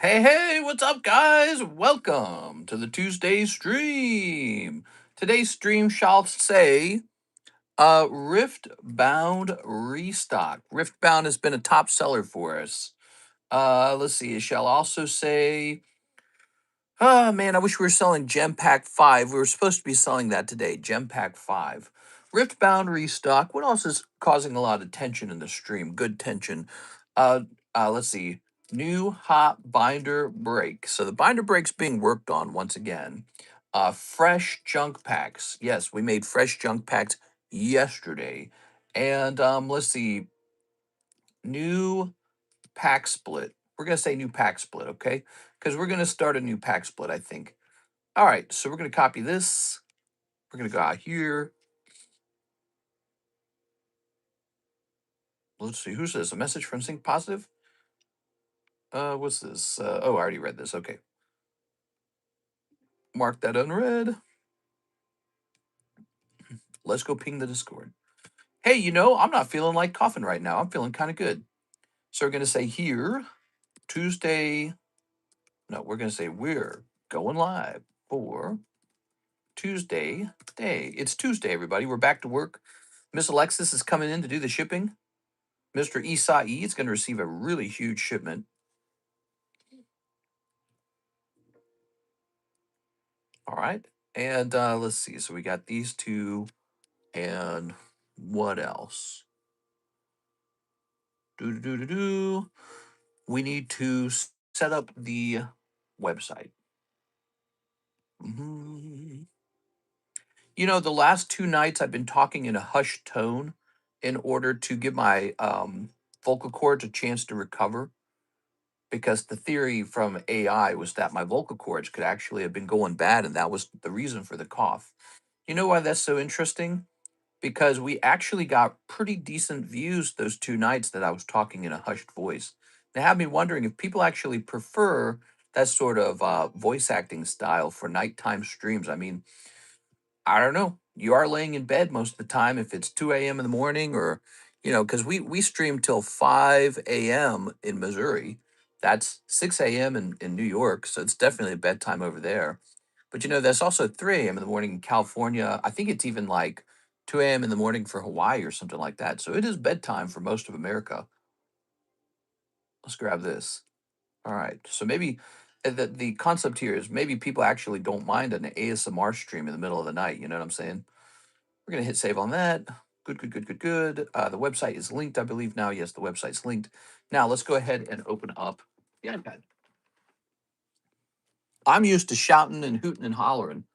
Hey, hey, what's up, guys? Welcome to the Tuesday stream. Today's stream shall say Riftbound Restock. Riftbound has been a top seller for us. Let's see, it shall also say, oh man, I wish we were selling Gem Pack 5. We were supposed to be selling that today, Gem Pack 5. Riftbound Restock. What else is causing a lot of tension in the stream? Good tension. Uh, let's see. New hot binder break. So the binder break's being worked on once again. Fresh junk packs. Yes, we made fresh junk packs yesterday. And let's see. New pack split. We're gonna say new pack split, okay? Because we're gonna start a new pack split, I think. All right, so we're gonna copy this. We're gonna go out here. Let's see, who's this? A message from Sync Positive? What's this? Oh, I already read this. Okay. Mark that unread. Let's go ping the Discord. Hey, I'm not feeling like coughing right now. I'm feeling kind of good. So we're gonna say here, Tuesday. No, we're gonna say we're going live for Tuesday day. It's Tuesday, everybody. We're back to work. Miss Alexis is coming in to do the shipping. Mr. Isai is going to receive a really huge shipment. All right. And let's see. So we got these two. And what else? Do. We need to set up the website. Mhm. The last two nights I've been talking in a hushed tone in order to give my vocal cords a chance to recover, because the theory from AI was that my vocal cords could actually have been going bad, and that was the reason for the cough. You know why that's so interesting? Because we actually got pretty decent views those two nights that I was talking in a hushed voice. It had me wondering if people actually prefer that sort of voice acting style for nighttime streams. I mean, I don't know. You are laying in bed most of the time if it's 2 a.m. in the morning, or, because we stream till 5 a.m. in Missouri. That's 6 a.m. in New York. So it's definitely a bedtime over there. But, that's also 3 a.m. in the morning in California. I think it's even like 2 a.m. in the morning for Hawaii or something like that. So it is bedtime for most of America. Let's grab this. All right. So maybe the concept here is maybe people actually don't mind an ASMR stream in the middle of the night. You know what I'm saying? We're going to hit save on that. Good, good, good, good, good. The website is linked, I believe now. Yes, the website's linked. Now let's go ahead and open up the iPad. I'm used to shouting and hooting and hollering.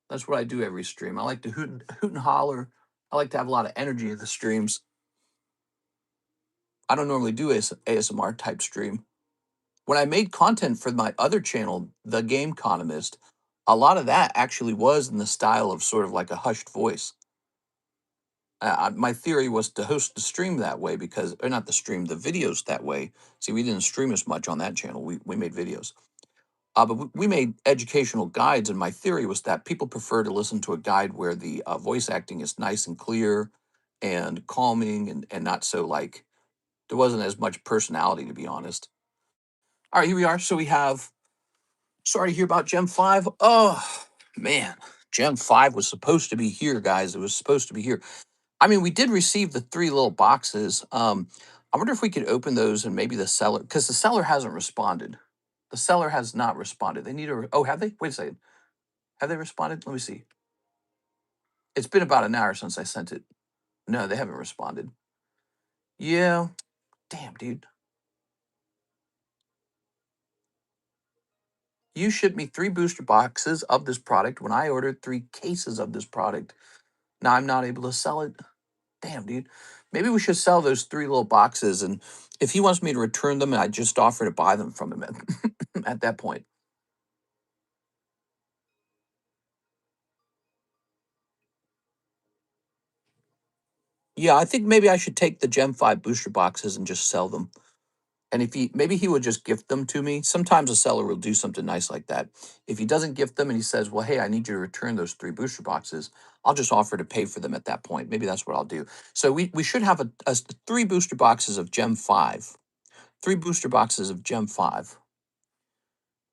That's what I do every stream. I like to hoot and holler. I like to have a lot of energy in the streams. I don't normally do ASMR type stream. When I made content for my other channel, TheCardconomist, a lot of that actually was in the style of sort of like a hushed voice. My theory was to host the stream that way because, or not the stream, the videos that way. See, we didn't stream as much on that channel. We made videos. But we made educational guides, and my theory was that people prefer to listen to a guide where the voice acting is nice and clear and calming, and not so like there wasn't as much personality, to be honest. All right, here we are. So we have, sorry to hear about Gem 5. Oh, man. Gem 5 was supposed to be here, guys. It was supposed to be here. I mean, we did receive the three little boxes. I wonder if we could open those and maybe the seller, because the seller hasn't responded. The seller has not responded. They need a, oh, have they? Wait a second. Have they responded? Let me see. It's been about an hour since I sent it. No, they haven't responded. Yeah. Damn, dude. You shipped me 3 booster boxes of this product when I ordered 3 cases of this product. Now I'm not able to sell it. Damn, dude. Maybe we should sell those 3 little boxes, and if he wants me to return them, I just offer to buy them from him at that point. Yeah, I think maybe I should take the Gem 5 booster boxes and just sell them. And if maybe he would just gift them to me. Sometimes a seller will do something nice like that. If he doesn't gift them and he says, well, hey, I need you to return those 3 booster boxes, I'll just offer to pay for them at that point. Maybe that's what I'll do. So we should have 3 booster boxes of Gem 5. 3 booster boxes of Gem 5.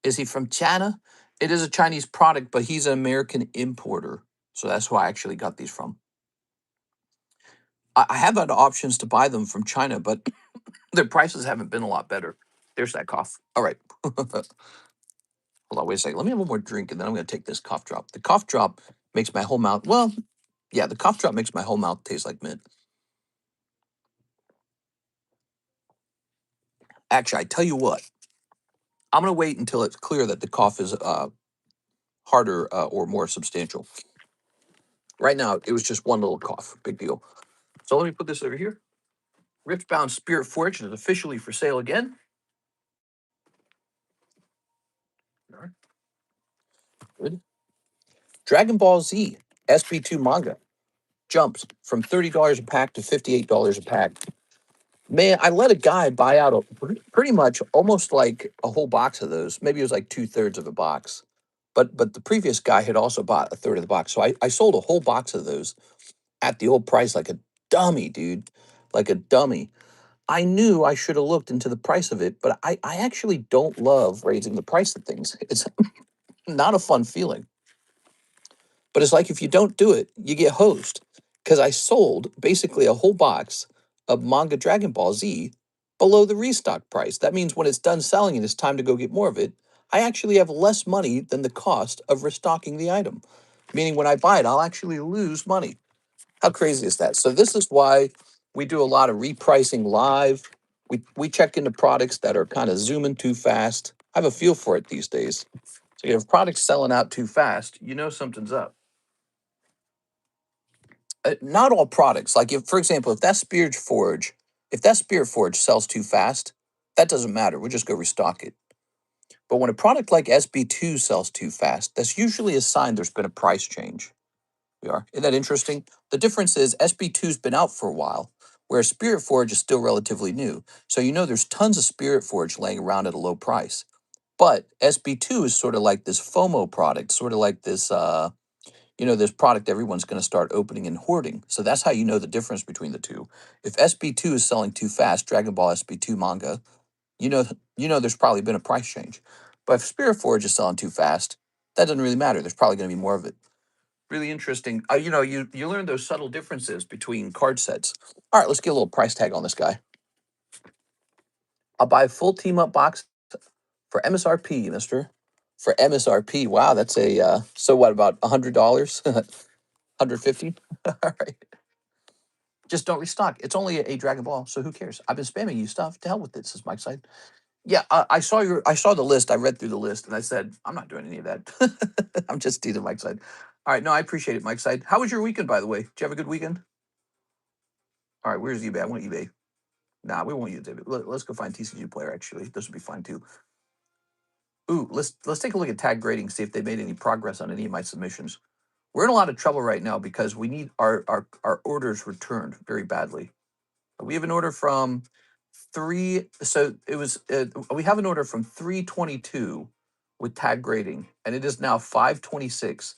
Is he from China? It is a Chinese product, but he's an American importer. So that's who I actually got these from. I have had options to buy them from China, but their prices haven't been a lot better. There's that cough. All right. Hold on, wait a second. Let me have one more drink, and then I'm going to take this cough drop. The cough drop makes my whole mouth, well, yeah, the cough drop makes my whole mouth taste like mint. Actually, I tell you what, I'm going to wait until it's clear that the cough is harder or more substantial. Right now, it was just one little cough. Big deal. So let me put this over here. Riftbound Spirit Forge is officially for sale again. All right. Good. Dragon Ball Z SB2 manga jumps from $30 a pack to $58 a pack. Man, I let a guy buy out pretty much almost like a whole box of those. Maybe it was like 2/3 of a box. But the previous guy had also bought a third of the box. So I sold a whole box of those at the old price like a dummy, dude. Like a dummy. I knew I should have looked into the price of it, but I actually don't love raising the price of things. It's not a fun feeling. But it's like if you don't do it, you get hosed. Because I sold basically a whole box of manga Dragon Ball Z below the restock price. That means when it's done selling and it's time to go get more of it, I actually have less money than the cost of restocking the item. Meaning when I buy it, I'll actually lose money. How crazy is that? So this is why we do a lot of repricing live. We check into products that are kind of zooming too fast. I have a feel for it these days. So if products selling out too fast, you know something's up. Not all products. Like if, for example, if that Spirit Forge sells too fast, that doesn't matter. We'll just go restock it. But when a product like SB2 sells too fast, that's usually a sign there's been a price change. We are. Isn't that interesting? The difference is SB2's been out for a while, whereas Spirit Forge is still relatively new. So you know there's tons of Spirit Forge laying around at a low price. But SB2 is sort of like this FOMO product, sort of like this this product everyone's going to start opening and hoarding. So that's how you know the difference between the two. If SB2 is selling too fast, Dragon Ball SB2 manga, you know there's probably been a price change. But if Spirit Forge is selling too fast, that doesn't really matter. There's probably going to be more of it. Really interesting. You learn those subtle differences between card sets. All right, let's get a little price tag on this guy. I'll buy a full team up box for MSRP, mister. For MSRP. Wow, that's a so what, about $100? 150? All right. Just don't restock. It's only a Dragon Ball, so who cares? I've been spamming you stuff. To hell with it, says Mike Side. Yeah, I saw the list. I read through the list, and I said, I'm not doing any of that. I'm just teasing Mike Side. All right, no, I appreciate it, Mike Side. How was your weekend, by the way? Did you have a good weekend? All right, where's eBay? I want eBay. Nah, we won't use it. Let's go find TCG Player. Actually, this would be fine too. Ooh, let's take a look at tag grading. See if they made any progress on any of my submissions. We're in a lot of trouble right now because we need our orders returned very badly. We have an order from we have an order from 322 with tag grading, and it is now 526,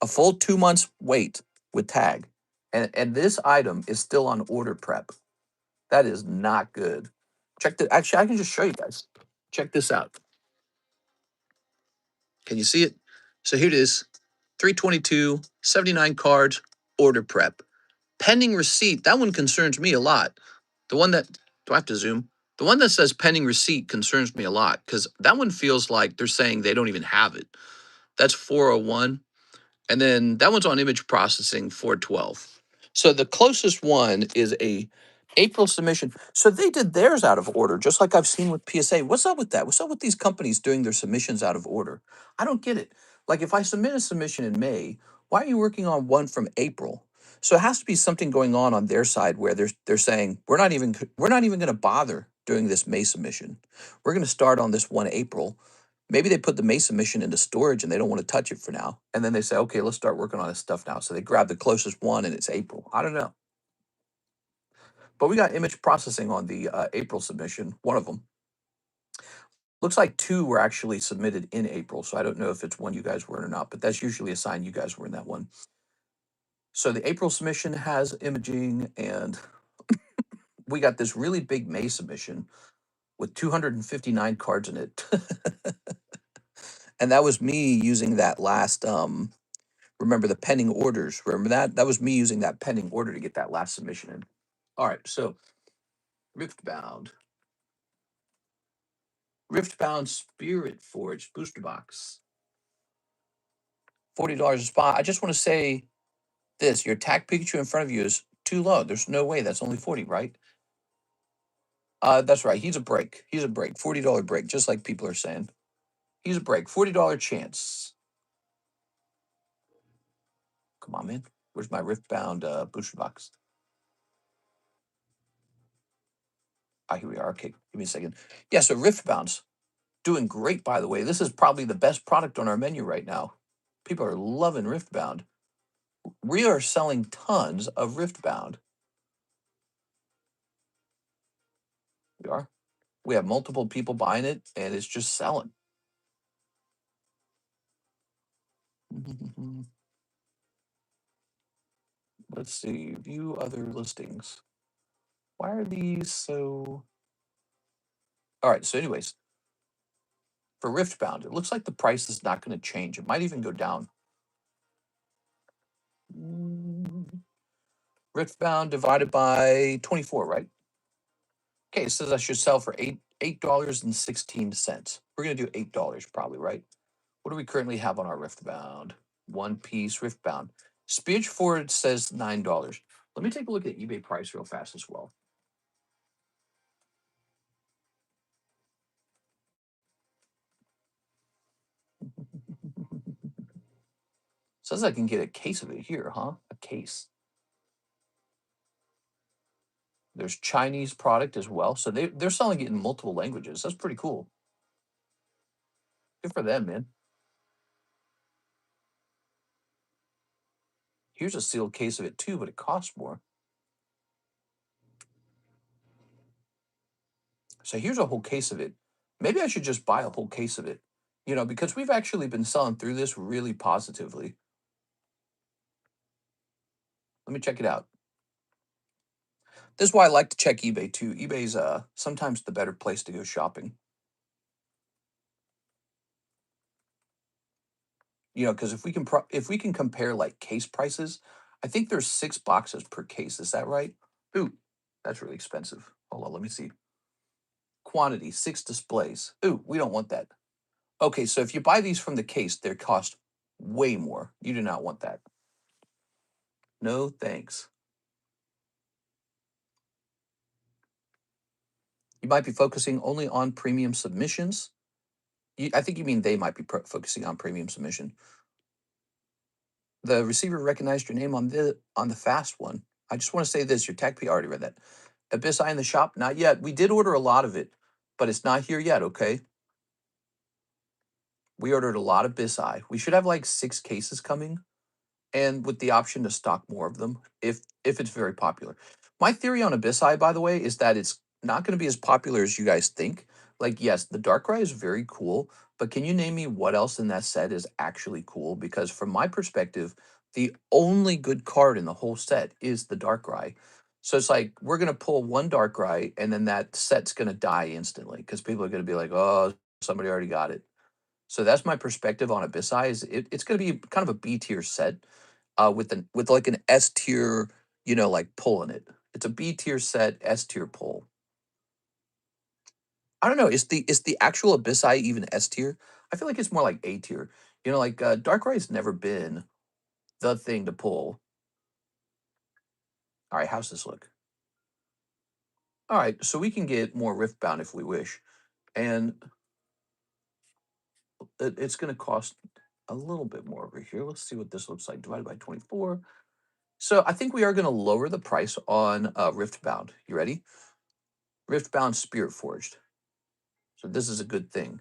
a full 2 months wait with tag, and this item is still on order prep. That is not good. Actually, I can just show you guys. Check this out. Can you see it? So here it is, 322, 79 cards, order prep. Pending receipt, that one concerns me a lot. The one that, do I have to zoom? The one that says pending receipt concerns me a lot because that one feels like they're saying they don't even have it. That's 401. And then that one's on image processing 412. So the closest one is a April submission. So they did theirs out of order, just like I've seen with PSA. What's up with that? What's up with these companies doing their submissions out of order? I don't get it. Like if I submit a submission in May, why are you working on one from April? So it has to be something going on their side where they're saying we're not even going to bother doing this May submission. We're going to start on this one April. Maybe they put the May submission into storage and they don't want to touch it for now. And then they say, okay, let's start working on this stuff now. So they grab the closest one and it's April. I don't know. But we got image processing on the April submission, one of them. Looks like two were actually submitted in April. So I don't know if it's one you guys were in or not, but that's usually a sign you guys were in that one. So the April submission has imaging, and we got this really big May submission. with 259 cards in it. And that was me using that last remember the pending orders. Remember that? That was me using that pending order to get that last submission in. All right, so Riftbound. Riftbound Spirit Forge booster box. $40 a spot. I just want to say this, your attack Pikachu in front of you is too low. There's no way that's only 40, right? That's right. He's a break. He's a break. $40 break, just like people are saying. He's a break. $40 chance. Come on, man. Where's my Riftbound booster box? Ah, here we are. Okay, give me a second. Yeah, so Riftbound's doing great, by the way. This is probably the best product on our menu right now. People are loving Riftbound. We are selling tons of Riftbound. We are. We have multiple people buying it, and it's just selling. Let's see. View other listings. Why are these so... All right, so anyways, for Riftbound, it looks like the price is not going to change. It might even go down. Riftbound divided by 24, right? Okay, it says I should sell for $8.16. We're going to do $8 probably, right? What do we currently have on our Riftbound? One piece Riftbound. Speech Forward says $9. Let me take a look at eBay price real fast as well. Says I can get a case of it here, huh? A case. There's Chinese product as well. So they're selling it in multiple languages. That's pretty cool. Good for them, man. Here's a sealed case of it too, but it costs more. So here's a whole case of it. Maybe I should just buy a whole case of it, because we've actually been selling through this really positively. Let me check it out. This is why I like to check eBay too. eBay's sometimes the better place to go shopping. Because if we can compare like case prices, I think there's 6 boxes per case. Is that right? Ooh, that's really expensive. Hold on, let me see. Quantity, 6 displays. Ooh, we don't want that. Okay, so if you buy these from the case, they cost way more. You do not want that. No thanks. You might be focusing only on premium submissions. I think you mean they might be focusing on premium submission. The receiver recognized your name on the fast one. I just want to say this: your tech P already read that. Abyss Eye in the shop, not yet. We did order a lot of it, but it's not here yet. Okay, we ordered a lot of Abyss Eye. We should have like 6 cases coming, and with the option to stock more of them if it's very popular. My theory on Abyss Eye, by the way, is that it's not going to be as popular as you guys think. Like, yes, the Darkrai is very cool, but can you name me what else in that set is actually cool? Because from my perspective, the only good card in the whole set is the Darkrai. So it's like we're going to pull one Darkrai, and then that set's going to die instantly because people are going to be like, oh, somebody already got it. So that's my perspective on Abyss Eye. It's going to be kind of a B tier set with like an S tier, like pull in it. It's a B tier set, S tier pull. I don't know. Is the actual Abyss Eye even S tier? I feel like it's more like A tier. Like Darkrai's never been the thing to pull. All right, how's this look? All right, so we can get more Riftbound if we wish, and it's going to cost a little bit more over here. Let's see what this looks like divided by 24. So I think we are going to lower the price on Riftbound. You ready? Riftbound Spirit Forged. So this is a good thing.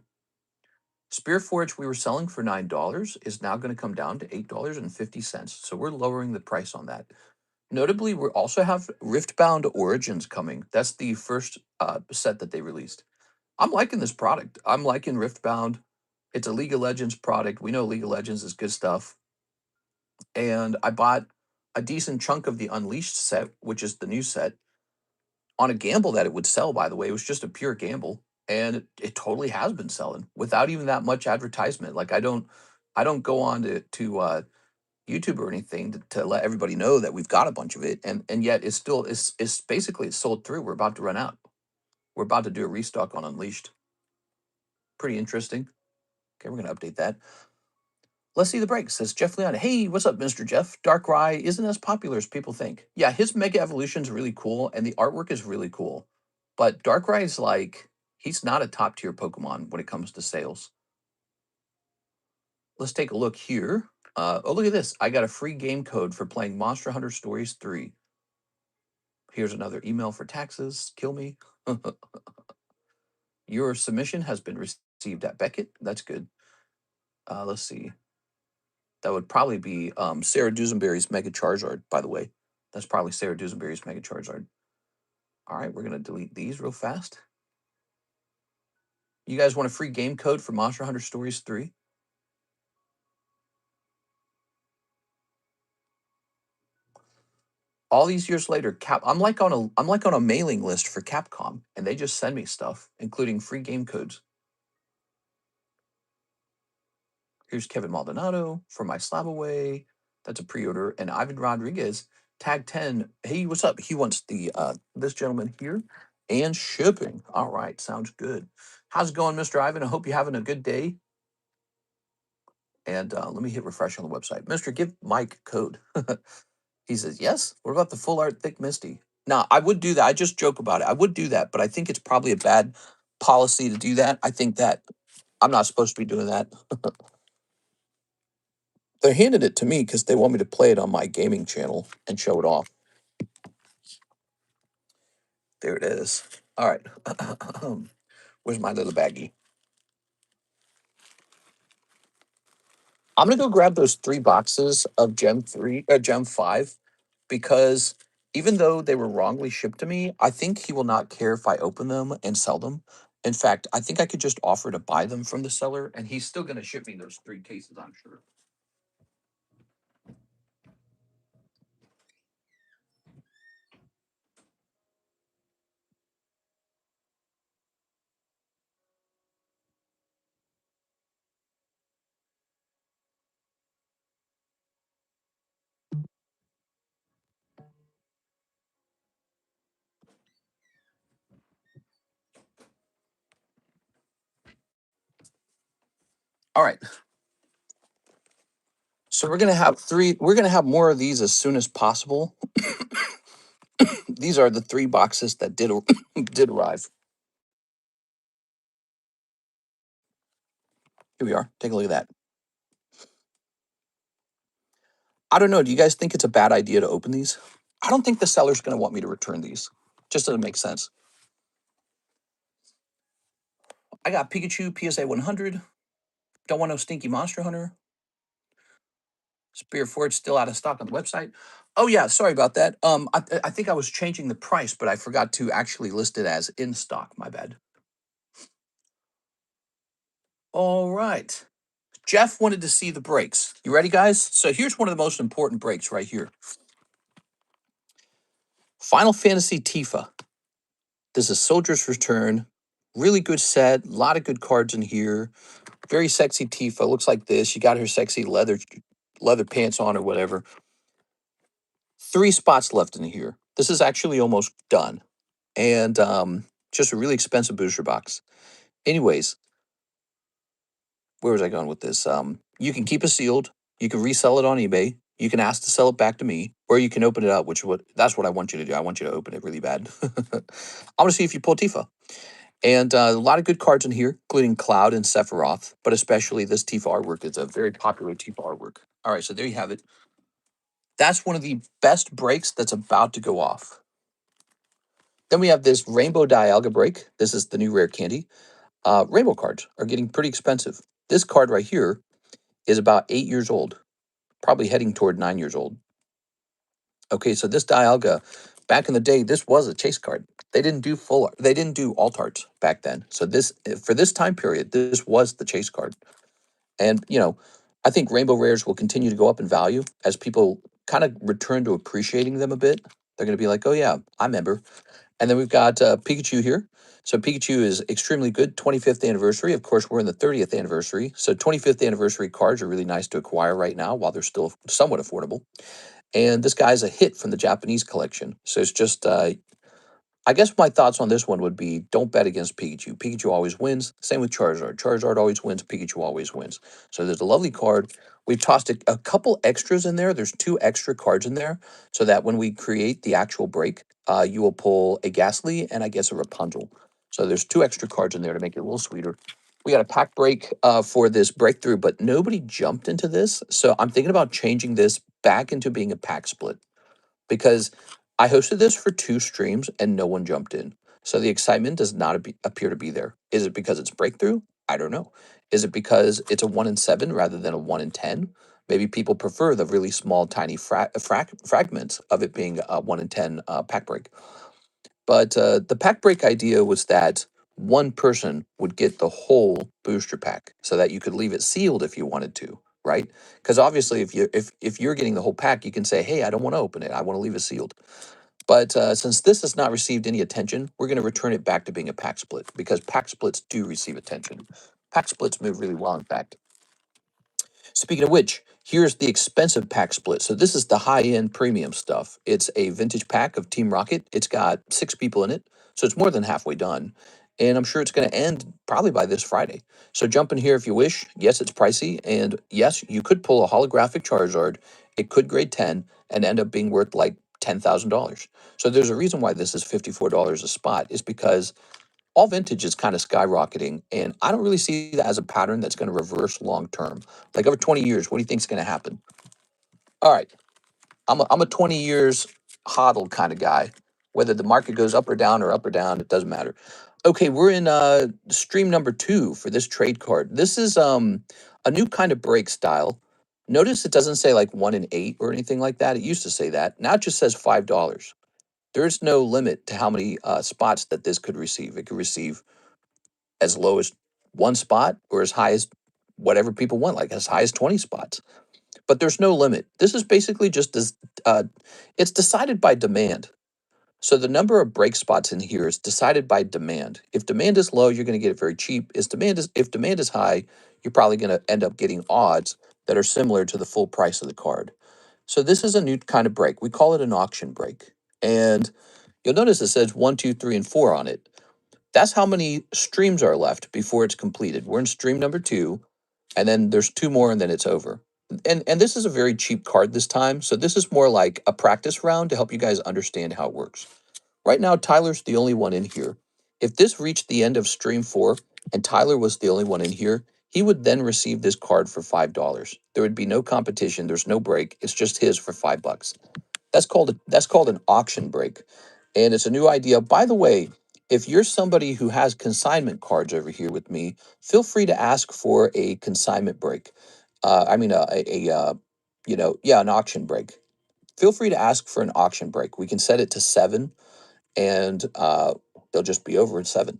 Spirit Forge we were selling for $9 is now going to come down to $8.50. So we're lowering the price on that. Notably, we also have Riftbound Origins coming. That's the first set that they released. I'm liking this product. I'm liking Riftbound. It's a League of Legends product. We know League of Legends is good stuff. And I bought a decent chunk of the Unleashed set, which is the new set, on a gamble that it would sell, by the way. It was just a pure gamble. and it totally has been selling without even that much advertisement. Like I don't go on to YouTube or anything to let everybody know that we've got a bunch of it, and yet it's basically it's sold through. We're about to run out. We're about to do a restock on Unleashed. Pretty interesting. Okay, we're gonna update that. Let's see the break. Says Jeff Leon. Hey, what's up, Mr. Jeff? Darkrai isn't as popular as people think. Yeah, his Mega Evolution is really cool, and the artwork is really cool. But Darkrai is like he's not a top tier Pokemon when it comes to sales. Let's take a look here. Oh, look at this. I got a free game code for playing Monster Hunter Stories 3. Here's another email for taxes. Kill me. Your submission has been received at Beckett. That's good. Let's see. That would probably be Sarah Dusenberry's Mega Charizard, by the way. That's probably Sarah Dusenberry's Mega Charizard. All right, we're going to delete these real fast. You guys want a free game code for Monster Hunter Stories 3? All these years later, I'm like on a mailing list for Capcom, and they just send me stuff, including free game codes. Here's Kevin Maldonado for my slab away. That's a pre-order. And Ivan Rodriguez, tag 10. Hey, what's up? He wants the this gentleman here and shipping. All right, sounds good. How's it going, Mr. Ivan? I hope you're having a good day. And let me hit refresh on the website. Mr. Give Mike code. He says, yes. What about the full art thick Misty? Now, I would do that. I just joke about it. I would do that, but I think it's probably a bad policy to do that. I think that I'm not supposed to be doing that. They handed it to me because they want me to play it on my gaming channel and show it off. There it is. All right. Where's my little baggie? I'm gonna go grab those 3 boxes of Gem 5, because even though they were wrongly shipped to me, I think he will not care if I open them and sell them. In fact, I think I could just offer to buy them from the seller, and he's still gonna ship me those 3 cases, I'm sure. All right. So we're gonna have 3. We're gonna have more of these as soon as possible. These are the 3 boxes that did did arrive. Here we are. Take a look at that. I don't know. Do you guys think it's a bad idea to open these? I don't think the seller's going to want me to return these. Just doesn't make sense. I got Pikachu PSA 100. Don't want no stinky Monster Hunter. Spear Forge still out of stock on the website. Oh yeah, sorry about that. I think I was changing the price, but I forgot to actually list it as in stock. My bad. All right. Jeff wanted to see the breaks. You ready, guys? So here's one of the most important breaks right here. Final Fantasy Tifa. This is Soldier's Return. Really good set. A lot of good cards in here. Very sexy Tifa. Looks like this. She got her sexy leather pants on or whatever. 3 spots left in here. This is actually almost done. And just a really expensive booster box. Anyways, where was I going with this? You can keep it sealed. You can resell it on eBay. You can ask to sell it back to me, or you can open it up, that's what I want you to do. I want you to open it really bad. I want to see if you pull Tifa. And a lot of good cards in here, including Cloud and Sephiroth, but especially this Tifa artwork. It's a very popular Tifa artwork. All right, so there you have it. That's one of the best breaks that's about to go off. Then we have this Rainbow Dialga break. This is the new rare candy. Rainbow cards are getting pretty expensive. This card right here is about 8 years old, probably heading toward 9 years old. Okay, so this Dialga, back in the day, this was a chase card. They didn't do alt arts back then. So for this time period, this was the chase card. And, I think Rainbow Rares will continue to go up in value as people kind of return to appreciating them a bit. They're going to be like, oh yeah, I remember. And then we've got Pikachu here. So Pikachu is extremely good. 25th anniversary. Of course, we're in the 30th anniversary. So 25th anniversary cards are really nice to acquire right now while they're still somewhat affordable. And this guy's a hit from the Japanese collection. So it's just I guess my thoughts on this one would be don't bet against Pikachu. Pikachu always wins. Same with Charizard. Charizard always wins. Pikachu always wins. So there's a lovely card. We've tossed a couple extras in there. There's 2 extra cards in there so that when we create the actual break, you will pull a Ghastly and I guess a Rapunzel. So there's 2 extra cards in there to make it a little sweeter. We got a pack break for this breakthrough, but nobody jumped into this. So I'm thinking about changing this back into being a pack split because I hosted this for 2 streams and no one jumped in. So the excitement does not appear to be there. Is it because it's breakthrough? I don't know. Is it because it's a 1 in 7 rather than a 1 in 10? Maybe people prefer the really small, tiny fragments of it being a 1 in 10 pack break. But the pack break idea was that one person would get the whole booster pack so that you could leave it sealed if you wanted to, right? Because obviously, if you're getting the whole pack, you can say, "Hey, I don't want to open it. I want to leave it sealed." But since this has not received any attention, we're going to return it back to being a pack split because pack splits do receive attention. Pack splits move really well, in fact. Speaking of which, here's the expensive pack split. So this is the high-end premium stuff. It's a vintage pack of Team Rocket. It's got 6 people in it, so it's more than halfway done. And I'm sure it's going to end probably by this Friday. So jump in here if you wish. Yes, it's pricey, and yes, you could pull a holographic Charizard. It could grade 10 and end up being worth like $10,000. So there's a reason why this is $54 a spot. Is because all vintage is kind of skyrocketing, and I don't really see that as a pattern that's going to reverse long term. Like over 20 years, what do you think is going to happen? All right, I'm a 20 years hodl kind of guy. Whether the market goes up or down, it doesn't matter. Okay, we're in stream number 2 for this trade card. This is a new kind of break style. Notice it doesn't say like 1 in 8 or anything like that. It used to say that. Now it just says $5. There's no limit to how many spots that this could receive. It could receive as low as 1 spot or as high as whatever people want, like as high as 20 spots. But there's no limit. This is basically just as it's decided by demand. So the number of break spots in here is decided by demand. If demand is low, you're going to get it very cheap. If demand is high, you're probably going to end up getting odds that are similar to the full price of the card. So this is a new kind of break. We call it an auction break. And you'll notice it says 1, 2, 3, and 4 on it. That's how many streams are left before it's completed. We're in stream number 2, and then there's 2 more, and then it's over. And this is a very cheap card this time, so this is more like a practice round to help you guys understand how it works. Right now, Tyler's the only one in here. If this reached the end of stream 4 and Tyler was the only one in here, he would then receive this card for $5. There would be no competition. There's no break. It's just his for $5. That's called an auction break, and it's a new idea. By the way, if you're somebody who has consignment cards over here with me, feel free to ask for a consignment break. I mean, an auction break. Feel free to ask for an auction break. We can set it to 7, and they'll just be over at 7.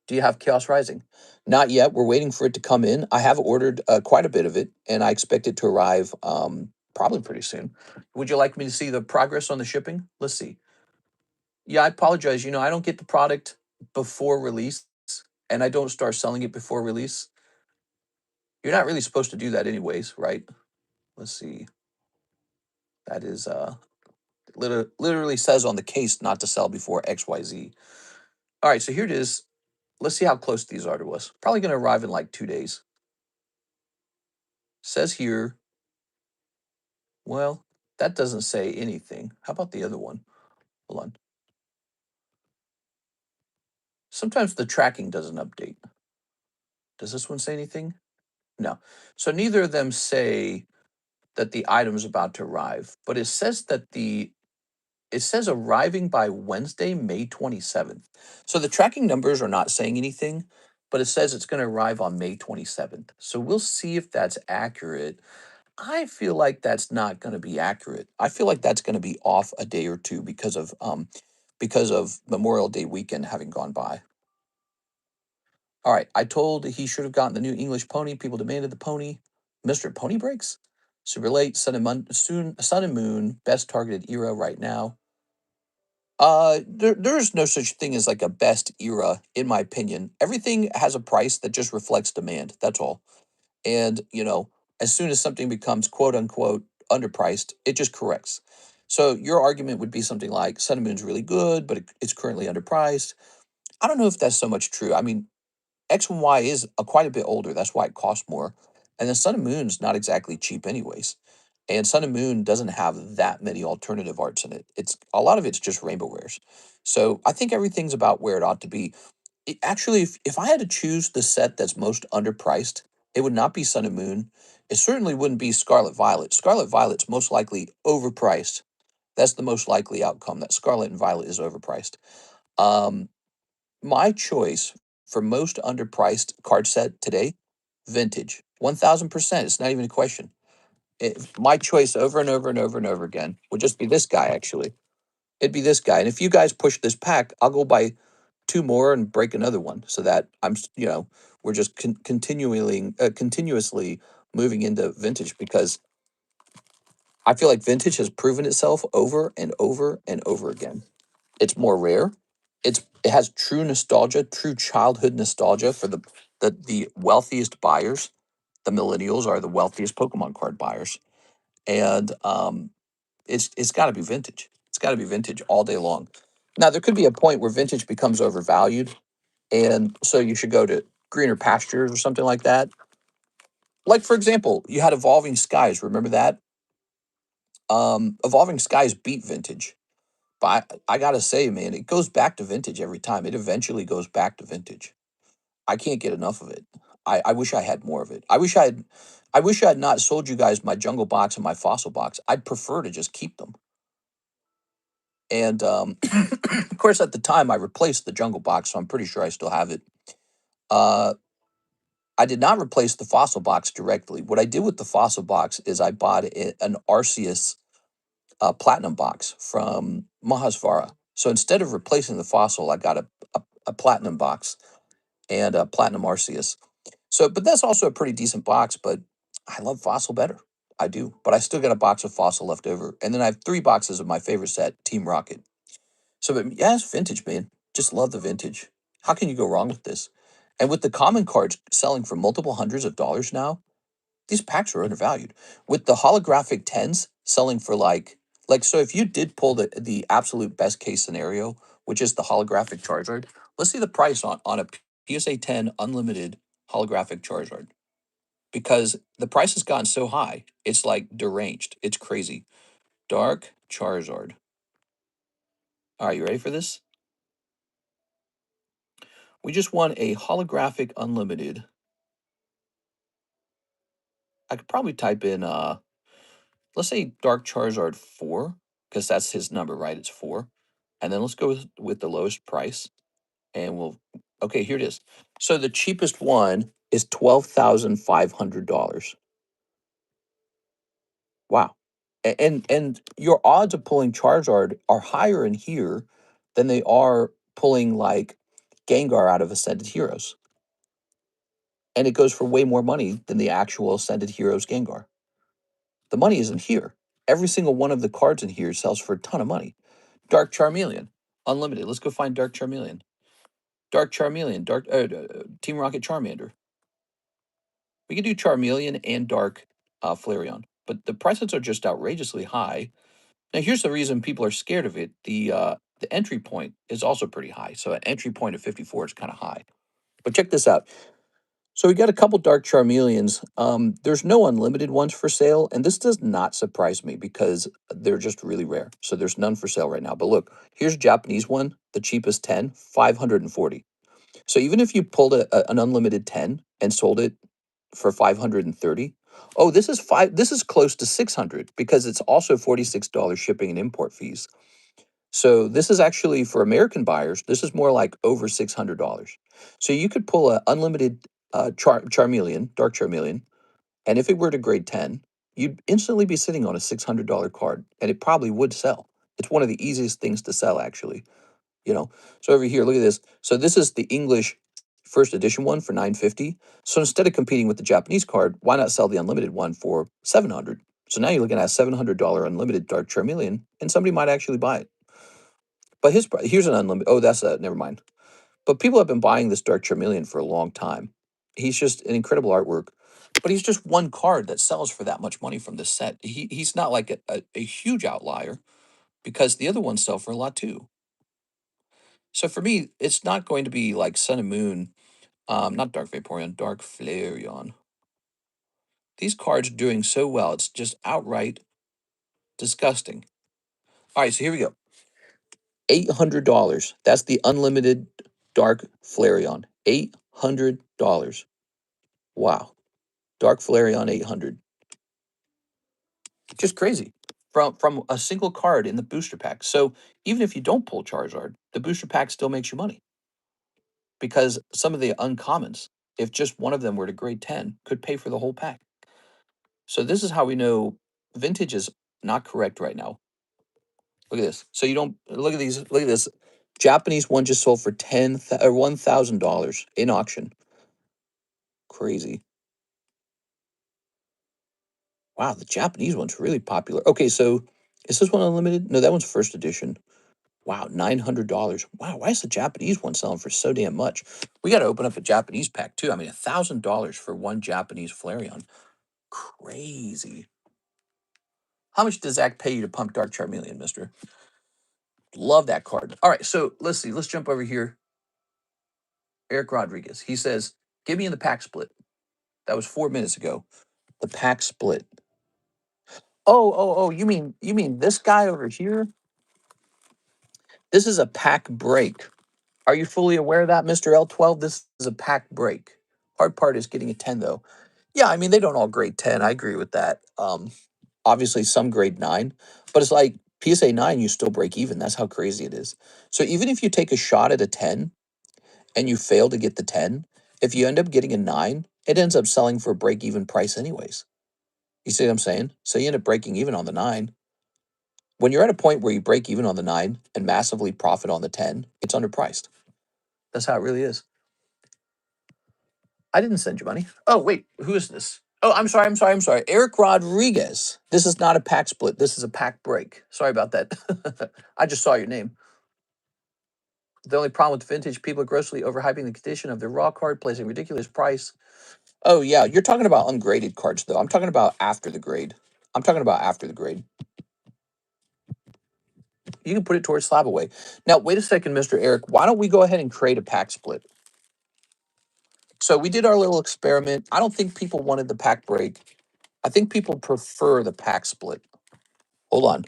Do you have Chaos Rising? Not yet. We're waiting for it to come in. I have ordered quite a bit of it, and I expect it to arrive probably pretty soon. Would you like me to see the progress on the shipping? Let's see. Yeah, I apologize. I don't get the product before release, and I don't start selling it before release. You're not really supposed to do that anyways, right? Let's see. That is literally says on the case not to sell before XYZ. All right, so here it is. Let's see how close these are to us. Probably going to arrive in like 2 days. Says here, well, that doesn't say anything. How about the other one? Hold on. Sometimes the tracking doesn't update. Does this one say anything? No. So neither of them say that the item is about to arrive, but it says that it says arriving by Wednesday, May 27th. So the tracking numbers are not saying anything, but it says it's going to arrive on May 27th. So we'll see if that's accurate. I feel like that's not going to be accurate. I feel like that's going to be off a day or two because of Memorial Day weekend having gone by. All right, I told he should have gotten the new English pony. People demanded the pony. Mr. Pony Breaks? Super late, Sun and Moon, best targeted era right now. There's no such thing as like a best era, in my opinion. Everything has a price that just reflects demand. That's all. And, as soon as something becomes quote unquote underpriced, it just corrects. So your argument would be something like Sun and Moon's really good, but it's currently underpriced. I don't know if that's so much true. I mean, X and Y is quite a bit older. That's why it costs more. And the Sun and Moon's not exactly cheap, anyways. And Sun and Moon doesn't have that many alternative arts in it. It's a lot of it's just rainbow rares. So I think everything's about where it ought to be. Actually, if I had to choose the set that's most underpriced, it would not be Sun and Moon. It certainly wouldn't be Scarlet Violet. Scarlet Violet's most likely overpriced. That's the most likely outcome. That Scarlet and Violet is overpriced. Um, my choice for most underpriced card set today, vintage. 1000%. It's not even a question. My choice over and over and over and over again would just be this guy, actually. It'd be this guy. And if you guys push this pack, I'll go buy two more and break another one so that we're just continuously moving into vintage, because I feel like vintage has proven itself over and over and over again. It's more rare. It has true nostalgia, true childhood nostalgia for the wealthiest buyers. The millennials are the wealthiest Pokemon card buyers, and it's got to be vintage. It's got to be vintage all day long. Now there could be a point where vintage becomes overvalued, and so you should go to greener pastures or something like that. Like for example, you had Evolving Skies. Remember that? Evolving Skies beat vintage. But I gotta say, man, it goes back to vintage every time. It eventually goes back to vintage. I can't get enough of it. I wish I had more of it. I wish I had not sold you guys my jungle box and my fossil box. I'd prefer to just keep them. And of course, at the time, I replaced the jungle box, so I'm pretty sure I still have it. Uh, I did not replace the fossil box directly. What I did with the fossil box is I bought an Arceus platinum box from Mahasvara. So instead of replacing the fossil, I got a platinum box and a platinum Arceus. So, but that's also a pretty decent box, but I love fossil better. I do, but I still got a box of fossil left over. And then I have three boxes of my favorite set, Team Rocket. So, but yeah, it's vintage, man. Just love the vintage. How can you go wrong with this? And with the common cards selling for multiple hundreds of dollars now, these packs are undervalued. With the holographic tens selling for so if you did pull the absolute best case scenario, which is the holographic Charizard, let's see the price on a PSA 10 unlimited holographic Charizard. Because the price has gotten so high, it's like deranged. It's crazy. Dark Charizard. All right, you ready for this? We just won a holographic unlimited. I could probably type in let's say Dark Charizard 4, because that's his number, right? It's 4. And then let's go with the lowest price. And okay, here it is. So the cheapest one is $12,500. Wow. And your odds of pulling Charizard are higher in here than they are pulling like Gengar out of Ascended Heroes. And it goes for way more money than the actual Ascended Heroes Gengar. The money isn't here. Every single one of the cards in here sells for a ton of money. Dark Charmeleon, unlimited. Let's go find Dark Charmeleon. Dark Charmeleon, Team Rocket Charmander. We could do Charmeleon and Dark Flareon, but the prices are just outrageously high. Now, here's the reason people are scared of it. The entry point is also pretty high. So an entry point of 54 is kind of high. But check this out. So we got a couple Dark Charmeleons. There's no unlimited ones for sale, and this does not surprise me because they're just really rare. So there's none for sale right now. But look, here's a Japanese one, the cheapest 10, 540. So even if you pulled an unlimited 10 and sold it for 530, oh, this is close to 600 because it's also $46 shipping and import fees. So this is actually for American buyers, this is more like over $600. So you could pull a unlimited Charmeleon, Dark Charmeleon, and if it were to grade 10, you'd instantly be sitting on a $600 card, and it probably would sell. It's one of the easiest things to sell, actually. You know, so over here, look at this. So this is the English first edition one for 950. So instead of competing with the Japanese card, why not sell the unlimited one for 700? So now you're looking at a $700 unlimited Dark Charmeleon, and somebody might actually buy it. But here's an unlimited. Oh, that's a never mind. But people have been buying this Dark Charmeleon for a long time. He's just an incredible artwork, but he's just one card that sells for that much money from this set. He's not like a huge outlier because the other ones sell for a lot too. So for me, it's not going to be like Sun and Moon, not Dark Vaporeon, Dark Flareon. These cards are doing so well, it's just outright disgusting. All right, so here we go. $800. That's the unlimited Dark Flareon. $800. Wow. Dark Flareon 800. Just crazy. From a single card in the booster pack. So even if you don't pull Charizard, the booster pack still makes you money. Because some of the uncommons, if just one of them were to grade 10, could pay for the whole pack. So this is how we know vintage is not correct right now. Look at this. So you don't look at these. Look at this. Japanese one just sold for $1,000 in auction. Crazy. Wow, the Japanese one's really popular. Okay, so is this one unlimited? No, that one's first edition. Wow, $900. Wow, why is the Japanese one selling for so damn much? We got to open up a Japanese pack too. I mean, $1,000 for one Japanese Flareon. Crazy. How much does Zach pay you to pump Dark Charmeleon, mister? Love that card. All right, so let's see. Let's jump over here. Eric Rodriguez. He says, give me in the pack split. That was 4 minutes ago. The pack split. Oh, you mean this guy over here? This is a pack break. Are you fully aware of that, Mr. L12? This is a pack break. Hard part is getting a 10 though. Yeah, I mean they don't all grade 10. I agree with that. Obviously some grade 9, but it's like PSA 9 you still break even. That's how crazy it is. So even if you take a shot at a 10 and you fail to get the 10, if you end up getting a 9, it ends up selling for a break even price anyways. You see what I'm saying? So you end up breaking even on the 9. When you're at a point where you break even on the 9 and massively profit on the 10, it's underpriced. That's how it really is. I didn't send you money. Oh, wait, who is this? Oh, I'm sorry. Eric Rodriguez. This is not a pack split. This is a pack break. Sorry about that. I just saw your name. The only problem with vintage, people are grossly overhyping the condition of their raw card, placing ridiculous price. Oh, yeah, you're talking about ungraded cards, though. I'm talking about after the grade. I'm talking about after the grade. You can put it towards slab away. Now, wait a second, Mr. Eric. Why don't we go ahead and create a pack split? So we did our little experiment. I don't think people wanted the pack break. I think people prefer the pack split. Hold on.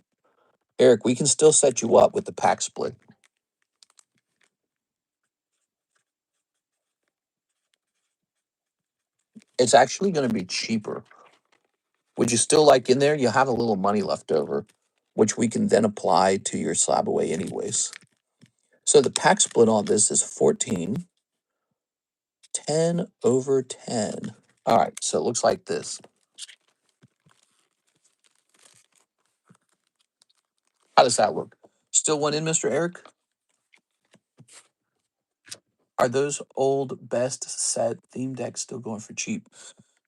Eric, we can still set you up with the pack split. It's actually going to be cheaper. Would you still like in there? You have a little money left over, which we can then apply to your slab away anyways. So the pack split on this is 14, 10 over 10. All right, so it looks like this. How does that look? Still one in, Mr. Eric? Are those old best set theme decks still going for cheap?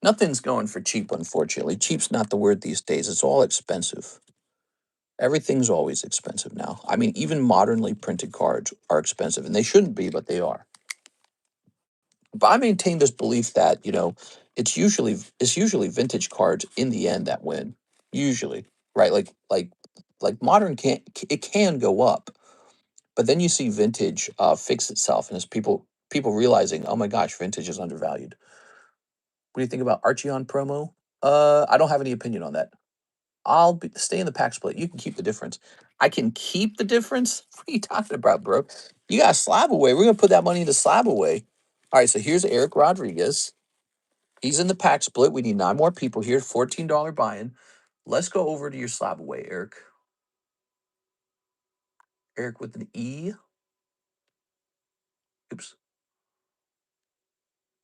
Nothing's going for cheap, unfortunately. Cheap's not the word these days. It's all expensive. Everything's always expensive now. I mean, even modernly printed cards are expensive, and they shouldn't be, but they are. But I maintain this belief that, it's usually vintage cards in the end that win. Usually, right? Like modern can go up, but then you see vintage fix itself, and it's people realizing, oh my gosh, vintage is undervalued. What do you think about Archeon promo? I don't have any opinion on that. Stay in the pack split. You can keep the difference. I can keep the difference? What are you talking about, bro? You got slab away. We're gonna put that money into slab away. All right, so here's Eric Rodriguez. He's in the pack split. We need 9 more people here. $14 buy-in. Let's go over to your slab away, Eric. Eric with an E. Oops.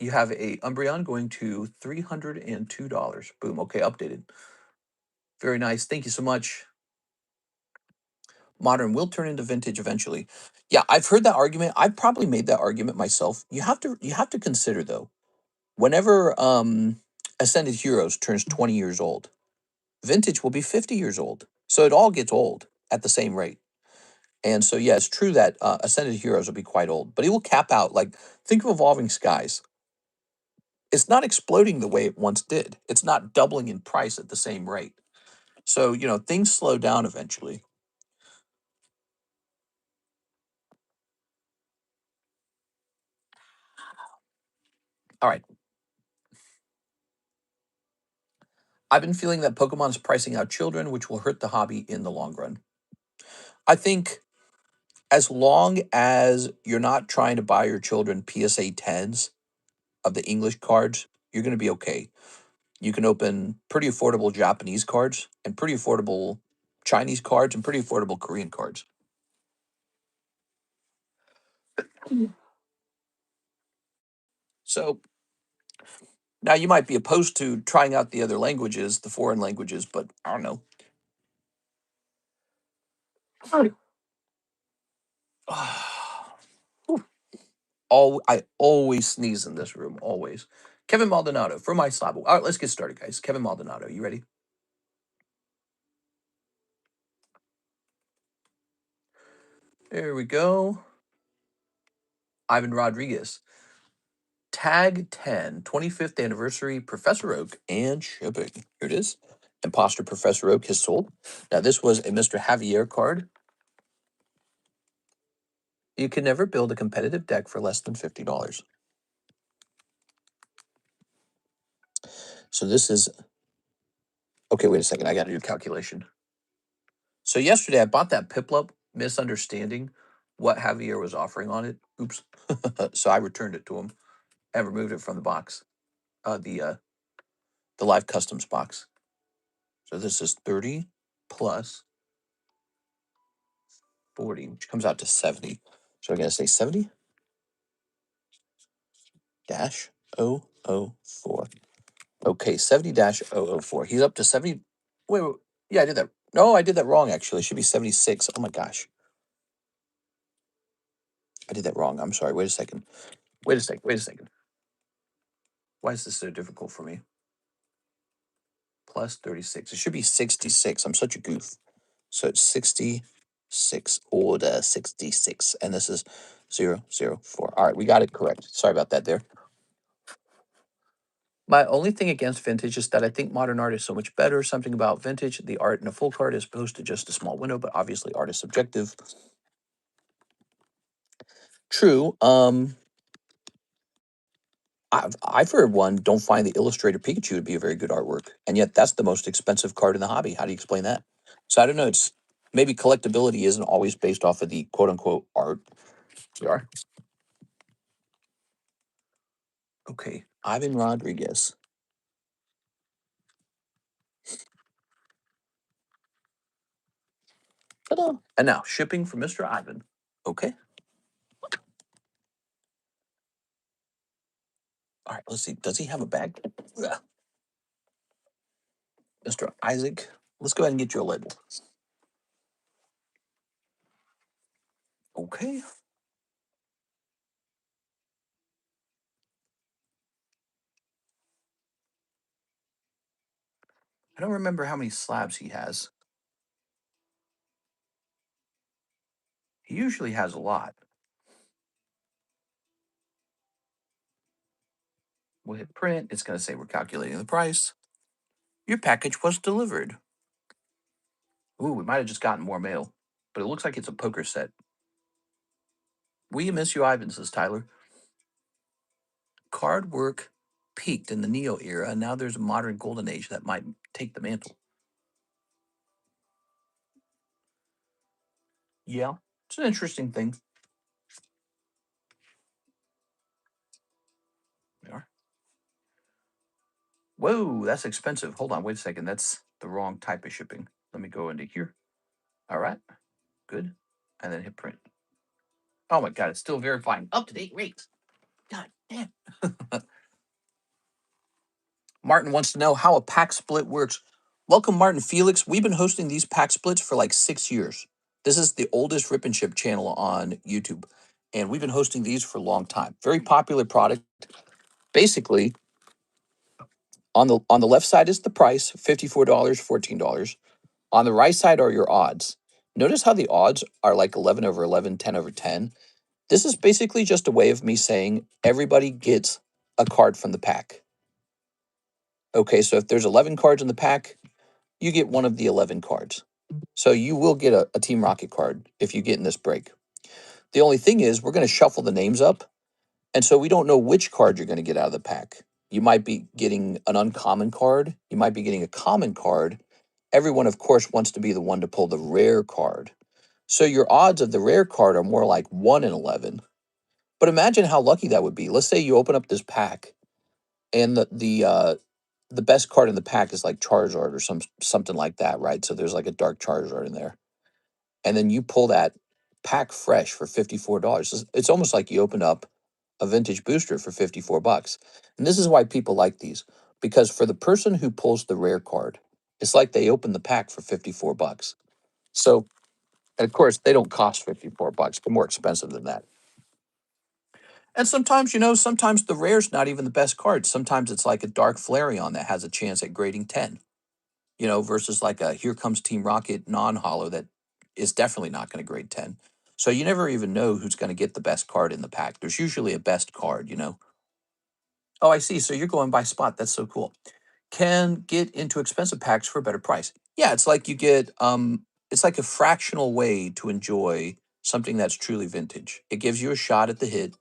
You have a Umbreon going to $302. Boom. Okay, updated. Very nice. Thank you so much. Modern will turn into vintage eventually. Yeah, I've heard that argument. I've probably made that argument myself. You have to consider though, whenever Ascended Heroes turns 20 years old, vintage will be 50 years old. So it all gets old at the same rate. And so, yeah, it's true that Ascended Heroes will be quite old, but it will cap out. Like, think of Evolving Skies. It's not exploding the way it once did. It's not doubling in price at the same rate. So, things slow down eventually. All right. I've been feeling that Pokemon is pricing out children, which will hurt the hobby in the long run. I think as long as you're not trying to buy your children PSA 10s of the English cards, you're going to be okay. You can open pretty affordable Japanese cards and pretty affordable Chinese cards and pretty affordable Korean cards. So now you might be opposed to trying out the other languages, the foreign languages, but I don't know. I always sneeze in this room, always. Kevin Maldonado for my slab. All right, let's get started, guys. Kevin Maldonado, you ready? There we go. Ivan Rodriguez. Tag 10, 25th anniversary, Professor Oak, and shipping. Here it is. Imposter Professor Oak has sold. Now, this was a Mr. Javier card. You can never build a competitive deck for less than $50. So this is, okay, wait a second. I got to do a calculation. So yesterday I bought that Piplup, misunderstanding what Javier was offering on it. Oops. So I returned it to him and removed it from the box, the live customs box. So this is 30 plus 40, which comes out to 70. So I'm going to say 70 dash 004. Okay, 70 dash 004. He's up to 70. Wait, yeah, I did that. No, I did that wrong, actually. It should be 76. Oh my gosh. I did that wrong. I'm sorry. Wait a second. Wait a second. Wait a second. Why is this so difficult for me? Plus 36. It should be 66. I'm such a goof. So it's 66, order 66. And this is 004. All right, we got it correct. Sorry about that there. My only thing against vintage is that I think modern art is so much better. Something about vintage, the art in a full card as opposed to just a small window, but obviously art is subjective. True. I for one don't find the illustrated Pikachu to be a very good artwork, and yet that's the most expensive card in the hobby. How do you explain that? So I don't know. It's maybe collectability isn't always based off of the quote unquote art. We are okay. Ivan Rodriguez. Ta-da. And now shipping for Mr. Ivan. Okay. All right. Let's see. Does he have a bag? Ugh. Mr. Isaac. Let's go ahead and get you a label. Okay. I don't remember how many slabs he has. He usually has a lot. We'll hit print. It's going to say we're calculating the price. Your package was delivered. Ooh, we might have just gotten more mail, but it looks like it's a poker set. We miss you, Ivan, says Tyler. Card work peaked in the Neo era, and now there's a modern golden age that might take the mantle. Yeah, it's an interesting thing. We are. Whoa, that's expensive. Hold on, wait a second. That's the wrong type of shipping. Let me go into here. All right, good. And then hit print. Oh my God, it's still verifying up to date rates. God damn. Martin wants to know how a pack split works. Welcome, Martin Felix. We've been hosting these pack splits for like 6 years. This is the oldest Rip and Ship channel on YouTube, and we've been hosting these for a long time. Very popular product. Basically, On the left side is the price, $54, $14. On the right side are your odds. Notice how the odds are like 11 over 11, 10 over 10. This is basically just a way of me saying everybody gets a card from the pack. Okay, so if there's 11 cards in the pack, you get one of the 11 cards. So you will get a Team Rocket card if you get in this break. The only thing is we're going to shuffle the names up, and so we don't know which card you're going to get out of the pack. You might be getting an uncommon card. You might be getting a common card. Everyone, of course, wants to be the one to pull the rare card. So your odds of the rare card are more like 1 in 11. But imagine how lucky that would be. Let's say you open up this pack, and the best card in the pack is like Charizard or something like that, right? So there's like a dark Charizard in there, and then you pull that pack fresh for $54. It's almost like you opened up a vintage booster for $54. And this is why people like these, because for the person who pulls the rare card, it's like they opened the pack for $54. So, and of course, they don't cost $54. They're more expensive than that. And sometimes, sometimes the rare's not even the best card. Sometimes it's like a Dark Flareon that has a chance at grading 10, versus like a Here Comes Team Rocket non-holo that is definitely not going to grade 10. So you never even know who's going to get the best card in the pack. There's usually a best card. Oh, I see. So you're going by spot. That's so cool. Can get into expensive packs for a better price. Yeah, it's like it's like a fractional way to enjoy something that's truly vintage. It gives you a shot at the hit.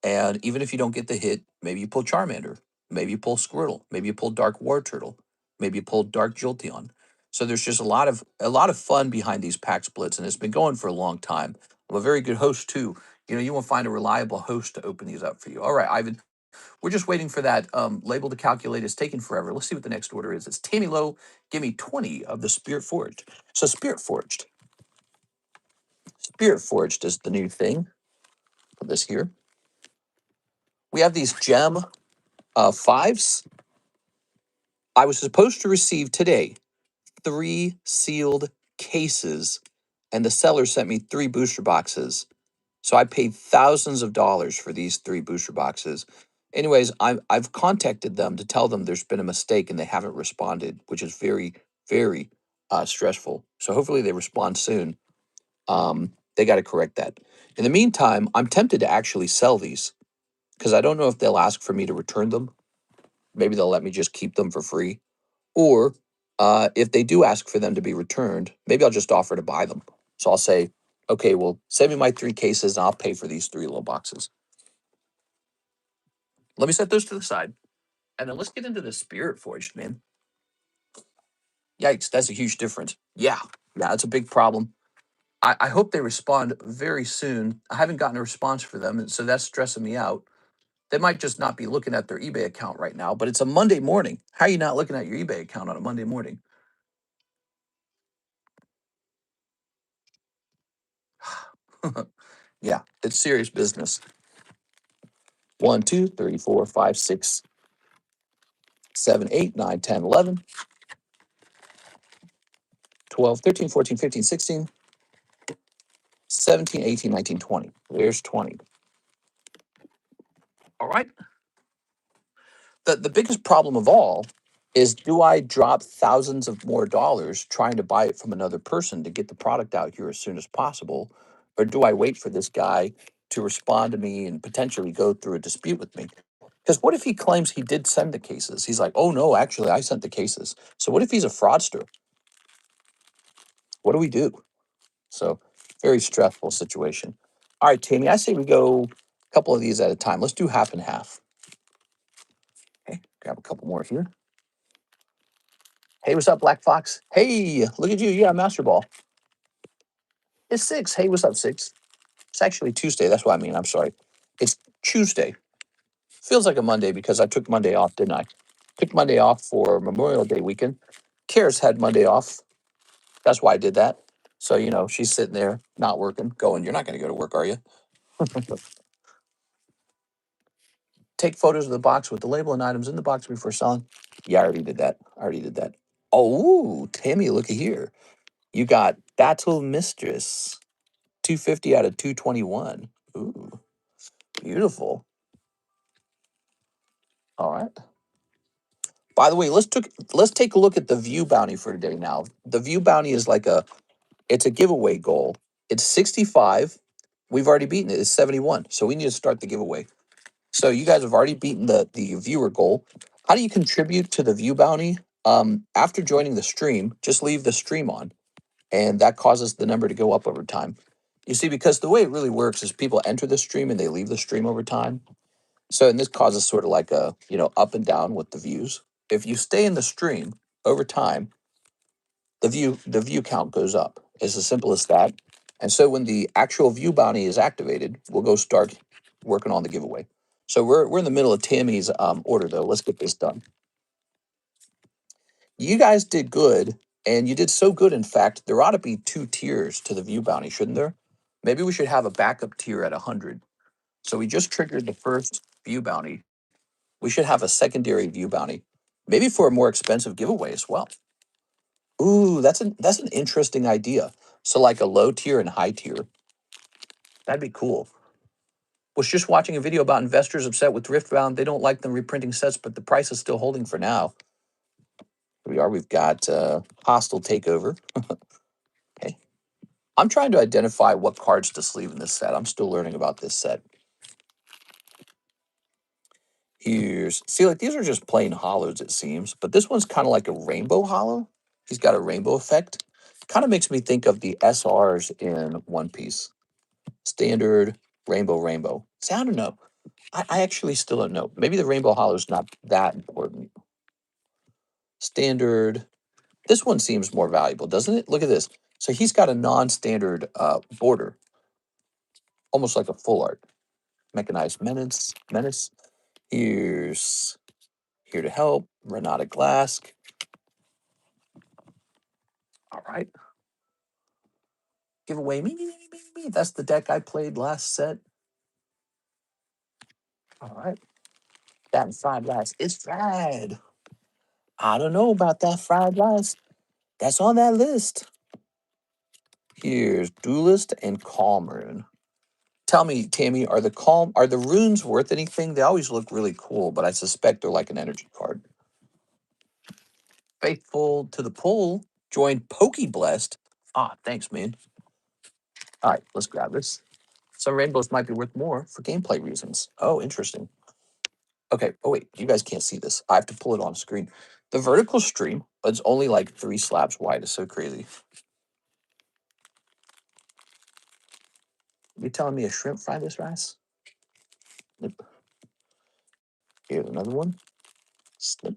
And even if you don't get the hit, maybe you pull Charmander, maybe you pull Squirtle, maybe you pull Dark War Turtle, maybe you pull Dark Jolteon. So there's just a lot of fun behind these pack splits, and it's been going for a long time. I'm a very good host too. You will find a reliable host to open these up for you. All right, Ivan, we're just waiting for that label to calculate. It's taking forever. Let's see what the next order is. It's Tammy Lowe. Give me 20 of the Spirit Forged. So Spirit Forged is the new thing for this here. We have these gem fives. I was supposed to receive today 3 sealed cases, and the seller sent me 3 booster boxes. So I paid thousands of dollars for these 3 booster boxes. Anyways, I've contacted them to tell them there's been a mistake and they haven't responded, which is very, very stressful. So hopefully they respond soon. They got to correct that. In the meantime, I'm tempted to actually sell these because I don't know if they'll ask for me to return them. Maybe they'll let me just keep them for free. Or if they do ask for them to be returned, maybe I'll just offer to buy them. So I'll say, okay, well, send me my 3 cases and I'll pay for these 3 little boxes. Let me set those to the side. And then let's get into the Spirit Forged, man. Yikes, that's a huge difference. Yeah, that's a big problem. I hope they respond very soon. I haven't gotten a response for them, and so that's stressing me out. They might just not be looking at their eBay account right now, but it's a Monday morning. How are you not looking at your eBay account on a Monday morning? Yeah, it's serious business. 1, 2, 3, 4, 5, 6, 7, 8, 9, 10, 11, 12, 13, 14, 15, 16, 17, 18, 19, 20. There's 20. All right. The biggest problem of all is, do I drop thousands of more dollars trying to buy it from another person to get the product out here as soon as possible? Or do I wait for this guy to respond to me and potentially go through a dispute with me? Because what if he claims he did send the cases? He's like, oh no, actually, I sent the cases. So what if he's a fraudster? What do we do? So very stressful situation. All right, Tammy, I say we go a couple of these at a time. Let's do half and half. Okay, grab a couple more here. Hey, what's up, Black Fox? Hey, look at you. Yeah, Master Ball. It's 6. Hey, what's up, 6? It's actually Tuesday. That's what I mean. I'm sorry. It's Tuesday. Feels like a Monday because I took Monday off, didn't I? Took Monday off for Memorial Day weekend. Karis had Monday off. That's why I did that. So, she's sitting there not working, going, you're not going to go to work, are you? Take photos of the box with the label and items in the box before selling. Yeah, I already did that. Oh, Tammy, look at here. You got Battle Mistress. 250 out of 221. Ooh, beautiful. All right. By the way, let's take a look at the view bounty for today now. The view bounty is like it's a giveaway goal. It's 65. We've already beaten it. It's 71. So we need to start the giveaway. So you guys have already beaten the viewer goal. How do you contribute to the view bounty? After joining the stream, just leave the stream on, and that causes the number to go up over time. You see, because the way it really works is people enter the stream and they leave the stream over time. So, and this causes sort of like a, up and down with the views. If you stay in the stream over time, the view count goes up. It's as simple as that. And so when the actual view bounty is activated, we'll go start working on the giveaway. So we're in the middle of Tammy's order though. Let's get this done. You guys did good, and you did so good. In fact, there ought to be 2 tiers to the view bounty, shouldn't there? Maybe we should have a backup tier at 100. So we just triggered the first view bounty. We should have a secondary view bounty, maybe for a more expensive giveaway as well. Ooh, that's an interesting idea. So like a low tier and high tier. That'd be cool. Was just watching a video about investors upset with Riftbound. They don't like them reprinting sets, but the price is still holding for now. Here we are. We've got hostile takeover. Okay. I'm trying to identify what cards to sleeve in this set. I'm still learning about this set. See, like these are just plain hollows, it seems, but this one's kind of like a rainbow hollow. He's got a rainbow effect. Kind of makes me think of the SRs in One Piece. Standard, rainbow, rainbow. See, I don't know. I actually still don't know. Maybe the rainbow hollow is not that important. Standard. This one seems more valuable, doesn't it? Look at this. So he's got a non-standard border, almost like a full art. Mechanized menace. Here's here to help. Renata Glask. All right. Giveaway me. That's the deck I played last set. All right. That and fried rice. It's fried. I don't know about that fried rice. That's on that list. Here's Duelist and Calm Rune. Tell me, Tammy, are the runes worth anything? They always look really cool, but I suspect they're like an energy card. Faithful to the pull, joined Pokey Blessed. Ah, thanks, man. All right, let's grab this. Some rainbows might be worth more for gameplay reasons. Oh, interesting. Okay. Oh, wait. You guys can't see this. I have to pull it on screen. The vertical stream, it's only like 3 slabs wide. It's so crazy. You telling me a shrimp fried this rice? Nope. Here's another one. Snip.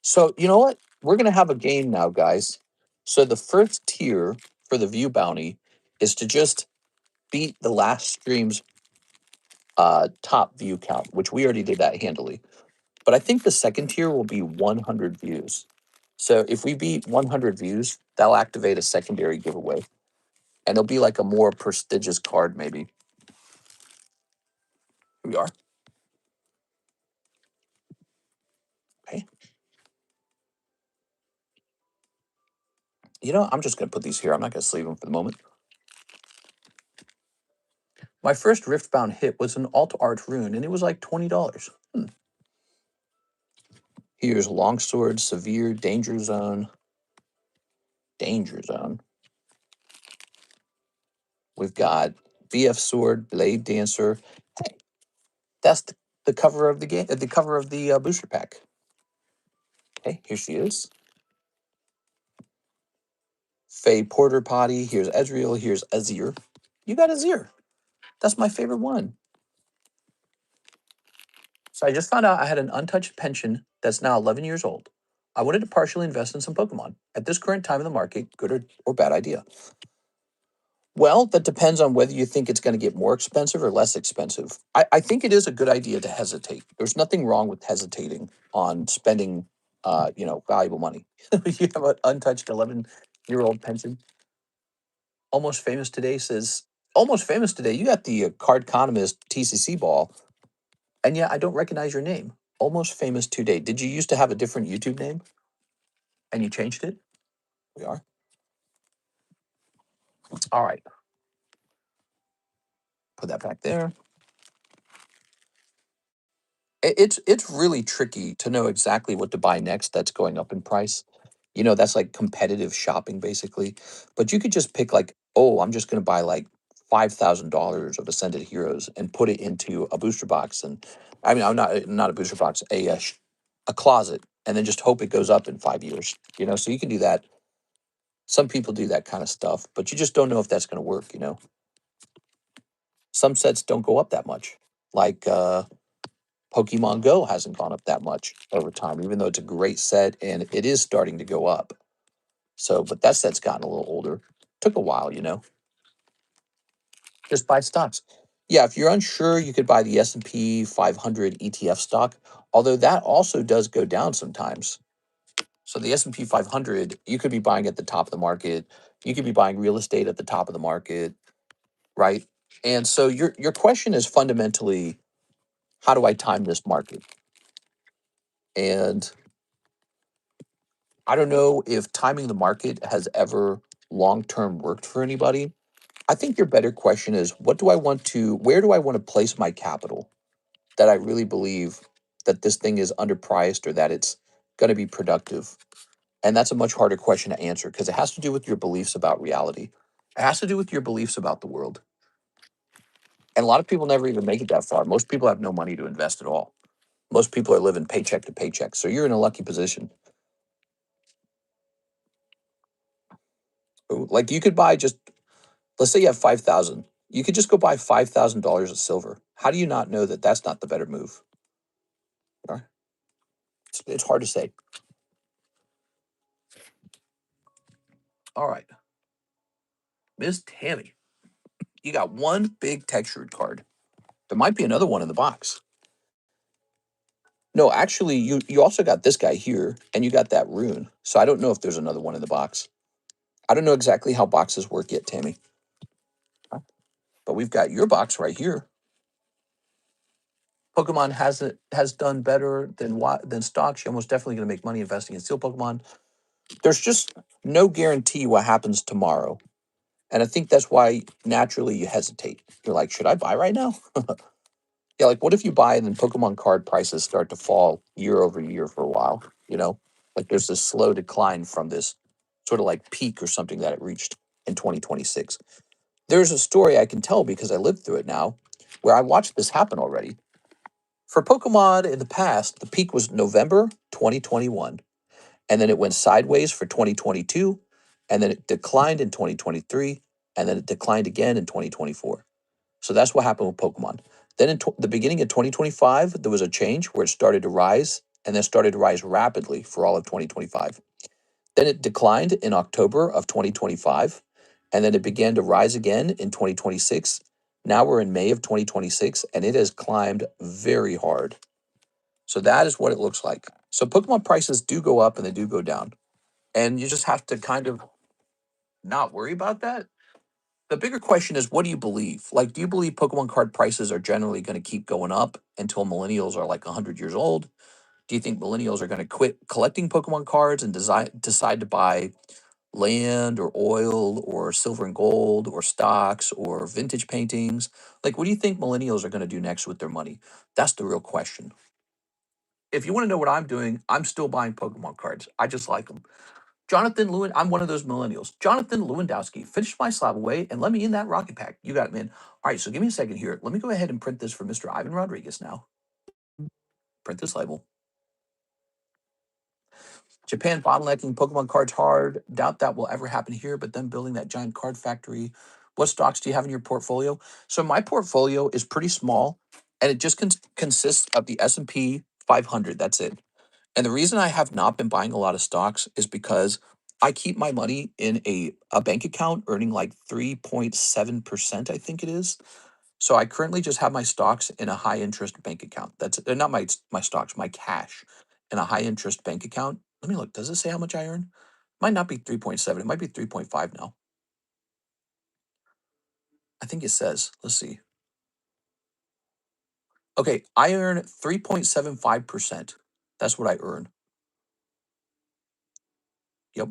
So, you know what? We're going to have a game now, guys. So, the first tier for the view bounty is to just beat the last stream's top view count, which we already did that handily. But I think the second tier will be 100 views. So, if we beat 100 views, that'll activate a secondary giveaway. And it'll be like a more prestigious card, maybe. Here we are. Okay. You know, I'm just going to put these here. I'm not going to sleeve them for the moment. My first Riftbound hit was an alt art rune, and it was like $20. Here's Longsword, Severe, Danger Zone. Danger Zone. We've got VF Sword, Blade Dancer. Hey, that's the cover of the game, the cover of the booster pack. Okay, here she is. Faye Porter Potty. Here's Ezreal. Here's Azir. You got Azir. That's my favorite one. So I just found out I had an untouched pension that's now 11 years old. I wanted to partially invest in some Pokemon. At this current time in the market, good or bad idea? Well, that depends on whether you think it's going to get more expensive or less expensive. I think it is a good idea to hesitate. There's nothing wrong with hesitating on spending, valuable money. You have an untouched 11-year-old pension. Almost Famous Today says, Almost Famous Today, you got the Cardconomist TCC ball. And yeah, I don't recognize your name. Almost Famous Today. Did you used to have a different YouTube name and you changed it? We are. All right. Put that back there. It's really tricky to know exactly what to buy next that's going up in price. You know, that's like competitive shopping basically. But you could just pick like, oh, I'm just going to buy like $5,000 of Ascended Heroes and put it into a booster box. And I mean, I'm not a booster box, a closet, and then just hope it goes up in 5 years. You know, so you can do that. Some people do that kind of stuff, but you just don't know if that's going to work. You know, some sets don't go up that much. Like Pokemon Go hasn't gone up that much over time, even though it's a great set and it is starting to go up. So, but that set's gotten a little older. Took a while, you know. Just buy stocks. Yeah, if you're unsure, you could buy the S&P 500 ETF stock, although that also does go down sometimes. So the S&P 500, you could be buying at the top of the market. You could be buying real estate at the top of the market, right? And so your question is fundamentally, how do I time this market? And I don't know if timing the market has ever long term worked for anybody. I think your better question is, where do I want to place my capital that I really believe that this thing is underpriced or that it's going to be productive? And that's a much harder question to answer because it has to do with your beliefs about reality. It has to do with your beliefs about the world. And a lot of people never even make it that far. Most people have no money to invest at all. Most people are living paycheck to paycheck. So you're in a lucky position. Like you could buy just, let's say you have 5,000. You could just go buy $5,000 of silver. How do you not know that that's not the better move? Right? It's hard to say. All right. Miss Tammy, you got one big textured card. There might be another one in the box. No, actually, you also got this guy here, and you got that rune. So I don't know if there's another one in the box. I don't know exactly how boxes work yet, Tammy. But we've got your box right here. Pokemon has done better than stocks. You're almost definitely going to make money investing in steel Pokemon. There's just no guarantee what happens tomorrow. And I think that's why naturally you hesitate. You're like, should I buy right now? Yeah, like what if you buy and then Pokemon card prices start to fall year over year for a while? You know, like there's this slow decline from this sort of like peak or something that it reached in 2026. There's a story I can tell because I lived through it now where I watched this happen already. For Pokemon in the past, the peak was November 2021, and then it went sideways for 2022, and then it declined in 2023, and then it declined again in 2024. So that's what happened with Pokemon. Then in the beginning of 2025, there was a change where it started to rise and then started to rise rapidly for all of 2025. Then it declined in October of 2025, and then it began to rise again in 2026. Now we're in May of 2026, and it has climbed very hard. So that is what it looks like. So Pokemon prices do go up and they do go down. And you just have to kind of not worry about that. The bigger question is, what do you believe? Like, do you believe Pokemon card prices are generally going to keep going up until millennials are like 100 years old? Do you think millennials are going to quit collecting Pokemon cards and decide to buy land or oil or silver and gold or stocks or vintage paintings? Like, what do you think millennials are going to do next with their money? That's the real question. If you want to know what I'm doing, I'm still buying Pokemon cards. I just like them. Jonathan Lewin, I'm one of those millennials. Jonathan Lewandowski, finish my slab away and let me in that rocket pack. You got it, man. All right, so give me a second here. Let me go ahead and print this for Mr. Ivan Rodriguez now. Print this label. Japan bottlenecking Pokemon cards hard. Doubt that will ever happen here, but then building that giant card factory. What stocks do you have in your portfolio? So my portfolio is pretty small, and it just consists of the S&P 500. That's it. And the reason I have not been buying a lot of stocks is because I keep my money in a bank account earning like 3.7%, I think it is. So I currently just have my stocks in a high interest bank account. That's not my stocks, my cash in a high interest bank account. Let me look. Does it say how much I earn? Might not be 3.7. It might be 3.5 now. I think it says. Let's see. Okay, I earn 3.75%. That's what I earn. Yep.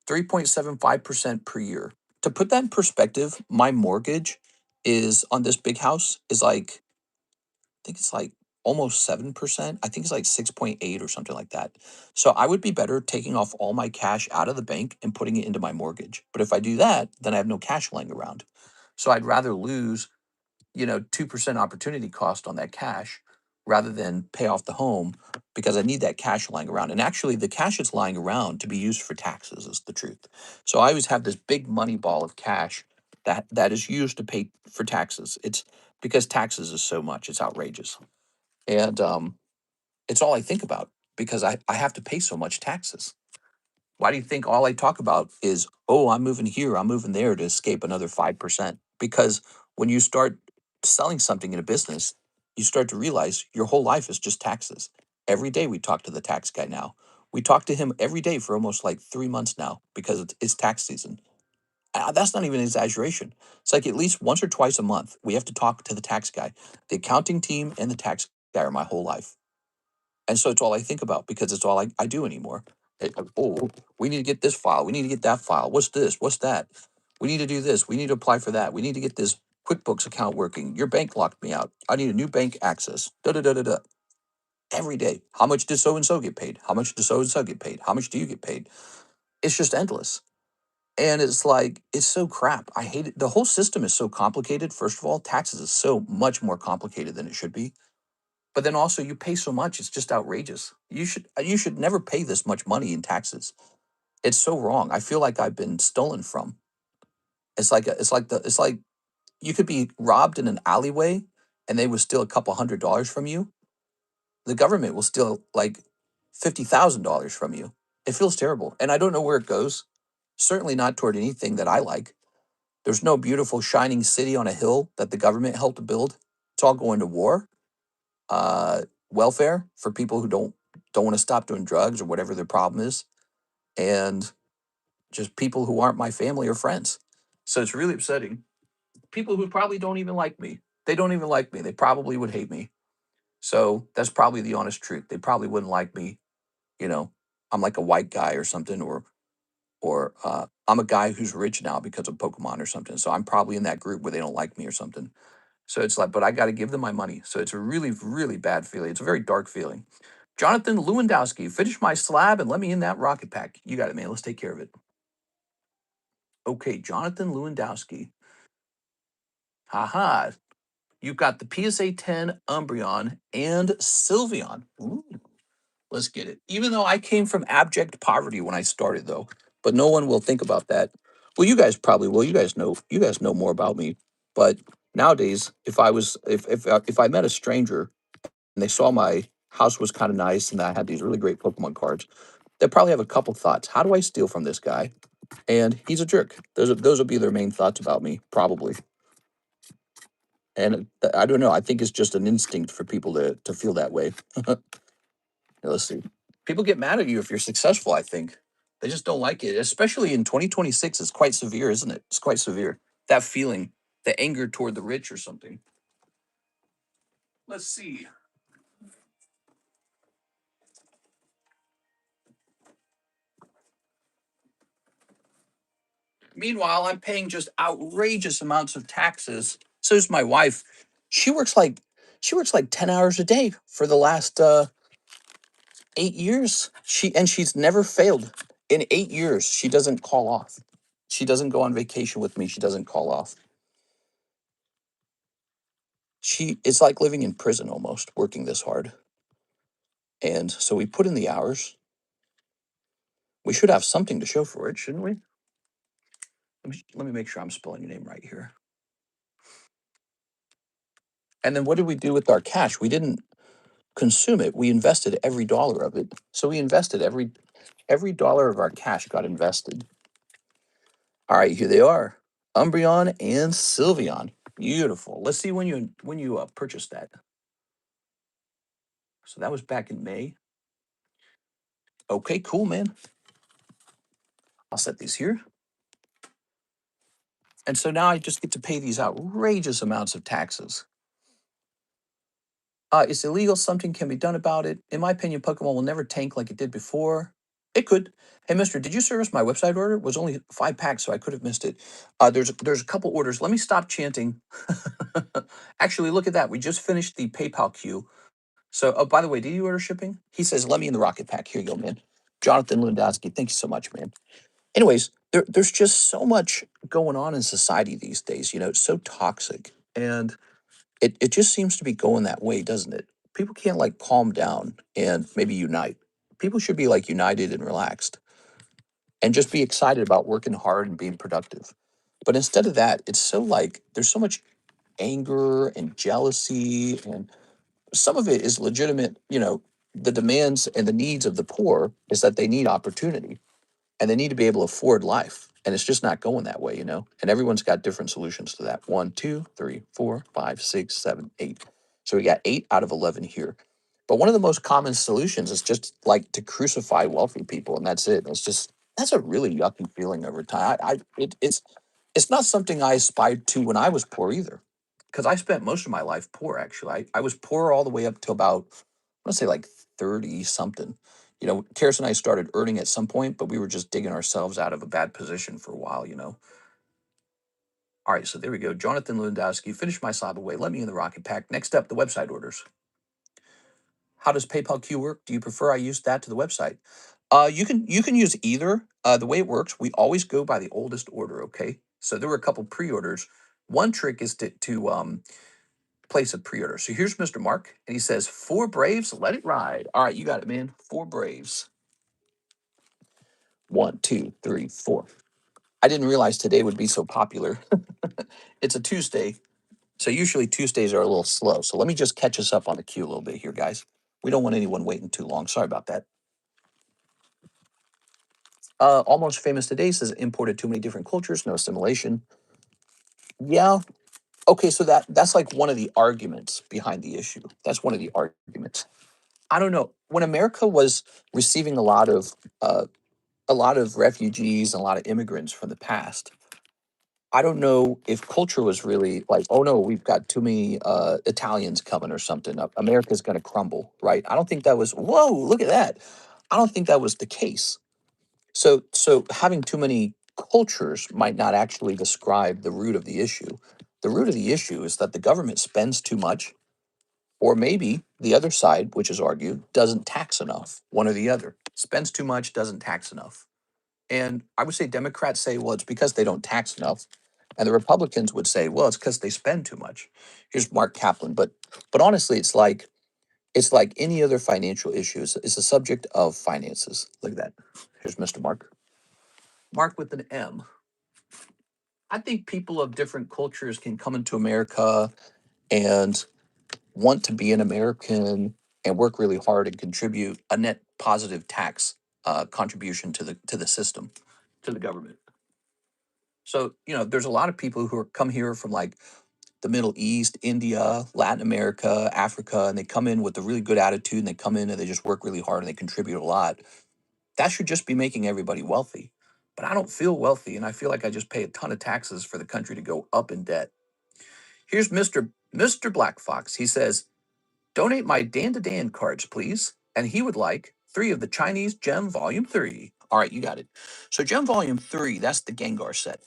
3.75% per year. To put that in perspective, my mortgage is on this big house is like, I think it's like almost 7%. I think it's like 6.8 or something like that. So I would be better taking off all my cash out of the bank and putting it into my mortgage. But if I do that, then I have no cash laying around. So I'd rather lose, 2% opportunity cost on that cash rather than pay off the home because I need that cash lying around. And actually, the cash is lying around to be used for taxes is the truth. So I always have this big money ball of cash that is used to pay for taxes. It's because taxes is so much, it's outrageous. And it's all I think about because I have to pay so much taxes. Why do you think all I talk about is, oh, I'm moving here, I'm moving there to escape another 5%? Because when you start selling something in a business, you start to realize your whole life is just taxes. Every day we talk to the tax guy now. We talk to him every day for almost like 3 months now because it's tax season. That's not even an exaggeration. It's like at least once or twice a month, we have to talk to the tax guy. The accounting team and the tax guy are my whole life. And so it's all I think about because it's all I do anymore. Oh, we need to get this file. We need to get that file. What's this? What's that? We need to do this. We need to apply for that. We need to get this QuickBooks account working. Your bank locked me out. I need a new bank access. Da da da da da. Every day. How much does so and so get paid? How much does so and so get paid? How much do you get paid? It's just endless. And it's like, it's so crap. I hate it. The whole system is so complicated. First of all, taxes is so much more complicated than it should be. But then also you pay so much, it's just outrageous. You should never pay this much money in taxes. It's so wrong. I feel like I've been stolen from. It's like you could be robbed in an alleyway and they would steal a couple $100 from you. The government will steal like $50,000 from you. It feels terrible. And I don't know where it goes. Certainly not toward anything that I like. There's no beautiful shining city on a hill that the government helped to build. It's all going to war. uh, welfare for people who don't want to stop doing drugs or whatever their problem is, and just people who aren't my family or friends. So it's really upsetting. People who probably don't even like me. They don't even like me. They probably would hate me. So that's probably the honest truth. They probably wouldn't like me. You know, I'm like a white guy or something, or I'm a guy who's rich now because of Pokemon or something. So I'm probably in that group where they don't like me or something. So it's like, but I got to give them my money. So it's a really, really bad feeling. It's a very dark feeling. Jonathan Lewandowski, finish my slab and let me in that rocket pack. You got it, man. Let's take care of it. Okay, Jonathan Lewandowski. Haha. You've got the PSA 10 Umbreon and Sylveon. Ooh, let's get it. Even though I came from abject poverty when I started, though, but no one will think about that. Well, you guys probably will. You guys know more about me. But nowadays, if I met a stranger and they saw my house was kind of nice and I had these really great Pokemon cards, they probably have a couple thoughts. How do I steal from this guy? And he's a jerk. Those would be their main thoughts about me, probably. And I don't know. I think it's just an instinct for people to feel that way. Let's see. People get mad at you if you're successful. I think they just don't like it, especially in 2026. It's quite severe, isn't it? It's quite severe. That feeling, the anger toward the rich or something. Let's see. Meanwhile, I'm paying just outrageous amounts of taxes. So is my wife. She works like she works like 10 hours a day for the last 8 years. She's never failed. In 8 years, she doesn't call off. She doesn't go on vacation with me. She doesn't call off. She It's like living in prison almost, working this hard. And so we put in the hours. We should have something to show for it, shouldn't we? Let me make sure I'm spelling your name right here. And then what did we do with our cash? We didn't consume it. We invested every dollar of it. So we invested every dollar of our cash got invested. All right, here they are. Umbreon and Sylveon. Beautiful. Let's see when you purchased that. So that was back in May. Okay, cool, man. I'll set these here. And so now I just get to pay these outrageous amounts of taxes. It's illegal. Something can be done about it. In my opinion, Pokemon will never tank like it did before. It could. Hey, mister, did you service my website order? It was only 5 packs, so I could have missed it. There's a couple orders. Let me stop chanting. Actually, look at that. We just finished the PayPal queue. So, oh, by the way, did you order shipping? He says, let me in the rocket pack. Here you go, man. Jonathan Lewandowski, thank you so much, man. Anyways, there's just so much going on in society these days. You know, it's so toxic. And it just seems to be going that way, doesn't it? People can't like calm down and maybe unite. People should be like united and relaxed and just be excited about working hard and being productive. But instead of that, it's so like there's so much anger and jealousy, and some of it is legitimate. You know, the demands and the needs of the poor is that they need opportunity and they need to be able to afford life. And it's just not going that way, you know? And everyone's got different solutions to that. 1, 2, 3, 4, 5, 6, 7, 8. So we got 8 out of 11 here. But one of the most common solutions is just like to crucify wealthy people, and that's it. It's just that's a really yucky feeling over time. It's not something I aspired to when I was poor either, because I spent most of my life poor. Actually, I was poor all the way up to about I want to say like 30 something. You know, Karis and I started earning at some point, but we were just digging ourselves out of a bad position for a while, you know. All right, so there we go. Jonathan Lewandowski, finish my slab away. Let me in the rocket pack. Next up, the website orders. How does PayPal Q work? Do you prefer I use that to the website? You can use either. The way it works, we always go by the oldest order. Okay, so there were a couple pre-orders. One trick is to place a pre-order. So here's Mr. Mark, and he says 4 Braves, let it ride. All right, you got it, man. 4 Braves. 1, 2, 3, 4. I didn't realize today would be so popular. It's a Tuesday, so usually Tuesdays are a little slow. So let me just catch us up on the queue a little bit here, guys. We don't want anyone waiting too long. Sorry about that. Almost Famous Today says imported too many different cultures, no assimilation. Yeah. Okay, so that's like one of the arguments behind the issue. That's one of the arguments. I don't know. When America was receiving a lot of refugees and a lot of immigrants from the past, I don't know if culture was really like, oh no, we've got too many Italians coming or something. America's going to crumble, right? I don't think that was. Whoa, look at that! I don't think that was the case. So having too many cultures might not actually describe the root of the issue. The root of the issue is that the government spends too much, or maybe the other side, which is argued, doesn't tax enough. One or the other spends too much, doesn't tax enough. And I would say Democrats say, well, it's because they don't tax enough. And the Republicans would say, well, it's because they spend too much. Here's Mark Kaplan. But honestly, it's like any other financial issues. It's a subject of finances. Look at that. Here's Mr. Mark. Mark with an M. I think people of different cultures can come into America and want to be an American and work really hard and contribute a net positive tax contribution to the system, to the government. So, you know, there's a lot of people who are come here from like the Middle East, India, Latin America, Africa, and they come in with a really good attitude and they come in and they just work really hard and they contribute a lot. That should just be making everybody wealthy. But I don't feel wealthy and I feel like I just pay a ton of taxes for the country to go up in debt. Here's Mr. Black Fox. He says, donate my Dan to Dan cards, please. And he would like 3 of the Chinese Gem Volume 3. All right, you got it. So Gem Volume 3, that's the Gengar set.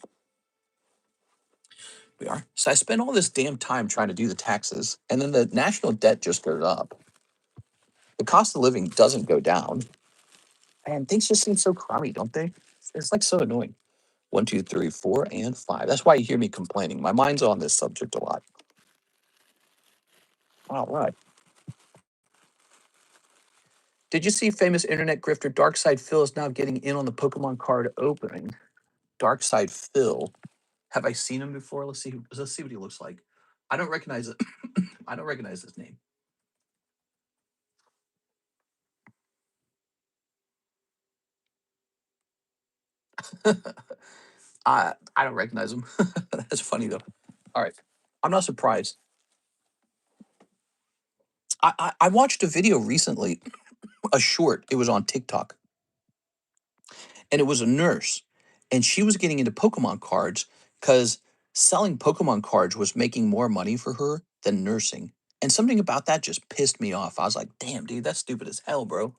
We are. So I spent all this damn time trying to do the taxes, and then the national debt just goes up. The cost of living doesn't go down. And things just seem so crummy, don't they? It's like so annoying. 1, 2, 3, 4, and 5. That's why you hear me complaining. My mind's on this subject a lot. All right. Did you see famous internet grifter Darkside Phil is now getting in on the Pokemon card opening? Darkside Phil. Have I seen him before? Let's see what he looks like. I don't recognize it. I don't recognize his name. I don't recognize him. That's funny though. All right. I'm not surprised. I watched a video recently, a short. It was on TikTok, and it was a nurse, and she was getting into Pokemon cards because selling Pokemon cards was making more money for her than nursing. And something about that just pissed me off. I was like, "Damn, dude, that's stupid as hell, bro."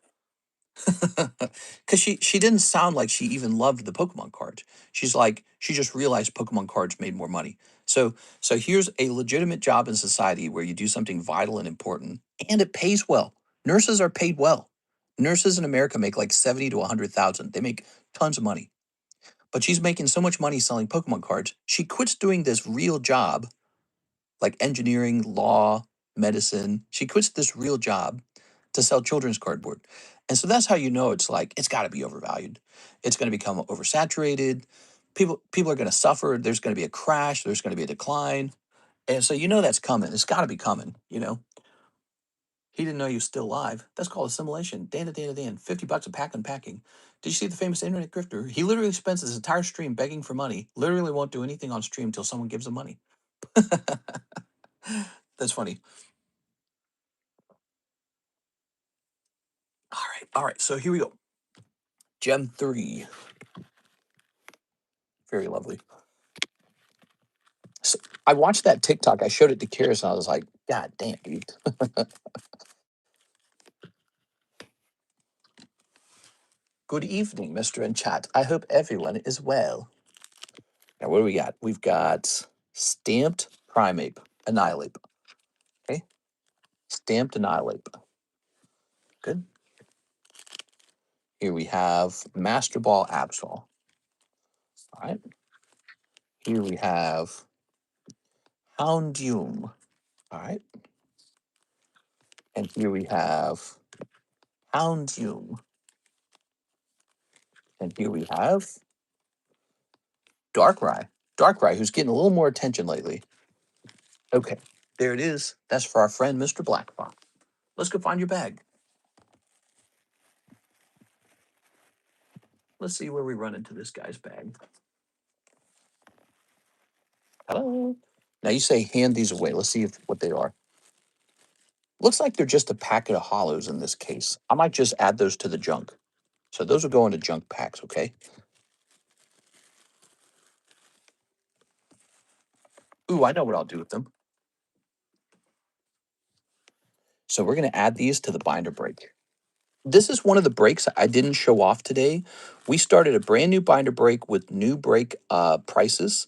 Because she didn't sound like she even loved the Pokemon cards. She's like she just realized Pokemon cards made more money. So here's a legitimate job in society where you do something vital and important, and it pays well. Nurses are paid well. Nurses in America make like 70 to 100,000. They make tons of money. But she's making so much money selling Pokemon cards, she quits doing this real job like engineering, law, medicine. She quits this real job to sell children's cardboard. And so that's how you know it's like it's got to be overvalued. It's going to become oversaturated. People are going to suffer. There's going to be a crash. There's going to be a decline. And so you know that's coming. It's got to be coming, you know. He didn't know he was still alive. That's called assimilation. Dan. $50 a pack unpacking. Did you see the famous internet grifter? He literally spends his entire stream begging for money. Literally won't do anything on stream until someone gives him money. That's funny. All right. So here we go. Gem 3. Very lovely. So I watched that TikTok. I showed it to Karis and I was like, God damn, dude. Good evening, Mr. in chat. I hope everyone is well. Now, what do we got? We've got stamped primate, annihilate. Okay. Stamped annihilate. Good. Here we have Master Ball Absol. All right. Here we have Houndoom. All right. And here we have Houndoom. And here we have Darkrai. Darkrai, who's getting a little more attention lately. Okay, there it is. That's for our friend Mr. Blackbox. Let's go find your bag. Let's see where we run into this guy's bag. Hello. Now you say hand these away. Let's see what they are. Looks like they're just a packet of hollows in this case. I might just add those to the junk. So those will go into junk packs, okay? Ooh, I know what I'll do with them. So we're going to add these to the binder break. This is one of the breaks I didn't show off today. We started a brand new binder break with new break prices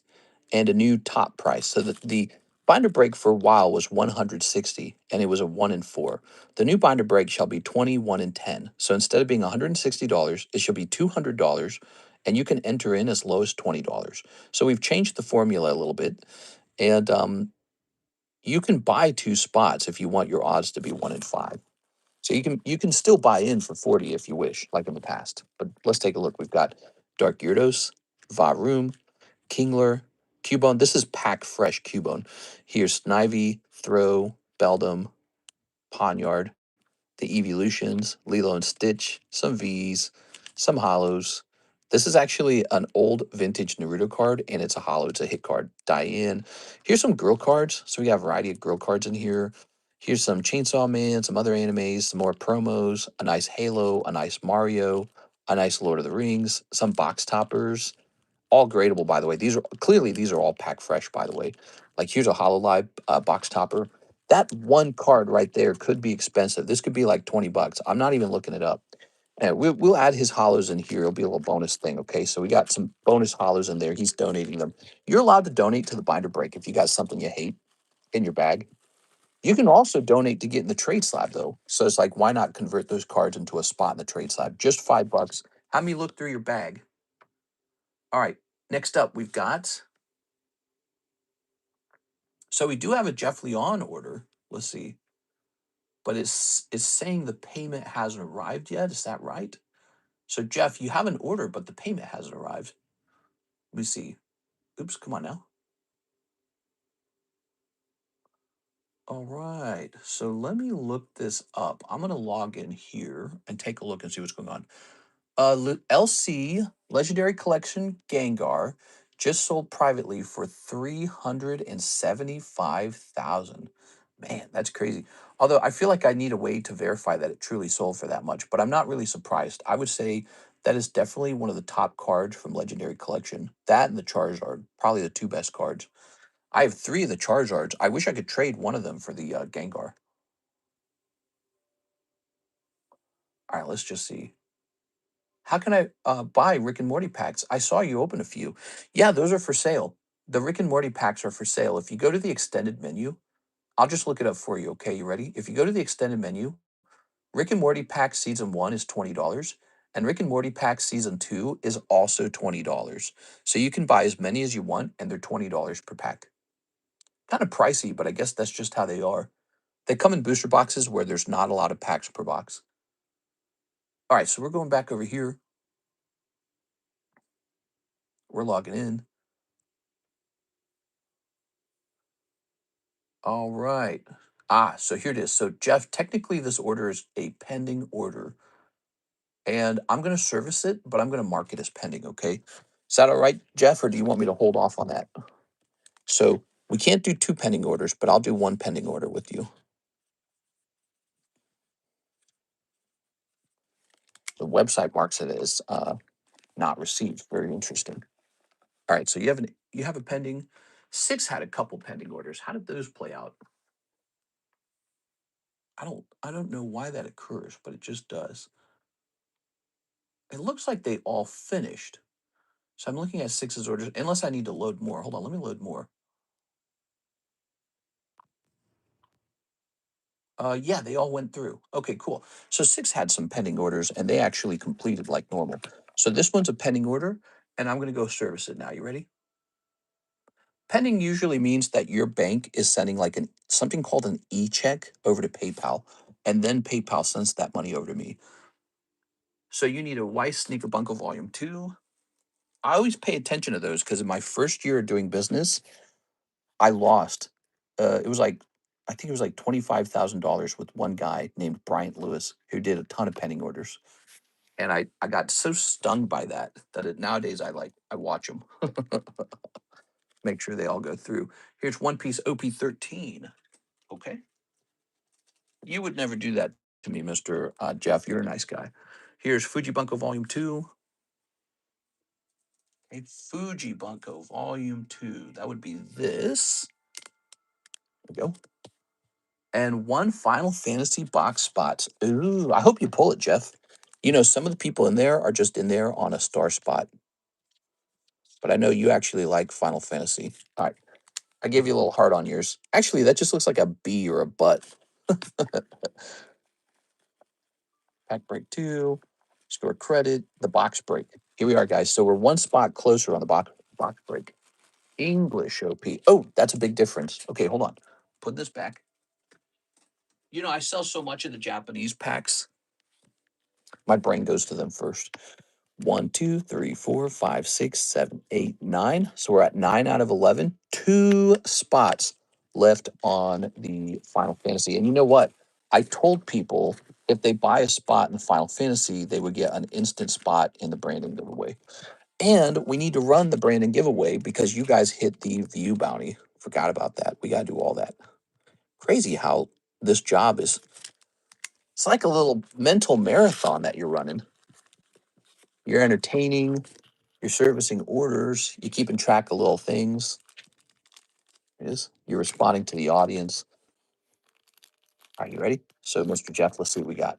and a new top price. So the binder break for a while was 160 and it was a 1 in 4. The new binder break shall be 21 in 10. So instead of being $160, it shall be $200 and you can enter in as low as $20. So we've changed the formula a little bit and you can buy 2 spots if you want your odds to be 1 in 5. So you can still buy in for 40 if you wish, like in the past. But let's take a look. We've got Dark Gyarados, Varoom, Kingler, Cubone. This is pack fresh Cubone. Here's Snivy, Throw, Beldum, Ponyard, the Evolutions, Lilo and Stitch, some V's, some hollows. This is actually an old vintage Naruto card, and it's a hollow. It's a hit card. Diane. Here's some girl cards. So we got a variety of girl cards in here. Here's some Chainsaw Man, some other animes, some more promos, a nice Halo, a nice Mario, a nice Lord of the Rings, some box toppers, all gradable, by the way. These are all pack fresh, by the way. Like here's a Hololive box topper. That one card right there could be expensive. This could be like 20 bucks. I'm not even looking it up. And we'll add his hollows in here. It'll be a little bonus thing, okay? So we got some bonus hollows in there. He's donating them. You're allowed to donate to the binder break if you got something you hate in your bag. You can also donate to get in the trade slab, though. So it's like, why not convert those cards into a spot in the trade slab? Just 5 bucks. Have me look through your bag. All right. Next up, we've got. So we do have a Jeff Leon order. Let's see. But it's saying the payment hasn't arrived yet. Is that right? So Jeff, you have an order, but the payment hasn't arrived. Let me see. Oops, come on now. All right. So let me look this up. I'm going to log in here and take a look and see what's going on. LC Legendary Collection Gengar just sold privately for 375,000. Man, that's crazy. Although I feel like I need a way to verify that it truly sold for that much, but I'm not really surprised. I would say that is definitely one of the top cards from Legendary Collection. That and the Charizard, probably the 2 best cards. I have 3 of the Charizards. I wish I could trade one of them for the Gengar. All right, let's just see. How can I buy Rick and Morty packs? I saw you open a few. Yeah, those are for sale. The Rick and Morty packs are for sale. If you go to the extended menu, I'll just look it up for you. Okay, you ready? If you go to the extended menu, Rick and Morty pack season 1 is $20, and Rick and Morty pack season 2 is also $20. So you can buy as many as you want, and they're $20 per pack. Kind of pricey, but I guess that's just how they are. They come in booster boxes where there's not a lot of packs per box. All right, so we're going back over here. We're logging in. All right. So here it is. So Jeff, technically this order is a pending order, and I'm going to service it, but I'm going to mark it as pending. Okay. Is that all right, Jeff, or do you want me to hold off on that? So we can't do 2 pending orders, but I'll do 1 pending order with you. The website marks it as not received. Very interesting. All right. So you have a pending. 6 had a couple pending orders. How did those play out? I don't know why that occurs, but it just does. It looks like they all finished. So I'm looking at 6's orders, unless I need to load more. Hold on, let me load more. Yeah, they all went through. Okay, cool. So 6 had some pending orders, and they actually completed like normal. So this one's a pending order, and I'm going to go service it now. You ready? Pending usually means that your bank is sending like something called an e-check over to PayPal, and then PayPal sends that money over to me. So you need a Weiss Sneaker Bunko Volume 2. I always pay attention to those because in my first year of doing business, I lost. It was like, I think it was like $25,000 with one guy named Bryant Lewis who did a ton of pending orders. And I got so stung by that nowadays I watch them, make sure they all go through. Here's One Piece OP13. Okay. You would never do that to me, Mr. Jeff. You're a nice guy. Here's Fuji Bunko Volume 2. A Fuji Bunko Volume 2. That would be this. There we go. And 1 Final Fantasy box spot. Ooh, I hope you pull it, Jeff. You know, some of the people in there are just in there on a star spot. But I know you actually like Final Fantasy. All right. I gave you a little heart on yours. Actually, that just looks like a B or a butt. Pack break 2. Store credit. The box break. Here we are, guys. So we're 1 spot closer on the box break. English OP. Oh, that's a big difference. Okay, hold on. Put this back. You know, I sell so much of the Japanese packs. My brain goes to them first. 1, 2, 3, 4, 5, 6, 7, 8, 9. So we're at 9 out of 11. 2 spots left on the Final Fantasy. And you know what? I told people if they buy a spot in Final Fantasy, they would get an instant spot in the Brandon giveaway. And we need to run the Brandon giveaway because you guys hit the view bounty. Forgot about that. We got to do all that. Crazy how this job is. It's like a little mental marathon that you're running. You're entertaining, you're servicing orders, you're keeping track of little things. You're responding to the audience. Are you ready? So, Mr. Jeff, let's see what we got.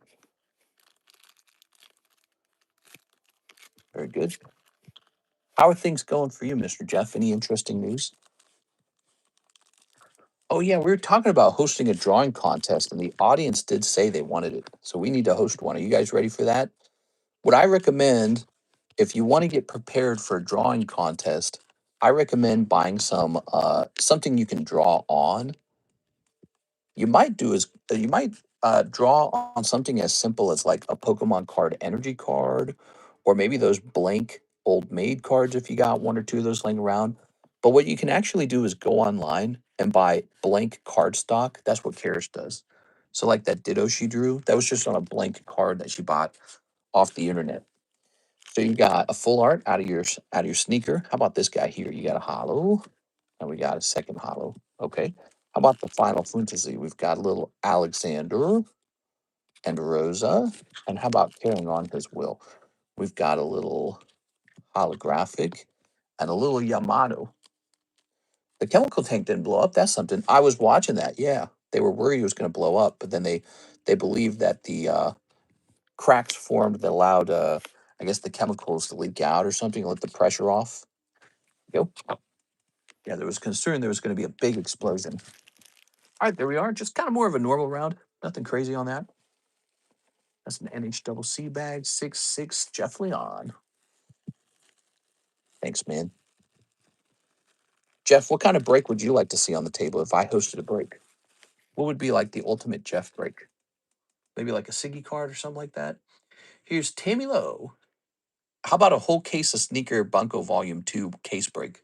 Very good. How are things going for you, Mr. Jeff? Any interesting news? Oh, yeah, we were talking about hosting a drawing contest, and the audience did say they wanted it. So, we need to host one. Are you guys ready for that? What I recommend, if you want to get prepared for a drawing contest, I recommend buying something you can draw on. You might do is you might draw on something as simple as like a Pokemon card energy card, or maybe those blank old maid cards if you got 1 or 2 of those laying around. But what you can actually do is go online and buy blank card stock. That's what Karis does. So like that Ditto she drew, that was just on a blank card that she bought off the internet. So you got a full art out of your sneaker. How about this guy here? You got a hollow, and we got a second hollow. Okay. How about the Final Fantasy? We've got a little Alexander and Rosa. And how about carrying on his will? We've got a little holographic and a little Yamato. The chemical tank didn't blow up. That's something. I was watching that. Yeah. They were worried it was going to blow up, but then they believed that the cracks formed that allowed I guess the chemicals to leak out or something, let the pressure off. Go. Yeah, there was concern there was going to be a big explosion. All right, there we are. Just kind of more of a normal round. Nothing crazy on that. That's an NH bag, 6-6, Jeff Leon. Thanks, man. Jeff, what kind of break would you like to see on the table if I hosted a break? What would be like the ultimate Jeff break? Maybe like a Siggy card or something like that? Here's Tammy Lowe. How about a whole case of Sneaker Bunko Volume 2 case break?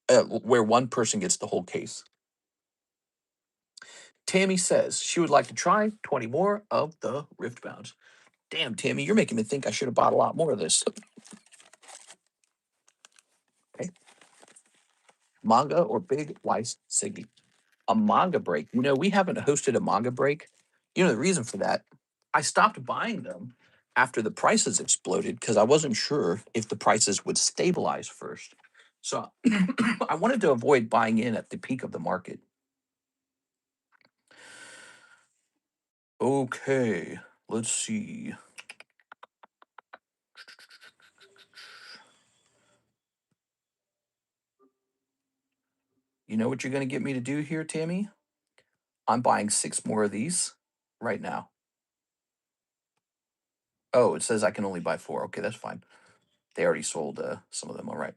Where one person gets the whole case. Tammy says she would like to try 20 more of the Riftbounds. Damn, Tammy, you're making me think I should have bought a lot more of this. Okay. Manga or Big Weiss Siggy? A manga break. You know, we haven't hosted a manga break. You know, the reason for that, I stopped buying them after the prices exploded because I wasn't sure if the prices would stabilize first. So I wanted to avoid buying in at the peak of the market. Okay, let's see. You know what you're going to get me to do here, Tammy? I'm buying 6 more of these right now. Oh, it says I can only buy 4. Okay, that's fine. They already sold some of them. All right.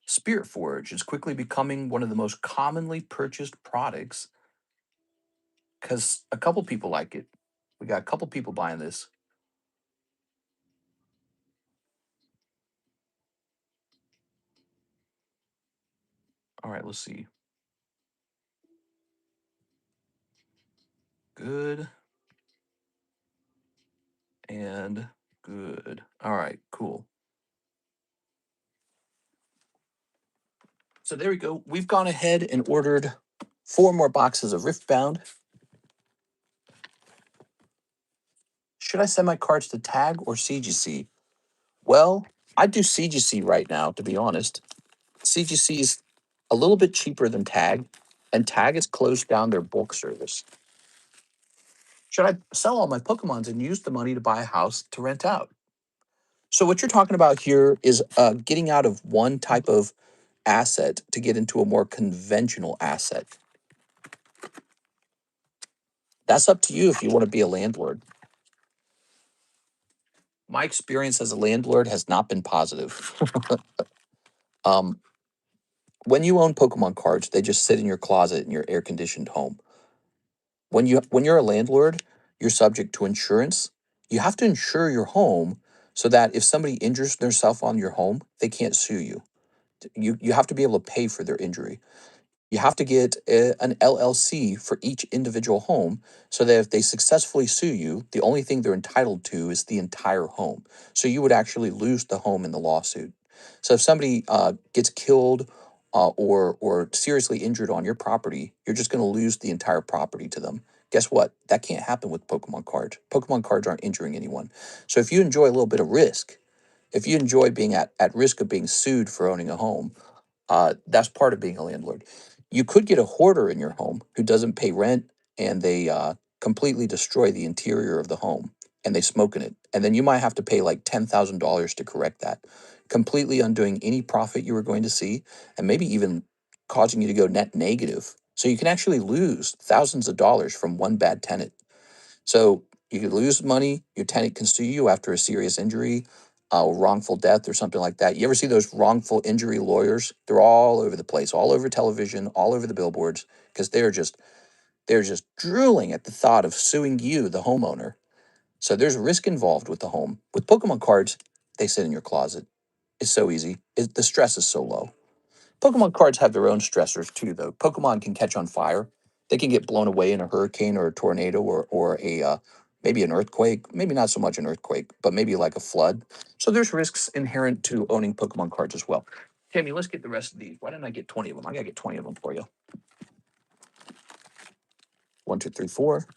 Spirit Forge is quickly becoming one of the most commonly purchased products because a couple people like it. We got a couple people buying this. All right, let's see. Good and good. All right, cool. So there we go. We've gone ahead and ordered 4 more boxes of Riftbound. Should I send my cards to Tag or CGC? Well, I do CGC right now, to be honest. CGC is a little bit cheaper than Tag, and Tag has closed down their bulk service. Should I sell all my Pokemons and use the money to buy a house to rent out? So what you're talking about here is getting out of one type of asset to get into a more conventional asset. That's up to you if you want to be a landlord. My experience as a landlord has not been positive. When you own Pokemon cards, they just sit in your closet in your air-conditioned home. When you're a landlord, you're subject to insurance. You have to insure your home so that if somebody injures themselves on your home, they can't sue you. You have to be able to pay for their injury. You have to get an LLC for each individual home so that if they successfully sue you, the only thing they're entitled to is the entire home. So you would actually lose the home in the lawsuit. So if somebody gets killed or seriously injured on your property, you're just going to lose the entire property to them. Guess what? That can't happen with Pokemon cards. Pokemon cards aren't injuring anyone. So if you enjoy a little bit of risk, if you enjoy being at risk of being sued for owning a home, that's part of being a landlord. You could get a hoarder in your home who doesn't pay rent and they completely destroy the interior of the home and they smoke in it. And then you might have to pay like $10,000 to correct that, completely undoing any profit you were going to see and maybe even causing you to go net negative. So you can actually lose thousands of dollars from one bad tenant. So you could lose money. Your tenant can sue you after a serious injury, wrongful death, or something like that. You ever see those wrongful injury lawyers? They're all over the place, all over television, all over the billboards, because they're just drooling at the thought of suing you, the homeowner. So there's risk involved with the home. With Pokemon cards, they sit in your closet. It's so easy. The stress is so low. Pokemon cards have their own stressors too, though. Pokemon can catch on fire. They can get blown away in a hurricane or a tornado or a maybe an earthquake. Maybe not so much an earthquake, but maybe like a flood. So there's risks inherent to owning Pokemon cards as well. Tammy, let's get the rest of these. Why didn't I get 20 of them? I gotta get 20 of them for you. 1, 2, 3, 4.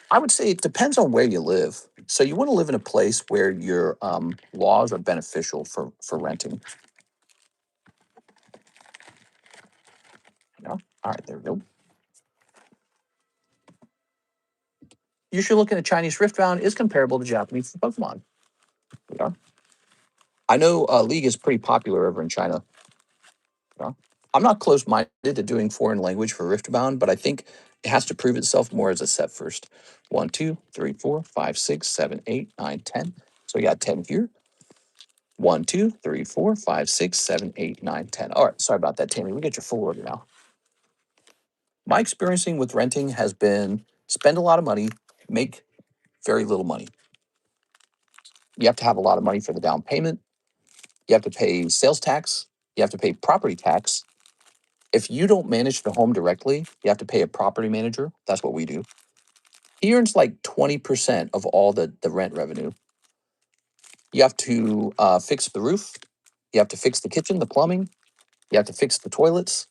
I would say it depends on where you live. So you want to live in a place where your laws are beneficial for renting. You know? All right, there we go. You should look into Chinese Riftbound is comparable to Japanese Pokemon. Yeah. I know League is pretty popular over in China. Yeah. I'm not close minded to doing foreign language for Riftbound, but I think it has to prove itself more as a set first. 1, 2, 3, 4, 5, 6, 7, 8, 9, 10. So we got 10 here. 1, 2, 3, 4, 5, 6, 7, 8, 9, 10. All right. Sorry about that, Tammy. We get your full order now. My experiencing with renting has been spend a lot of money, make very little money. You have to have a lot of money for the down payment. You have to pay sales tax. You have to pay property tax. If you don't manage the home directly, you have to pay a property manager. That's what we do. He earns like 20% of all the rent revenue. You have to fix the roof. You have to fix the kitchen, the plumbing. You have to fix the toilets.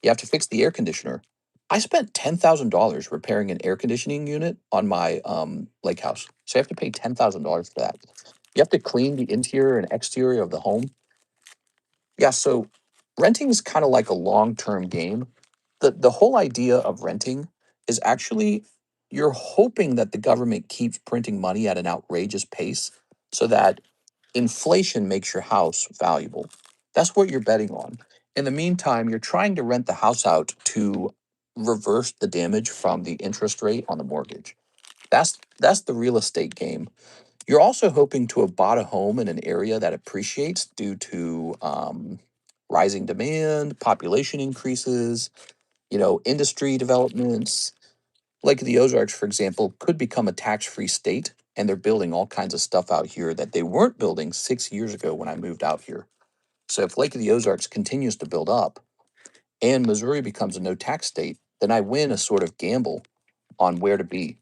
You have to fix the air conditioner. I spent $10,000 repairing an air conditioning unit on my lake house. So you have to pay $10,000 for that. You have to clean the interior and exterior of the home. Yeah, so renting is kind of like a long-term game. The whole idea of renting is actually you're hoping that the government keeps printing money at an outrageous pace so that inflation makes your house valuable. That's what you're betting on. In the meantime, you're trying to rent the house out to reverse the damage from the interest rate on the mortgage. That's the real estate game. You're also hoping to have bought a home in an area that appreciates due to rising demand, population increases, industry developments. Like the Ozarks, for example, could become a tax-free state, and they're building all kinds of stuff out here that they weren't building 6 years ago when I moved out here. So if Lake of the Ozarks continues to build up and Missouri becomes a no tax state, then I win a sort of gamble on where to be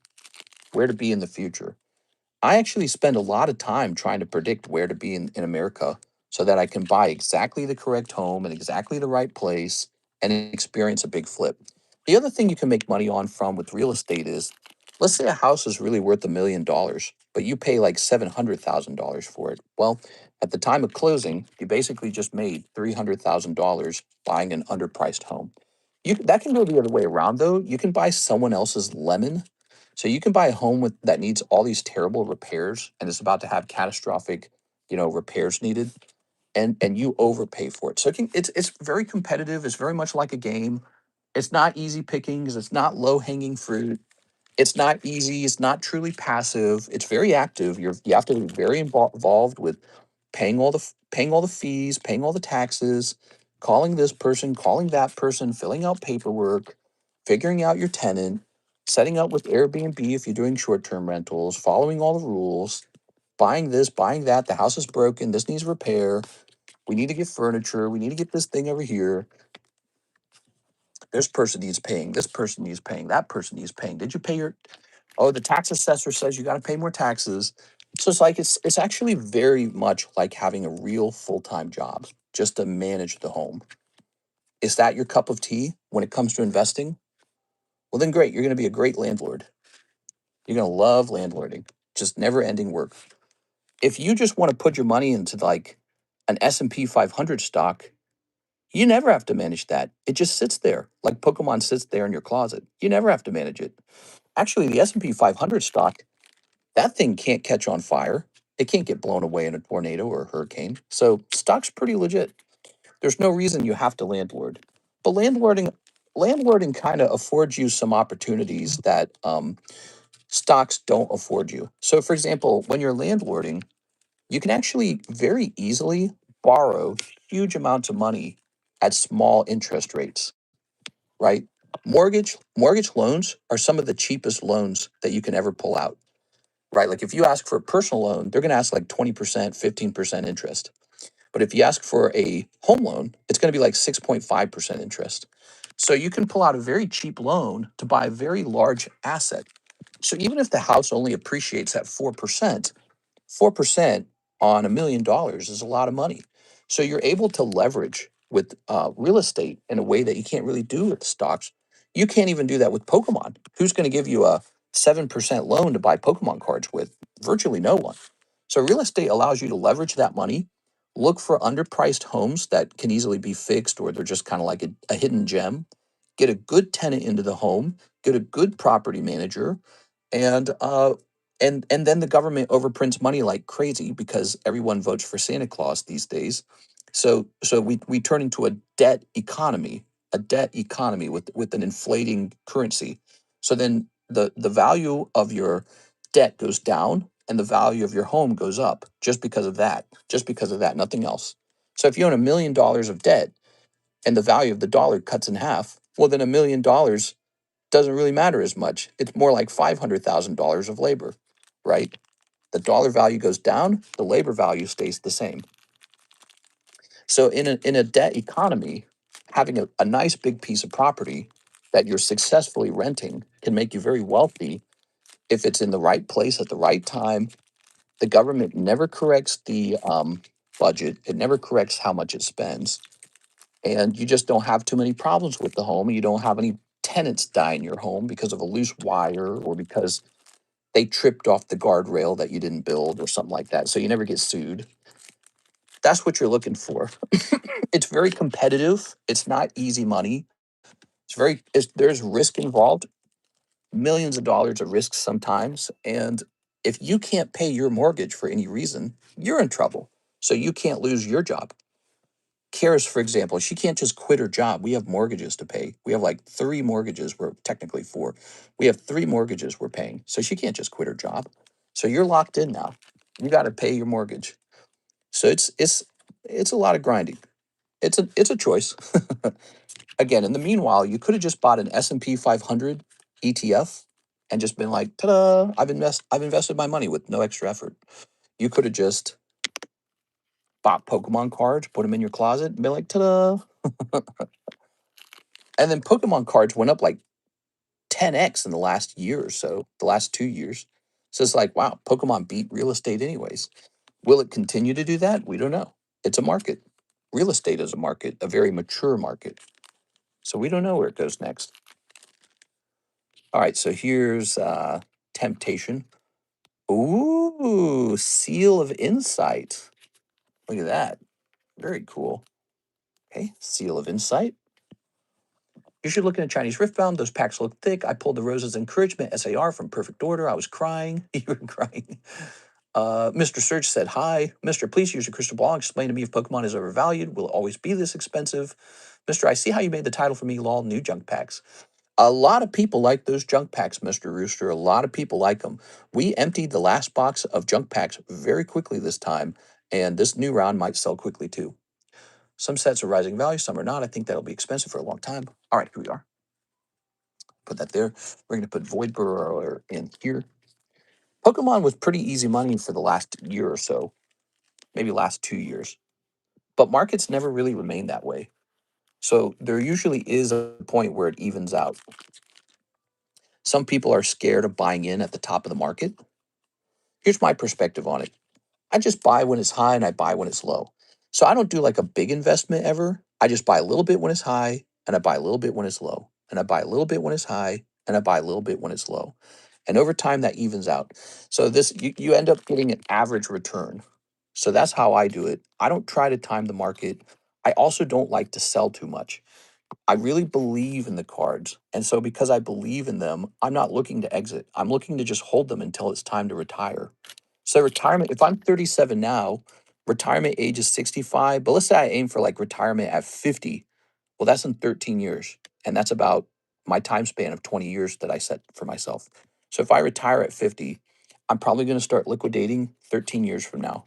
in the future. I actually spend a lot of time trying to predict where to be in America so that I can buy exactly the correct home in exactly the right place and experience a big flip. The other thing you can make money on from with real estate is let's say a house is really worth $1 million, but you pay like $700,000 for it. Well, at the time of closing, you basically just made $300,000 buying an underpriced home. That can go the other way around though. You can buy someone else's lemon, so you can buy a home that needs all these terrible repairs and it's about to have catastrophic, repairs needed, and you overpay for it. So it's very competitive. It's very much like a game. It's not easy pickings. It's not low hanging fruit. It's not easy. It's not truly passive. It's very active. You have to be very involved with paying all the fees, paying all the taxes, calling this person, calling that person, filling out paperwork, figuring out your tenant, setting up with Airbnb if you're doing short-term rentals, following all the rules, buying this, buying that. The house is broken. This needs repair. We need to get furniture. We need to get this thing over here. This person needs paying. This person needs paying. That person needs paying. Did you pay your? Oh, the tax assessor says you got to pay more taxes. So it's like it's actually very much like having a real full-time job just to manage the home. Is that your cup of tea when it comes to investing? Well, then great. You're going to be a great landlord. You're going to love landlording. Just never-ending work. If you just want to put your money into like an S&P 500 stock, you never have to manage that. It just sits there like Pokemon sits there in your closet. You never have to manage it. Actually, the S&P 500 stock, that thing can't catch on fire. It can't get blown away in a tornado or a hurricane. So stock's pretty legit. There's no reason you have to landlord. But landlording kind of affords you some opportunities that stocks don't afford you. So for example, when you're landlording, you can actually very easily borrow huge amounts of money at small interest rates, right? Mortgage loans are some of the cheapest loans that you can ever pull out, right? Like if you ask for a personal loan, they're going to ask like 20%, 15% interest. But if you ask for a home loan, it's going to be like 6.5% interest. So you can pull out a very cheap loan to buy a very large asset. So even if the house only appreciates at 4% on $1 million is a lot of money. So you're able to leverage with real estate in a way that you can't really do with stocks. You can't even do that with Pokemon. Who's going to give you a 7% loan to buy Pokemon cards with? Virtually no one. So real estate allows you to leverage that money, look for underpriced homes that can easily be fixed or they're just kind of like a hidden gem, get a good tenant into the home, get a good property manager, and And then the government overprints money like crazy because everyone votes for Santa Claus these days. So we turn into a debt economy with an inflating currency. So then the value of your debt goes down and the value of your home goes up just because of that. Just because of that, nothing else. So if you own $1 million of debt and the value of the dollar cuts in half, well then $1 million doesn't really matter as much. It's more like $500,000 of labor, right? The dollar value goes down, the labor value stays the same. So in a debt economy, having a nice big piece of property that you're successfully renting can make you very wealthy if it's in the right place at the right time. The government never corrects the budget. It never corrects how much it spends. And you just don't have too many problems with the home. You don't have any tenants die in your home because of a loose wire or because they tripped off the guardrail that you didn't build or something like that. So you never get sued. That's what you're looking for. It's very competitive. It's not easy money. There's risk involved, millions of dollars of risk sometimes. And if you can't pay your mortgage for any reason, you're in trouble. So you can't lose your job. Karis, for example, she can't just quit her job. We have mortgages to pay. We have like 3 mortgages. We're technically 4. We have 3 mortgages we're paying. So she can't just quit her job. So you're locked in now. You got to pay your mortgage. So it's a lot of grinding. It's a choice. Again, in the meanwhile, you could have just bought an S&P 500 ETF and just been like, ta-da! I've invested my money with no extra effort. You could have just bought Pokemon cards, put them in your closet, and be like, ta-da! And then Pokemon cards went up like 10x in the last year or so, the last 2 years. So it's like, wow, Pokemon beat real estate anyways. Will it continue to do that? We don't know. It's a market. Real estate is a market, a very mature market. So we don't know where it goes next. All right, so here's Temptation. Ooh, Seal of Insight. Look at that. Very cool. Okay, Seal of Insight. You should look at Chinese Riftbound. Those packs look thick. I pulled the Roses Encouragement SAR from Perfect Order. I was crying. You were crying. Mr. Search said, hi. Mr. Please use your crystal ball and explain to me if Pokemon is overvalued. Will it always be this expensive? Mr. I see how you made the title for me, lol, new junk packs. A lot of people like those junk packs, Mr. Rooster. A lot of people like them. We emptied the last box of junk packs very quickly this time, and this new round might sell quickly too. Some sets are rising value, some are not. I think that'll be expensive for a long time. All right, here we are. Put that there. We're going to put Void Burrower in here. Pokemon was pretty easy money for the last year or so, maybe last 2 years. But markets never really remain that way. So there usually is a point where it evens out. Some people are scared of buying in at the top of the market. Here's my perspective on it. I just buy when it's high and I buy when it's low. So I don't do like a big investment ever. I just buy a little bit when it's high and I buy a little bit when it's low. And I buy a little bit when it's high and I buy a little bit when it's low. And over time that evens out. So you end up getting an average return. So that's how I do it. I don't try to time the market. I also don't like to sell too much. I really believe in the cards. And so because I believe in them, I'm not looking to exit. I'm looking to just hold them until it's time to retire. So retirement, if I'm 37 now, retirement age is 65, but let's say I aim for like retirement at 50. Well, that's in 13 years. And that's about my time span of 20 years that I set for myself. So if I retire at 50, I'm probably going to start liquidating 13 years from now.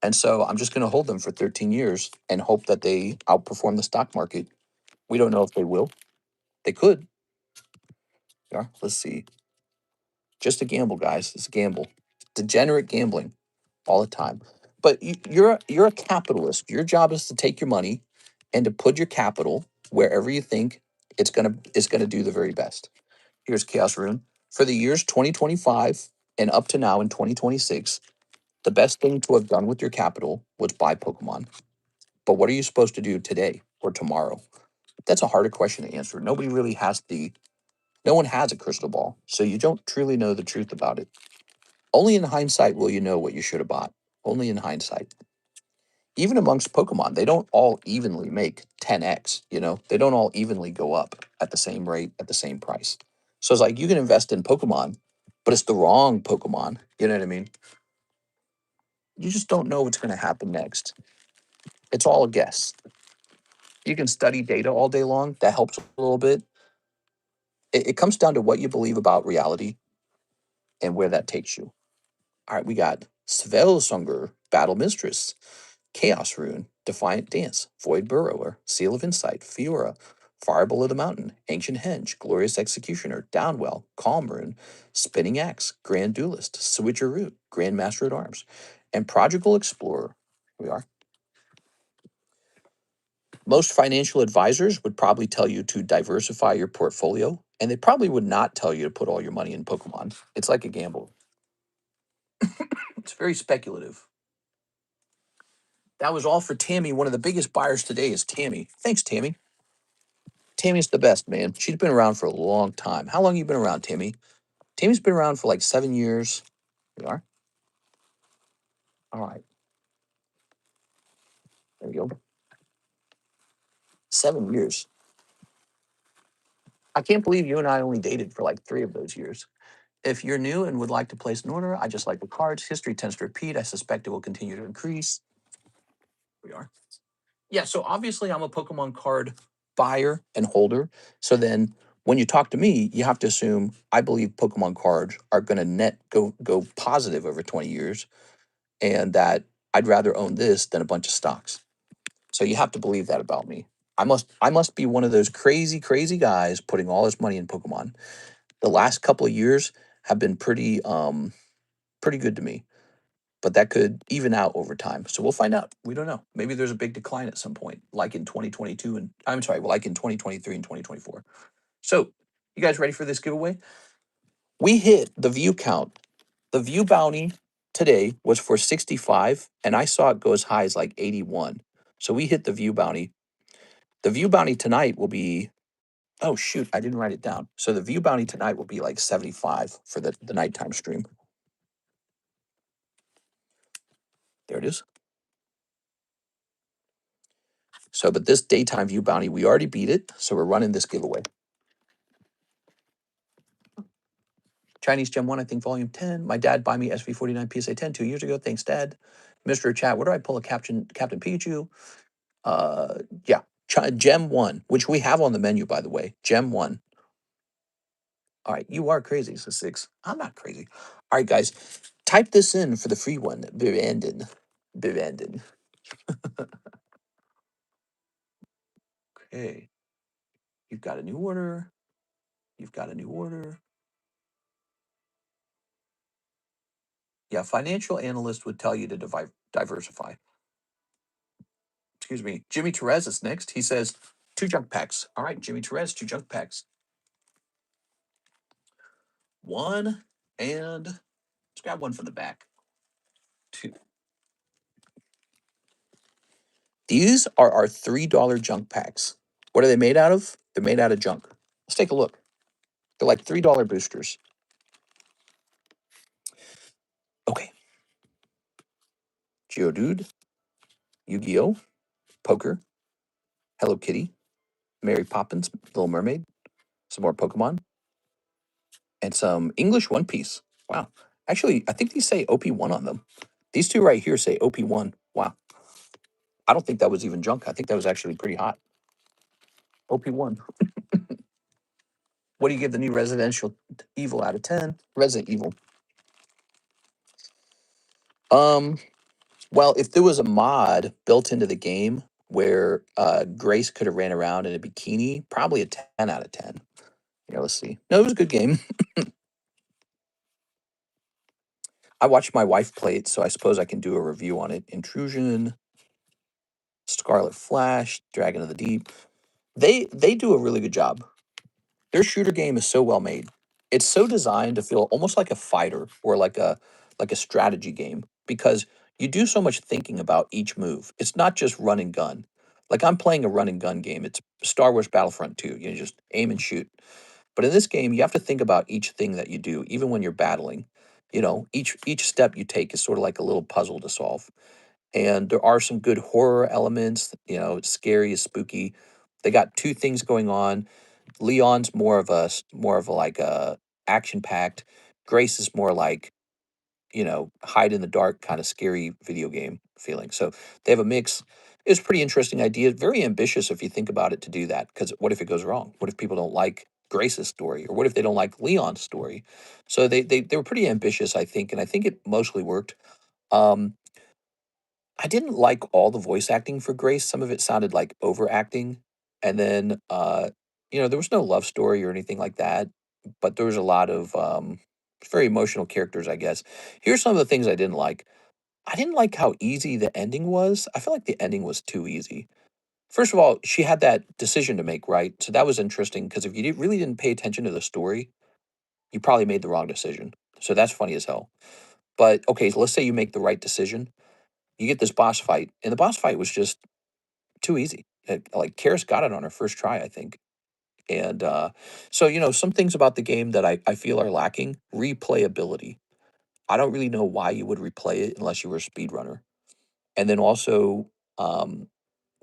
And so I'm just going to hold them for 13 years and hope that they outperform the stock market. We don't know if they will. They could. Yeah, let's see. Just a gamble, guys. It's a gamble. Degenerate gambling all the time. But you're a capitalist. Your job is to take your money and to put your capital wherever you think it's gonna do the very best. Here's Chaos Rune. For the years 2025 and up to now in 2026, the best thing to have done with your capital was buy Pokemon. But what are you supposed to do today or tomorrow? That's a harder question to answer. No one has a crystal ball, so you don't truly know the truth about it. Only in hindsight will you know what you should have bought. Only in hindsight. Even amongst Pokemon, they don't all evenly make 10x, They don't all evenly go up at the same rate, at the same price. So it's like you can invest in Pokemon but it's the wrong Pokemon. You know what I mean? You just don't know what's going to happen next. It's all a guess. You can study data all day long. That helps a little bit. It comes down to what you believe about reality and where that takes you. All right, we got Svelsunger, Battle Mistress, Chaos Rune, Defiant Dance, Void Burrower, Seal of Insight, Fiora, Fire Below the Mountain, Ancient Henge, Glorious Executioner, Downwell, Calm Rune, Spinning Axe, Grand Duelist, Switcheroo, Grand Master at Arms, and Prodigal Explorer. Here we are. Most financial advisors would probably tell you to diversify your portfolio, and they probably would not tell you to put all your money in Pokemon. It's like a gamble. It's very speculative. That was all for Tammy. One of the biggest buyers today is Tammy. Thanks, Tammy. Tammy's the best, man. She's been around for a long time. How long you been around, Tammy? Tammy's been around for like 7 years. There we are. All right. There we go. 7 years. I can't believe you and I only dated for like 3 of those years. If you're new and would like to place an order, I just like the cards. History tends to repeat. I suspect it will continue to increase. Here we are. Yeah, so obviously I'm a Pokemon card buyer and holder. So then when you talk to me, you have to assume I believe Pokemon cards are going to net go positive over 20 years, and that I'd rather own this than a bunch of stocks. So you have to believe that about me. I must be one of those crazy guys putting all his money in Pokemon. The last couple of years have been pretty good to me, but that could even out over time. So we'll find out. We don't know. Maybe there's a big decline at some point, like in 2022 and I'm sorry, like in 2023 and 2024. So, you guys ready for this giveaway? We hit the view count. The view bounty today was for 65, and I saw it go as high as like 81. So we hit the view bounty. The view bounty tonight will be, oh shoot, I didn't write it down. So the view bounty tonight will be like 75 for the nighttime stream. There it is. So, but this daytime view bounty, we already beat it. So we're running this giveaway. Chinese Gem 1, I think volume 10. My dad buy me SV49 PSA 10 2 years ago. Thanks, Dad. Mr. Chat, where do I pull a Captain Pikachu? Yeah, Gem 1, which we have on the menu, by the way. Gem 1. All right, you are crazy, so 6. I'm not crazy. All right, guys, type this in for the free one. Bivandin. Bivandin. Okay. You've got a new order. You've got a new order. Yeah, financial analyst would tell you to diversify. Excuse me. Jimmy Therese is next. He says 2 junk packs. All right, Jimmy Therese, 2 junk packs. 1 and let's grab one from the back. 2. These are our $3 junk packs. What are they made out of? They're made out of junk. Let's take a look. They're like $3 boosters. Okay. Geodude, Yu-Gi-Oh, Poker, Hello Kitty, Mary Poppins, Little Mermaid, some more Pokemon, and some English One Piece. Wow. Actually, I think these say OP1 on them. These 2 right here say OP1. Wow. I don't think that was even junk. I think that was actually pretty hot. OP1. What do you give the new Residential Evil out of 10? Resident Evil. Well, if there was a mod built into the game where Grace could have ran around in a bikini, probably a 10 out of 10. Yeah, let's see. No, it was a good game. I watched my wife play it, so I suppose I can do a review on it. Intrusion, Scarlet Flash, Dragon of the Deep. They do a really good job. Their shooter game is so well made. It's so designed to feel almost like a fighter or like a strategy game because you do so much thinking about each move. It's not just run and gun. Like I'm playing a run and gun game. It's Star Wars Battlefront 2. You just aim and shoot. But in this game, you have to think about each thing that you do, even when you're battling. You know, each step you take is sort of like a little puzzle to solve. And there are some good horror elements. You know, it's scary, it's spooky. They got 2 things going on. Leon's more of a like a action packed. Grace is more like, hide in the dark kind of scary video game feeling. So they have a mix. It's a pretty interesting idea. Very ambitious if you think about it to do that. Because what if it goes wrong? What if people don't like Grace's story, or what if they don't like Leon's story? So they were pretty ambitious, I think, and I think it mostly worked. Um, I didn't like all the voice acting for Grace. Some of it sounded like overacting, and then there was no love story or anything like that. But there was a lot of very emotional characters, I guess. Here's some of the things I didn't like. I didn't like how easy the ending was. I feel like the ending was too easy. First of all, she had that decision to make, right? So that was interesting because if you really didn't pay attention to the story, you probably made the wrong decision. So that's funny as hell. But okay, so let's say you make the right decision. You get this boss fight, and the boss fight was just too easy. Like Karis got it on her first try, I think. And so, some things about the game that I feel are lacking: replayability. I don't really know why you would replay it unless you were a speedrunner. And then also, um,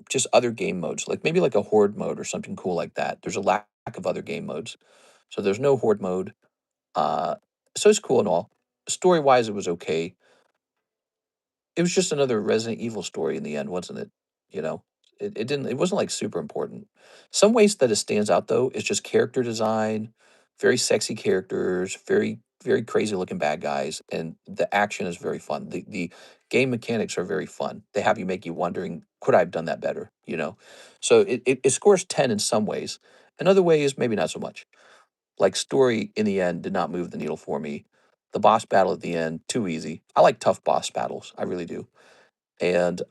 just other game modes, like maybe like a horde mode or something cool like that. There's a lack of other game modes. So there's no horde mode. Uh, so it's cool and all. Story wise, it was okay. It was just another Resident Evil story in the end, wasn't it? You know, it wasn't like super important. Some ways that it stands out though is just character design, very sexy characters, very crazy looking bad guys, and the action is very fun. The game mechanics are very fun. They have you make you wondering, could I have done that better? So it scores 10 in some ways. In other ways, maybe not so much. Like story in the end did not move the needle for me. The boss battle at the end, too easy. I like tough boss battles. I really do. And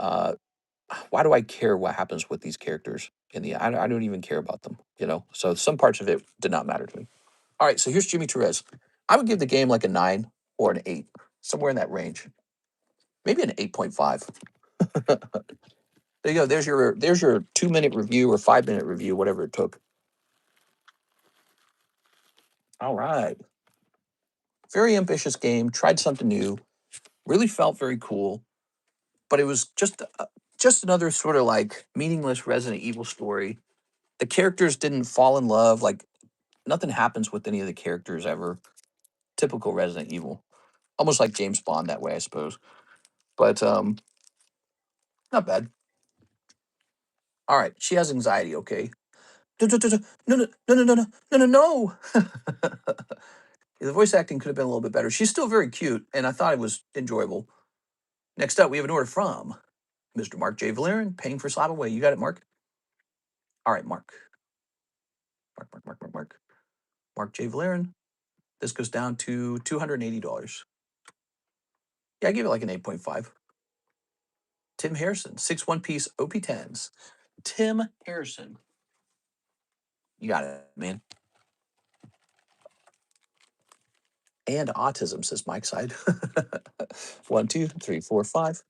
why do I care what happens with these characters in the end? I don't even care about them. So some parts of it did not matter to me. All right, so here's Jimmy Torres. I would give the game like a 9 or an 8, somewhere in that range. Maybe an 8.5. There you go. There's your 2-minute review or 5-minute review, whatever it took. All right. Very ambitious game. Tried something new. Really felt very cool, but it was just another sort of like meaningless Resident Evil story. The characters didn't fall in love. Like nothing happens with any of the characters ever. Typical Resident Evil, almost like James Bond that way, I suppose. But not bad. All right, she has anxiety. Okay. No, no, no, no, no, no, no, no, no, no. The voice acting could have been a little bit better. She's still very cute, and I thought it was enjoyable. Next up, we have an order from Mr. Mark J. Valerian, paying for Slab Away. You got it, Mark? All right, Mark. Mark J. Valerian. This goes down to $280. Yeah, I give it like an 8.5. Tim Harrison, 6 one-piece OP10s. Tim Harrison. You got it, man. And autism, says Mike's side. 1, 2, 3, 4, 5,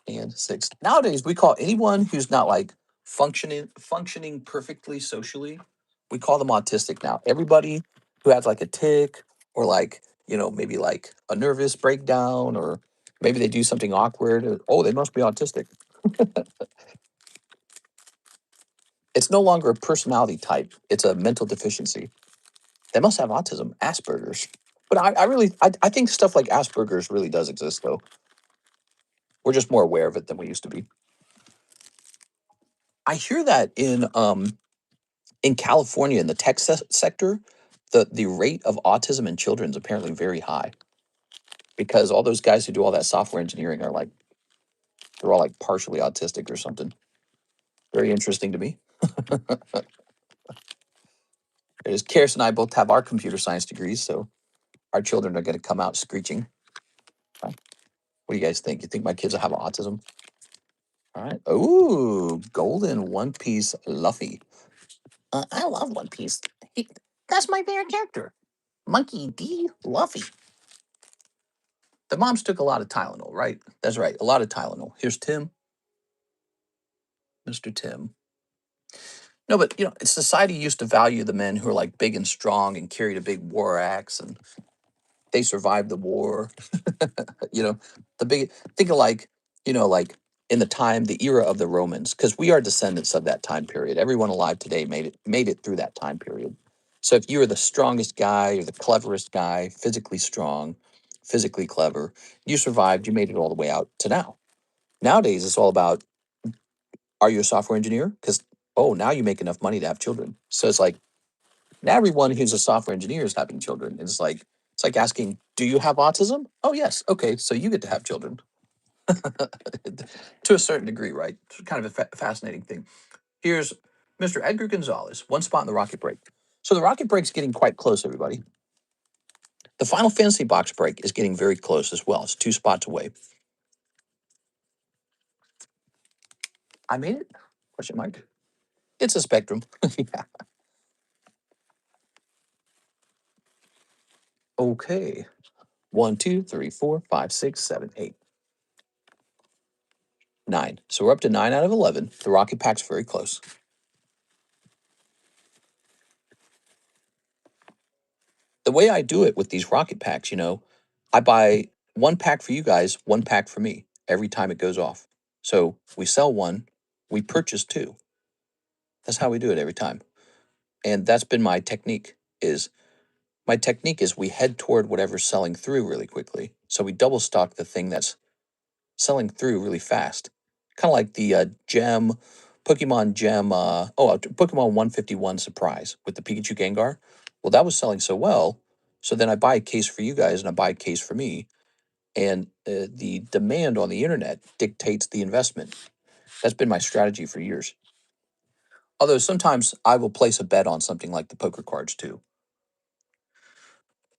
and 6. Nowadays, we call anyone who's not like functioning perfectly socially, we call them autistic now. Everybody who has like a tick or like, maybe like a nervous breakdown, or maybe they do something awkward. Oh, they must be autistic. It's no longer a personality type. It's a mental deficiency. They must have autism, Asperger's. But I think stuff like Asperger's really does exist, though. We're just more aware of it than we used to be. I hear that in California, in the tech sector, the rate of autism in children is apparently very high, because all those guys who do all that software engineering are like, they're all like partially autistic or something. Very interesting to me. There's Karis and I both have our computer science degrees, so our children are going to come out screeching. What do you guys think? You think my kids will have autism? All right. Ooh, golden One Piece Luffy. I love One Piece. That's my favorite character. Monkey D. Luffy. The moms took a lot of Tylenol, right? That's right, a lot of Tylenol. Here's Tim, Mr. Tim. No, but society used to value the men who are like big and strong and carried a big war axe, and they survived the war. you know, the big think of like, like in the era of the Romans, because we are descendants of that time period. Everyone alive today made it through that time period. So if you were the strongest guy or the cleverest guy, physically strong, physically clever, you survived, you made it all the way out to now. Nowadays, it's all about, are you a software engineer? Because, oh, now you make enough money to have children. So it's like, now everyone who's a software engineer is having children. It's like asking, do you have autism? Oh, yes. Okay, so you get to have children. To a certain degree, right? It's kind of a fascinating thing. Here's Mr. Edgar Gonzalez, one spot in the rocket break. So the rocket break's getting quite close, everybody. The Final Fantasy box break is getting very close as well. It's 2 spots away. I made it? Question mark. It's a spectrum. Yeah. Okay. 1, 2, 3, 4, 5, 6, 7, 8, 9. So we're up to 9 out of 11. The rocket pack's very close. The way I do it with these rocket packs, I buy 1 pack for you guys, 1 pack for me every time it goes off. So we sell 1, we purchase 2. That's how we do it every time. And that's been my technique is we head toward whatever's selling through really quickly. So we double stock the thing that's selling through really fast. Kind of like the Pokemon Gem, Pokemon 151 Surprise with the Pikachu Gengar. Well, that was selling so well. So then I buy a case for you guys and I buy a case for me. And the demand on the internet dictates the investment. That's been my strategy for years. Although sometimes I will place a bet on something like the poker cards too.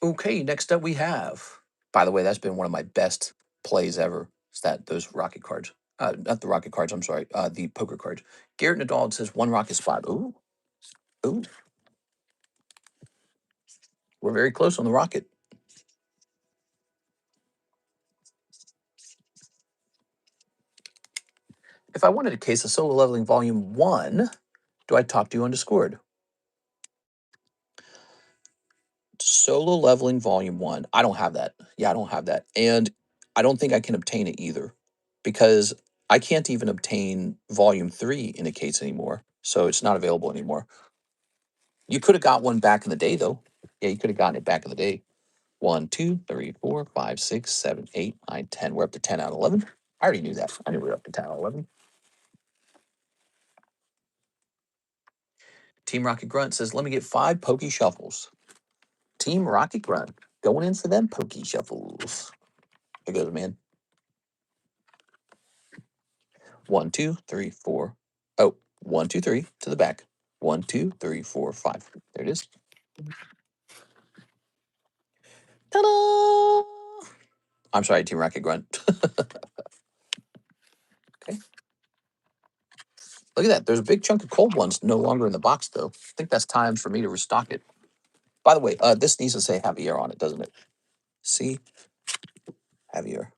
Okay, next up we have. By the way, that's been one of my best plays ever. Is that those rocket cards? Not the rocket cards. I'm sorry. The poker cards. Garrett Nadal says 1 rocket spot. Ooh, ooh. We're very close on the rocket. If I wanted a case of Solo Leveling Volume 1, do I talk to you on Discord? Solo Leveling Volume 1. I don't have that. Yeah, I don't have that. And I don't think I can obtain it either because I can't even obtain Volume 3 in a case anymore. So it's not available anymore. You could have got one back in the day, though. Yeah, you could have gotten it back in the day. 1, 2, 3, 4, 5, 6, 7, 8, 9, 10. We're up to 10 out of 11. I already knew that. I knew we were up to 10 out of 11. Team Rocket Grunt says, let me get 5 Pokey Shuffles. Team Rocket Grunt going in for them Pokey Shuffles. Here goes, man. 1, 2, 3, 4. Oh, 1, 2, 3 to the back. 1, 2, 3, 4, 5. There it is. Ta-da! I'm sorry, Team Rocket Grunt. Okay. Look at that. There's a big chunk of cold ones no longer in the box, though. I think that's time for me to restock it. By the way, this needs to say Javier on it, doesn't it? See? Javier.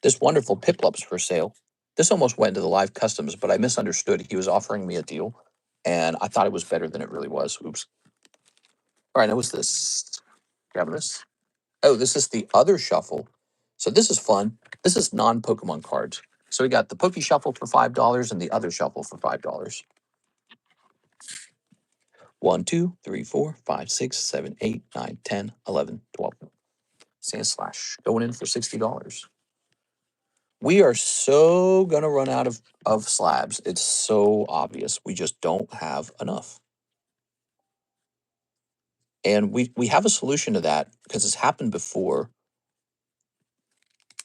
This wonderful Piplup's for sale. This almost went into the live customs, but I misunderstood. He was offering me a deal, and I thought it was better than it really was. Oops. All right, now what's this? Grab this. Oh, this is the other shuffle. So this is fun. This is non-Pokemon cards. So we got the Poke Shuffle for $5 and the other shuffle for $5. 1, 2, 3, 4, 5, 6, 7, 8, 9, 10, 11, 12. Sand Slash going in for $60. We are so gonna run out of slabs. It's so obvious. We just don't have enough. And we have a solution to that because it's happened before.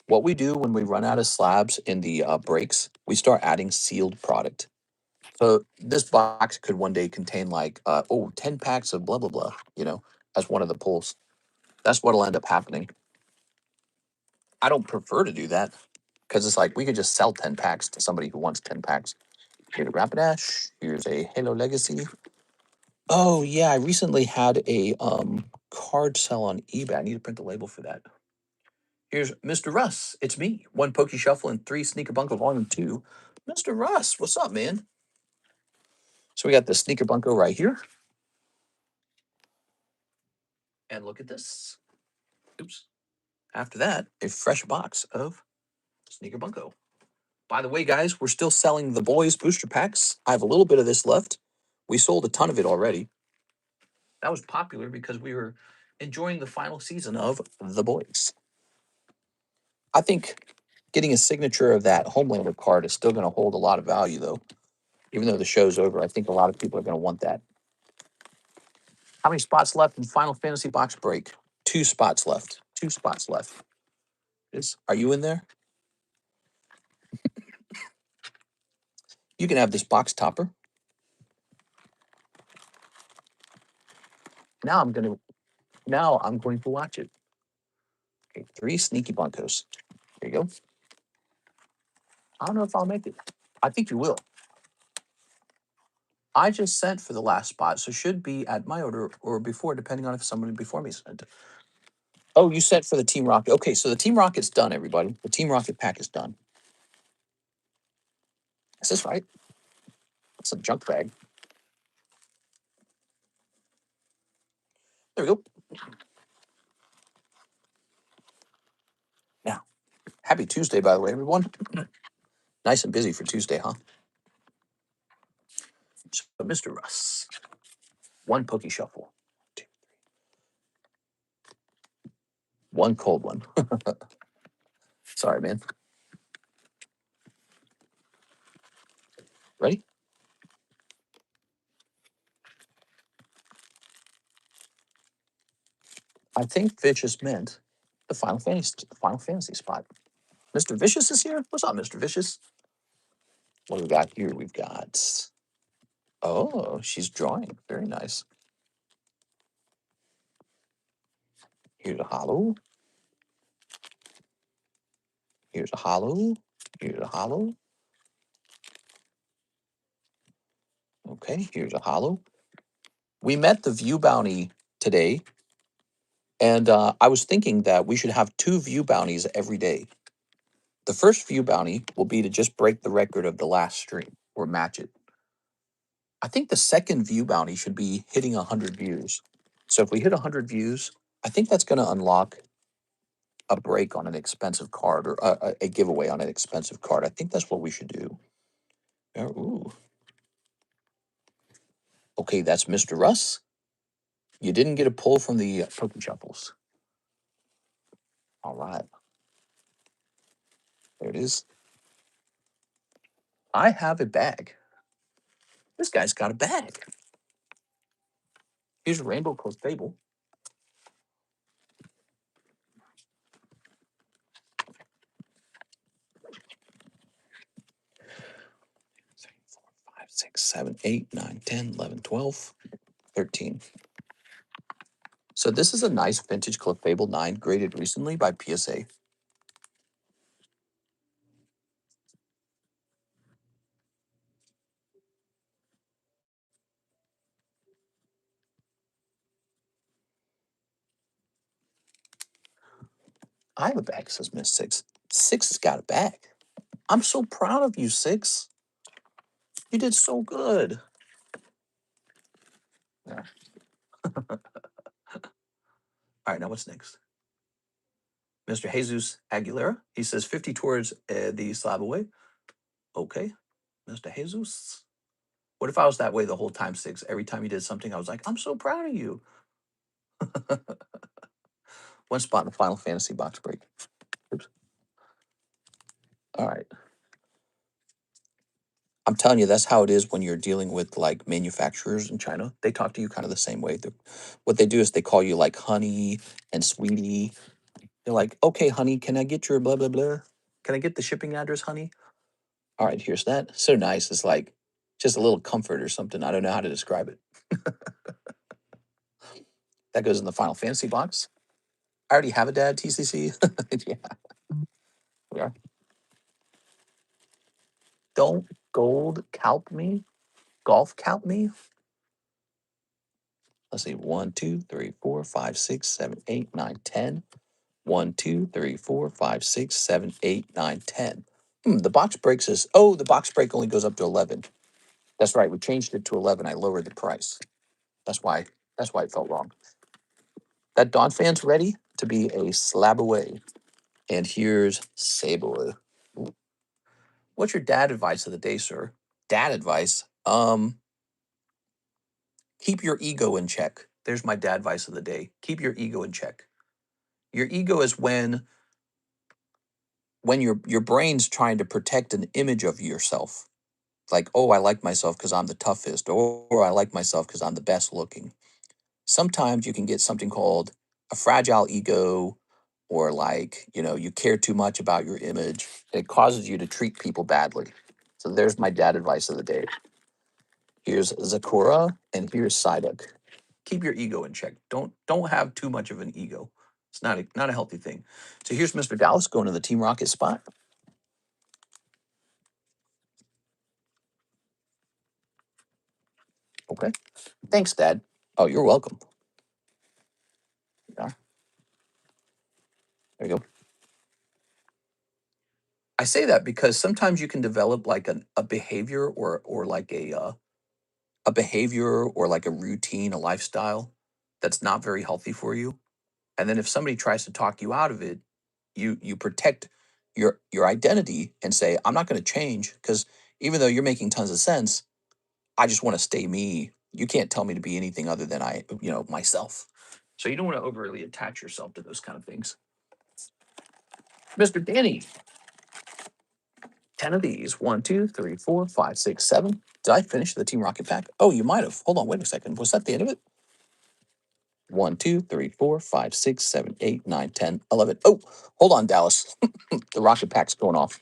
What we do when we run out of slabs in the breaks, we start adding sealed product. So this box could one day contain like 10 packs of blah blah blah, as one of the pulls. That's what'll end up happening. I don't prefer to do that because it's like we could just sell 10 packs to somebody who wants 10 packs. Here's a Rapidash. Here's a Halo Legacy. Oh yeah, I recently had a card sell on eBay. I need to print the label for that. Here's Mr. Russ. It's me. 1 Poke Shuffle and 3 Sneaker Bunko Volume 2. Mr. Russ, what's up, man? So we got the Sneaker Bunko right here. And look at this. Oops. After that, a fresh box of Sneaker Bunko. By the way, guys, we're still selling the boys booster packs. I have a little bit of this left. We sold a ton of it already. That was popular because we were enjoying the final season of The Boys. I think getting a signature of that Homelander card is still going to hold a lot of value, though. Even though the show's over, I think a lot of people are going to want that. How many spots left in Final Fantasy box break? 2 spots left. 2 spots left. Are you in there? You can have this box topper. Now I'm going to watch it. Okay, 3 sneaky bunkos. There you go. I don't know if I'll make it. I think you will. I just sent for the last spot, so should be at my order or before, depending on if somebody before me sent. Oh, you sent for the Team Rocket. Okay, so the Team Rocket's done, everybody. The Team Rocket pack is done. Is this right? It's a junk bag. There we go. Now, happy Tuesday, by the way, everyone. Nice and busy for Tuesday, huh? So, Mr. Russ, 1 Pokey Shuffle. 2, 1 cold one. Sorry, man. Ready? I think Vicious meant the Final Fantasy spot. Mr. Vicious is here. What's up, Mr. Vicious? What do we got here? We've got. Oh, she's drawing. Very nice. Here's a hollow. Here's a hollow. Here's a hollow. Okay, here's a hollow. We met the view bounty today, and I was thinking that we should have 2 view bounties every day. The first view bounty will be to just break the record of the last stream or match it. I think the second view bounty should be hitting 100 views. So if we hit 100 views, I think that's going to unlock a break on an expensive card or a giveaway on an expensive card. I think that's what we should do. Ooh. Okay, that's Mr. Russ. You didn't get a pull from the Poke Shuffles. All right. There it is. I have a bag. This guy's got a bag. Here's a Rainbow Coast Fable. Three, 4, 5, 6, 7, 8, 9, 10, 11, 12, 13. So this is a nice vintage Cliff Fable 9 graded recently by PSA. I have a bag, says Miss 6. 6 has got a bag. I'm so proud of you, 6. You did so good. Yeah. All right, now what's next? Mr. Jesus Aguilera. He says 50 towards the slab away. Okay, Mr. Jesus. What if I was that way the whole time, 6? Every time you did something, I was like, I'm so proud of you. 1 spot in the Final Fantasy box break. Oops. All right. I'm telling you, that's how it is when you're dealing with like manufacturers in China. They talk to you kind of the same way. What they do is they call you like honey and sweetie. They're like, okay, honey, can I get your blah, blah, blah? Can I get the shipping address, honey? All right, here's that. So nice. It's like just a little comfort or something. I don't know how to describe it. That goes in the Final Fantasy box. I already have a dad, TCC. Yeah, we are. Don't gold calp me, golf calp me. Let's see, 1, 2, 3, 4, 5, 6, 7, 8, 9, 10. 1, 2, 3, 4, 5, 6, 7, 8, 9, 10. The box breaks is, oh, the box break only goes up to 11. That's right. We changed it to 11. I lowered the price. That's why it felt wrong. That Dawn fan's ready to be a slab away. And here's Sable. What's your dad advice of the day, sir? Dad advice? keep your ego in check. There's my dad advice of the day. Keep your ego in check. Your ego is when your brain's trying to protect an image of yourself. Like, oh, I like myself because I'm the toughest, or I like myself because I'm the best looking. Sometimes you can get something called a fragile ego, or like, you care too much about your image. It causes you to treat people badly. So there's my dad advice of the day. Here's Zakura and here's Psyduck. Keep your ego in check. Don't have too much of an ego. It's not a healthy thing. So here's Mr. Dallas going to the Team Rocket spot. Okay. Thanks, Dad. Oh, you're welcome. Yeah, there you go. I say that because sometimes you can develop like a behavior or like a behavior or like a routine, a lifestyle that's not very healthy for you. And then if somebody tries to talk you out of it, you protect your identity and say, I'm not going to change because even though you're making tons of sense, I just want to stay me. You can't tell me to be anything other than myself. So you don't want to overly attach yourself to those kind of things. Mr. Danny, 10 of these. 1, 2, 3, 4, 5, 6, 7. Did I finish the Team Rocket pack? Oh, you might have. Hold on, wait a second. Was that the end of it? 1, 2, 3, 4, 5, 6, 7, 8, 9, 10, 11. Oh, hold on, Dallas. The Rocket pack's going off.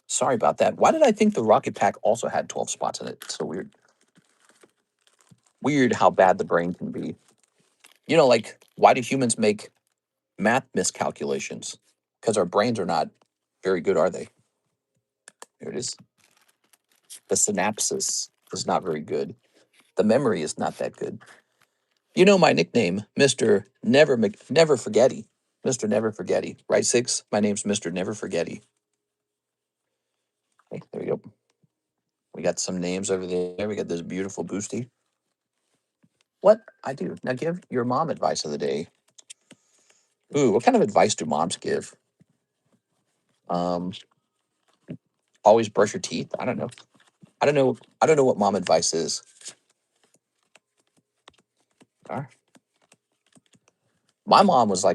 Sorry about that. Why did I think the Rocket pack also had 12 spots in it? It's so weird. Weird how bad the brain can be. Like, why do humans make math miscalculations? Because our brains are not very good, are they? Here it is. The synapses is not very good. The memory is not that good. My nickname, Mr. Never Forgetty. Mr. Never Forgetty. Right, Six? My name's Mr. Never Forgetty. Okay, there we go. We got some names over there. We got this beautiful boosty. What? I do. Now give your mom advice of the day. Ooh, what kind of advice do moms give? Um, always brush your teeth. I don't know. I don't know. I don't know what mom advice is. All right. My mom was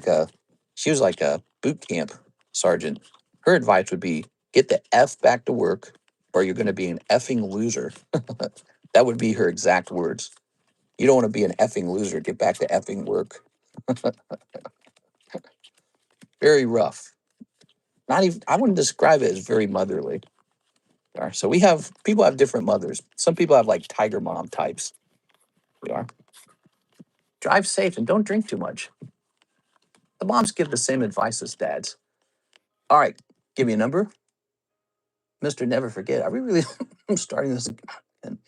she was like a boot camp sergeant. Her advice would be get the F back to work or you're going to be an effing loser. That would be her exact words. You don't want to be an effing loser. Get back to effing work. Very rough. Not even, I wouldn't describe it as very motherly. All right, so people have different mothers. Some people have like tiger mom types. We are. Drive safe and don't drink too much. The moms give the same advice as dads. All right, give me a number. Mr. Never Forget. Are we really starting this again?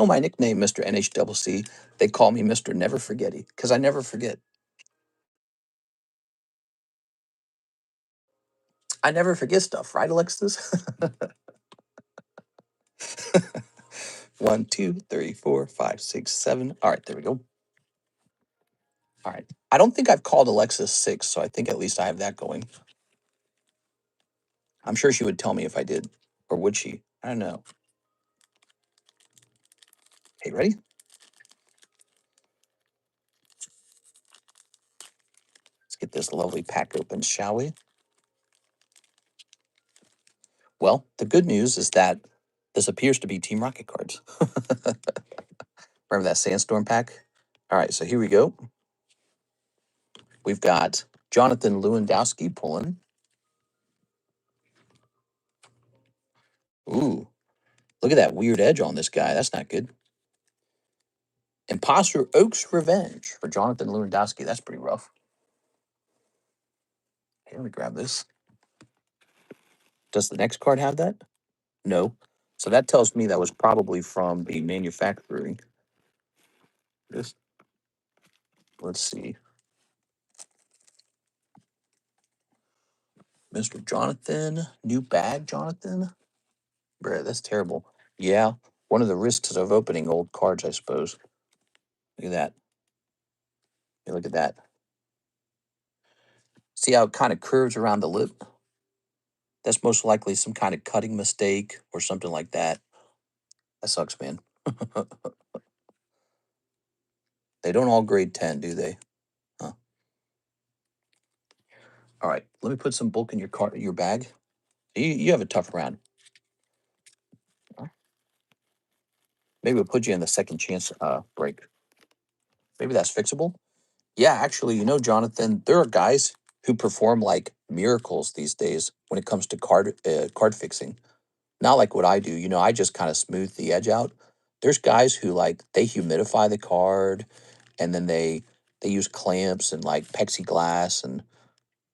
My nickname, Mr. NHCC, they call me Mr. Never Forgetty because I never forget. I never forget stuff, right, Alexis? 1, 2, 3, 4, 5, 6, 7. All right, there we go. All right. I don't think I've called Alexis 6, so I think at least I have that going. I'm sure she would tell me if I did. Or would she? I don't know. Hey, ready? Let's get this lovely pack open, shall we? Well, the good news is that this appears to be Team Rocket cards. Remember that Sandstorm pack? All right, so here we go. We've got Jonathan Lewandowski pulling. Ooh, look at that weird edge on this guy. That's not good. Imposter Oak's Revenge for Jonathan Lewandowski. That's pretty rough. Okay, let me grab this. Does the next card have that? No. So that tells me that was probably from the manufacturing. This, let's see. Mr. Jonathan, new bag, Jonathan. Bruh, that's terrible. Yeah, one of the risks of opening old cards, I suppose. Look at that. Hey, look at that. See how it kind of curves around the lip? That's most likely some kind of cutting mistake or something like that. That sucks, man. They don't all grade 10, do they? Huh. All right, let me put some bulk in your bag. You have a tough round. Maybe we'll put you in the second chance break. Maybe that's fixable. Yeah, actually, Jonathan, there are guys who perform like miracles these days when it comes to card fixing. Not like what I do. I just kind of smooth the edge out. There's guys who like they humidify the card, and then they use clamps and like plexiglass and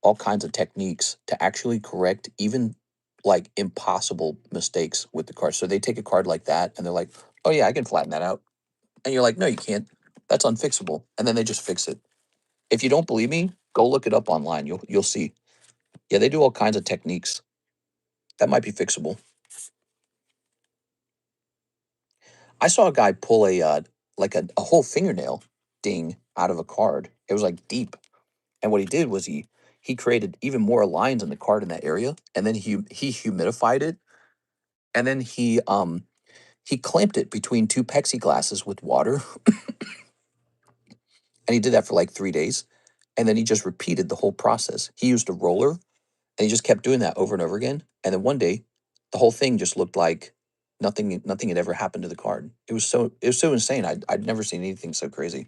all kinds of techniques to actually correct even like impossible mistakes with the card. So they take a card like that and they're like, "Oh yeah, I can flatten that out." And you're like, "No, you can't. That's unfixable." And then they just fix it. If you don't believe me, go look it up online. You'll see. Yeah, they do all kinds of techniques. That might be fixable. I saw a guy pull a whole fingernail ding out of a card. It was like deep. And what he did was he created even more lines in the card in that area, and then he humidified it, and then he clamped it between two plexiglasses with water, and he did that for like 3 days, and then he just repeated the whole process. He used a roller, and he just kept doing that over and over again, and then one day, the whole thing just looked like nothing had ever happened to the card. It was so insane. I'd never seen anything so crazy.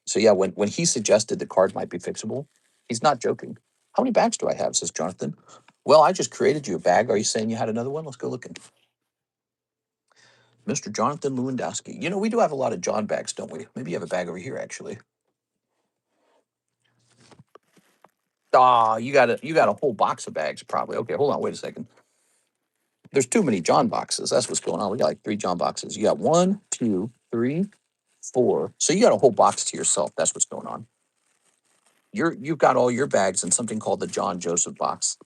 So yeah, when he suggested the card might be fixable, he's not joking. How many bags do I have? Says Jonathan. Well, I just created you a bag. Are you saying you had another one? Let's go looking. Mr. Jonathan Lewandowski. We do have a lot of John bags, don't we? Maybe you have a bag over here, actually. Ah, you got a whole box of bags, probably. Okay, hold on, wait a second. There's too many John boxes. That's what's going on. We got like 3 John boxes. You got 1, 2, 3, 4. So you got a whole box to yourself. That's what's going on. You've got all your bags in something called the John Joseph box.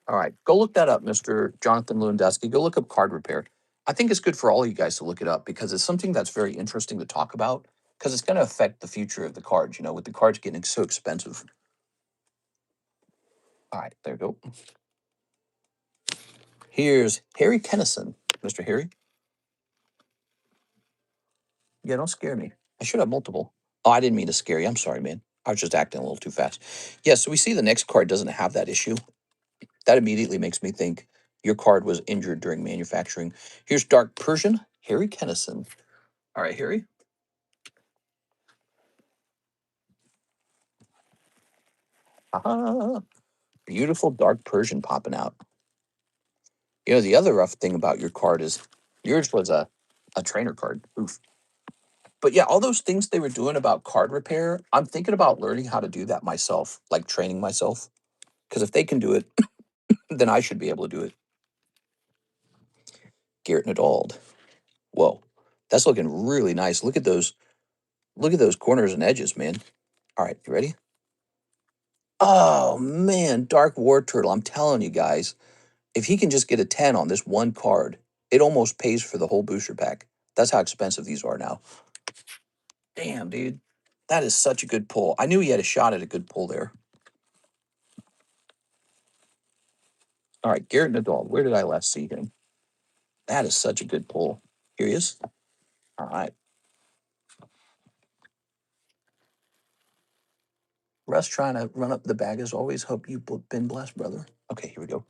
All right, go look that up, Mr. Jonathan Lewandowski. Go look up card repair. I think it's good for all you guys to look it up because it's something that's very interesting to talk about because it's going to affect the future of the cards, with the cards getting so expensive. All right, there you go. Here's Harry Kennison, Mr. Harry. Yeah, don't scare me. I should have multiple. Oh, I didn't mean to scare you. I'm sorry, man. I was just acting a little too fast. Yeah, so we see the next card doesn't have that issue. That immediately makes me think your card was injured during manufacturing. Here's Dark Persian, Harry Kennison. All right, Harry. Ah, beautiful dark Persian popping out. The other rough thing about your card is yours was a trainer card. Oof. But yeah, all those things they were doing about card repair, I'm thinking about learning how to do that myself, like training myself. Because if they can do it, then I should be able to do it. Garrett Nadald. Whoa, that's looking really nice. Look at those. Look at those corners and edges, man. All right, you ready? Oh man, Dark War Turtle. I'm telling you guys, if he can just get a 10 on this one card, it almost pays for the whole booster pack. That's how expensive these are now. Damn, dude. That is such a good pull. I knew he had a shot at a good pull there. All right, Garrett Nadal. Where did I last see him? That is such a good pull. Here he is. All right. Russ trying to run up the bag as always. Hope you've been blessed, brother. Okay, here we go.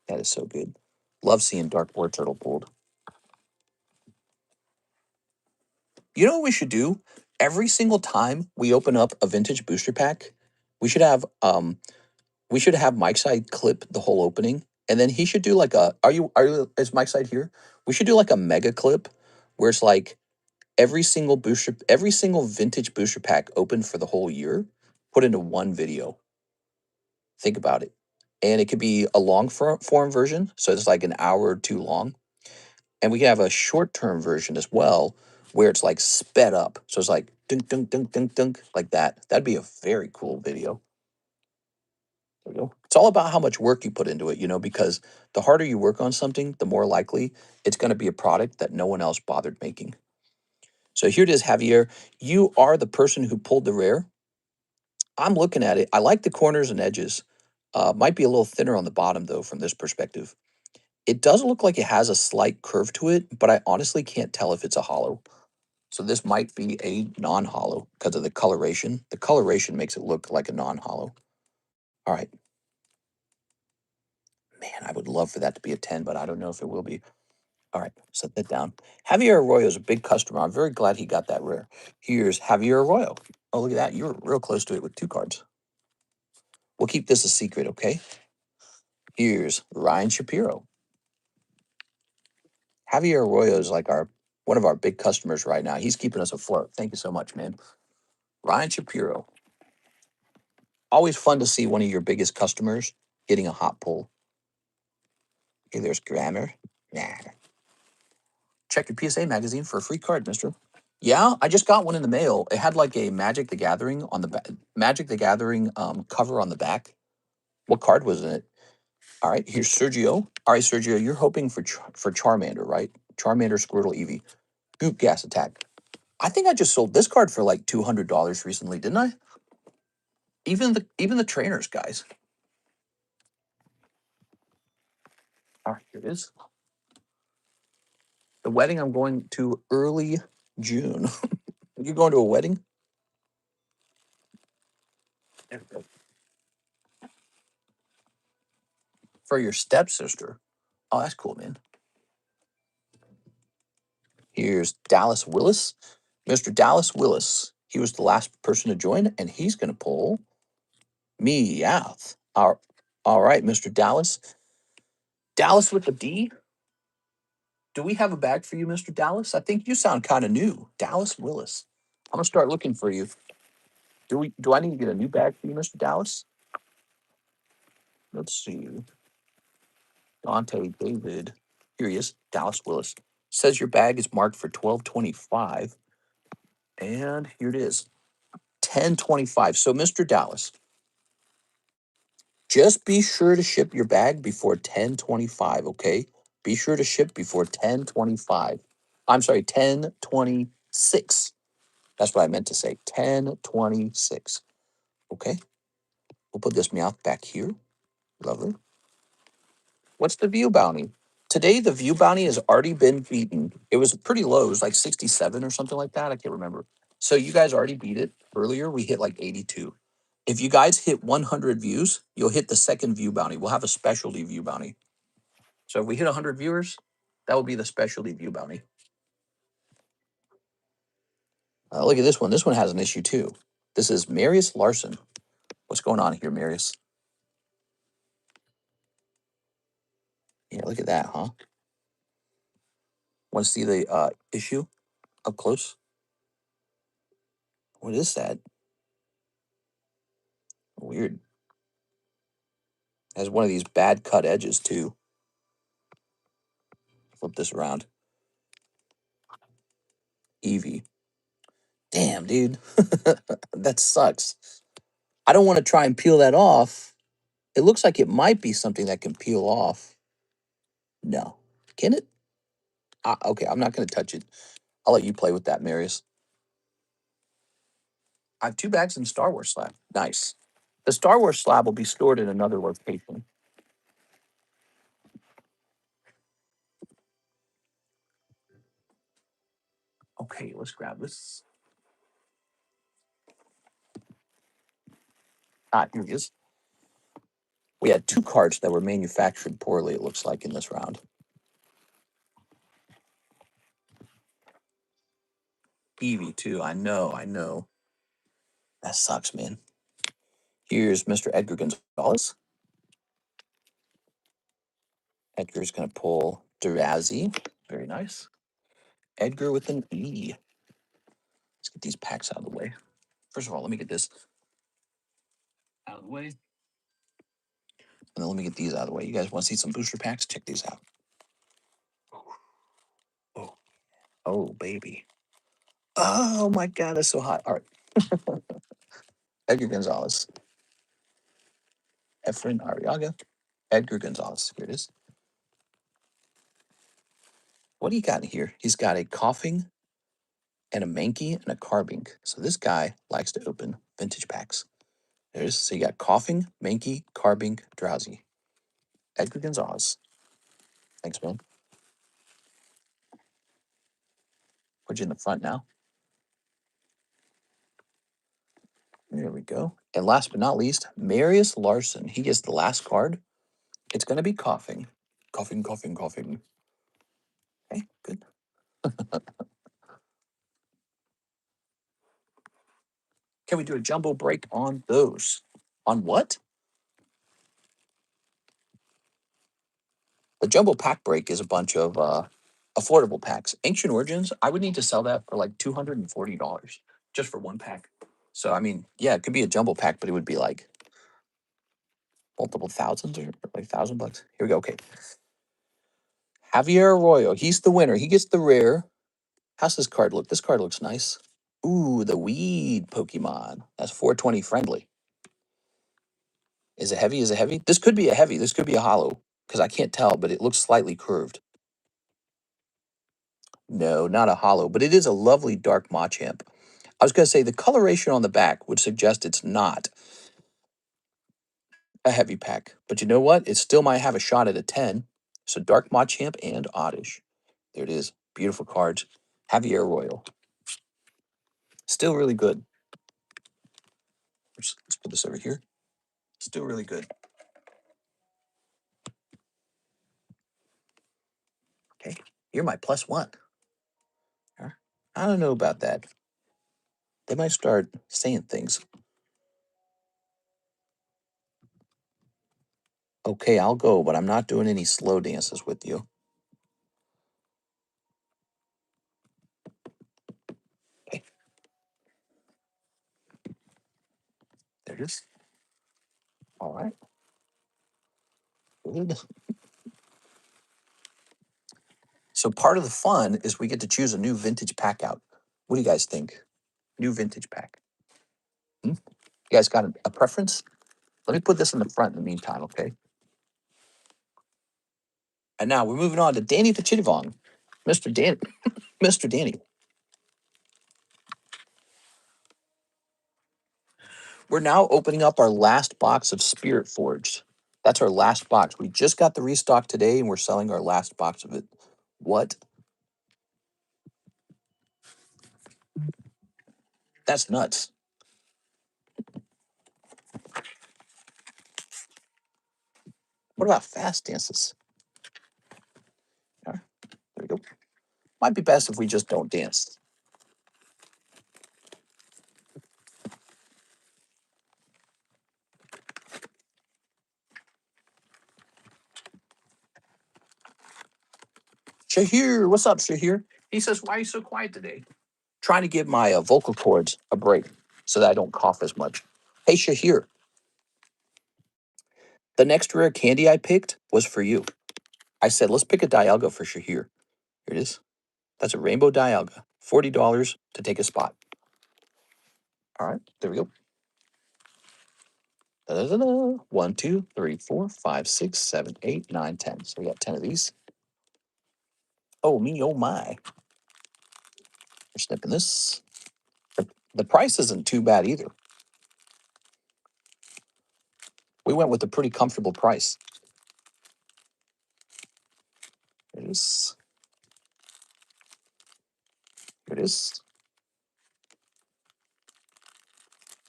That is so good. Love seeing Dark War Turtle pulled. You know what we should do? Every single time we open up a vintage booster pack, we should have Mike Side clip the whole opening, and then he should do like a. Are you? Is Mike Side here? We should do like a mega clip, where it's like every single vintage booster pack opened for the whole year, put into one video. Think about it, and it could be a long form version, so it's like an hour or two long, and we can have a short term version as well, where it's like sped up, so it's like dunk dunk dunk dunk dunk like that. That'd be a very cool video. There we go. It's all about how much work you put into it, because the harder you work on something, the more likely it's going to be a product that no one else bothered making. So here it is, Javier. You are the person who pulled the rare. I'm looking at it. I like the corners and edges. Might be a little thinner on the bottom though from this perspective. It does look like it has a slight curve to it, but I honestly can't tell if it's a hollow. So this might be a non-hollow because of the coloration. The coloration makes it look like a non-hollow. All right. Man, I would love for that to be a 10, but I don't know if it will be. All right, set that down. Javier Arroyo is a big customer. I'm very glad he got that rare. Here's Javier Arroyo. Oh, look at that. You're real close to it with 2 cards. We'll keep this a secret, okay? Here's Ryan Shapiro. Javier Arroyo is like one of our big customers right now. He's keeping us afloat. Thank you so much, man. Ryan Shapiro. Always fun to see one of your biggest customers getting a hot pull. Okay, there's Grammar. Nah. Check your PSA magazine for a free card, mister. Yeah, I just got one in the mail. It had like a Magic the Gathering on the Magic the Gathering cover on the back. What card was in it? All right, here's Sergio. All right, Sergio, you're hoping for for Charmander, right? Charmander, Squirtle, Eevee, Goop Gas Attack. I think I just sold this card for like $200 recently, didn't I? Even the trainers, guys. All right, here it is. The wedding I'm going to early June. You going to a wedding? For your stepsister. Oh, that's cool, man. Here's Dallas Willis. Mr. Dallas Willis. He was the last person to join, and he's going to pull me out. All right, Mr. Dallas. Dallas with the D. Do we have a bag for you, Mr. Dallas? I think you sound kind of new. Dallas Willis. I'm going to start looking for you. Do I need to get a new bag for you, Mr. Dallas? Let's see. Dante David. Here he is. Dallas Willis. Says your bag is marked for 1225. And here it is. 1025. So, Mr. Dallas, just be sure to ship your bag before 1025, okay? Be sure to ship before 1025. I'm sorry, 1026. That's what I meant to say. 1026. Okay. We'll put this Meowth back here. Lovely. What's the view bounty? Today, the view bounty has already been beaten. It was pretty low. It was like 67 or something like that. I can't remember. So you guys already beat it. Earlier, we hit like 82. If you guys hit 100 views, you'll hit the second view bounty. We'll have a specialty view bounty. So if we hit 100 viewers, that will be the specialty view bounty. Look at this one. This one has an issue too. This is Marius Larson. What's going on here, Marius? Yeah, look at that, huh? Want to see the issue up close? What is that? Weird. Has one of these bad cut edges too. Flip this around. Eevee. Damn, dude. That sucks. I don't want to try and peel that off. It looks like it might be something that can peel off. No. Can it? Okay, I'm not going to touch it. I'll let you play with that, Marius. I have 2 bags in Star Wars slab. Nice. The Star Wars slab will be stored in another location. Okay, let's grab this. Here he is. We had 2 cards that were manufactured poorly, it looks like, in this round. Eevee, too. I know. That sucks, man. Here's Mr. Edgar Gonzalez. Edgar's going to pull Durazi. Very nice. Edgar with an E. Let's get these packs out of the way. First of all, let me get this out of the way. And then let me get these out of the way. You guys want to see some booster packs? Check these out. Oh, baby. Oh, my God. That's so hot. All right. Edgar Gonzalez. Efren Arriaga. Edgar Gonzalez. Here it is. What do you got in here? He's got a coughing and a Mankey and a Carbink. So this guy likes to open vintage packs. There it is. So you got Coughing, Mankey, Carbink, Drowsy. Edgar Gonzalez. Thanks, man. Put you in the front now. There we go. And last but not least, Marius Larson. He gets the last card. It's going to be Coughing. Coughing, coughing, coughing. Okay, good. Can we do a jumbo break on those? On what? The jumbo pack break is a bunch of affordable packs. Ancient Origins, I would need to sell that for like $240 just for one pack. So, I mean, yeah, it could be a jumbo pack, but it would be like multiple thousands or like $1,000. Here we go. Okay. Javier Arroyo, he's the winner. He gets the rare. How's this card look? This card looks nice. Ooh, the weed Pokemon. That's 420 friendly. Is it heavy? Is it heavy? This could be a heavy. This could be a hollow because I can't tell, but it looks slightly curved. No, not a hollow, but it is a lovely dark Machamp. I was going to say the coloration on the back would suggest it's not a heavy pack, but you know what? It still might have a shot at a 10. So dark Machamp and Oddish. There it is. Beautiful cards. Javier Royal. Still really good. Let's put this over here. Still really good. Okay, you're my +1. Huh? I don't know about that. They might start saying things. Okay, I'll go, but I'm not doing any slow dances with you. Okay, there it is. All right. Good. So part of the fun is we get to choose a new vintage pack out. What do you guys think? New vintage pack. Hmm? You guys got a preference? Let me put this in the front in the meantime, okay? And now we're moving on to Danny the Chittavong. Mr. Dan, Mr. Danny. We're now opening up our last box of Spirit Forged. That's our last box. We just got the restock today and we're selling our last box of it. What? That's nuts. What about fast dances? There we go. Might be best if we just don't dance. Shahir, what's up, Shahir? He says, why are you so quiet today? Trying to give my vocal cords a break so that I don't cough as much. Hey, Shahir, the next rare candy I picked was for you. I said, let's pick a Dialga for Shahir. Here it is. That's a rainbow Dialga. $40 to take a spot. All right, there we go. Da-da-da-da. 1, 2, 3, 4, 5, 6, 7, 8, 9, 10. So we got 10 of these. Oh, me, oh my. We're snipping this. The price isn't too bad either. We went with a pretty comfortable price. Here it is. Here it is.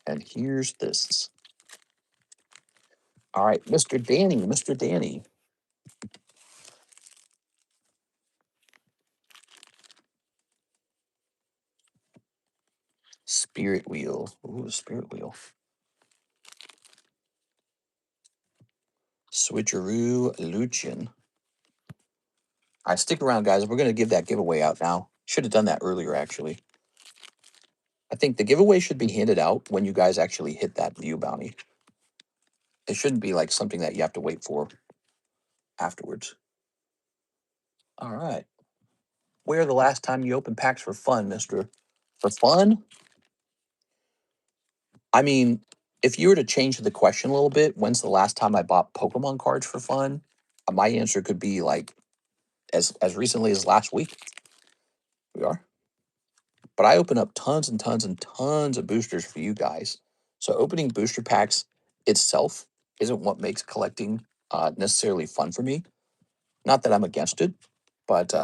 And here's this. All right, Mr. Danny, Mr. Danny. Spirit Wheel. Ooh, Spirit Wheel. Switcheroo Lucian. All right, stick around, guys. We're going to give that giveaway out now. Should have done that earlier, actually. I think the giveaway should be handed out when you guys actually hit that view bounty. It shouldn't be like something that you have to wait for afterwards. All right. Where the last time you opened packs for fun, mister? For fun? I mean, if you were to change the question a little bit, when's the last time I bought Pokemon cards for fun? My answer could be like as recently as last week. We are. But I open up tons and tons and tons of boosters for you guys. So opening booster packs itself isn't what makes collecting necessarily fun for me. Not that I'm against it, but